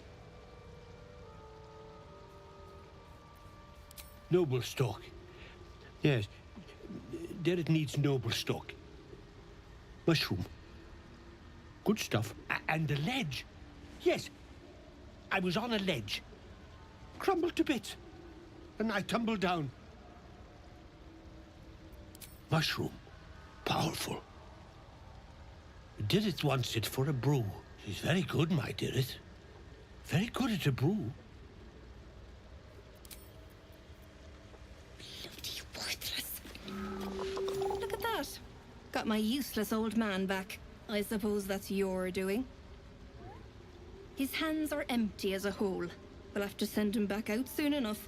Noble stock. Yes. Derek needs noble stock. Mushroom. Good stuff. And the ledge. Yes. I was on a ledge. Crumbled to bits. And I tumbled down. Mushroom. Powerful. Dirith wants it for a brew. She's very good, my Dirith. Very good at a brew. Bloody worthless. Look at that. Got my useless old man back. I suppose that's your doing. His hands are empty as a whole. We'll have to send him back out soon enough.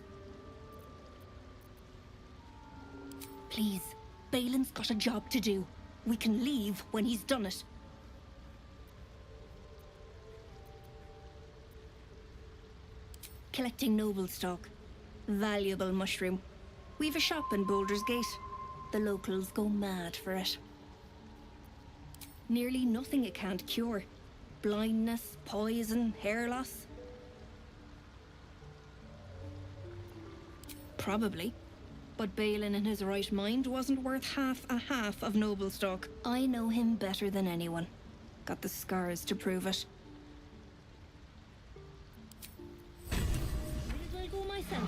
Please, Balin's got a job to do. We can leave when he's done it. Collecting noble stock. Valuable mushroom. We've a shop in Baldur's Gate. The locals go mad for it. Nearly nothing it can't cure. Blindness, poison, hair loss. Probably. But Balin in his right mind wasn't worth half of noble stock. I know him better than anyone. Got the scars to prove it. Where did I go myself?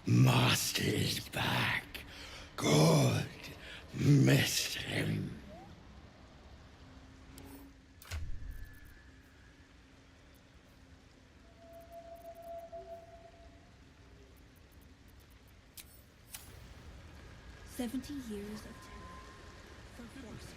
Master is back. Good. Missed him. "70 years of terror for force."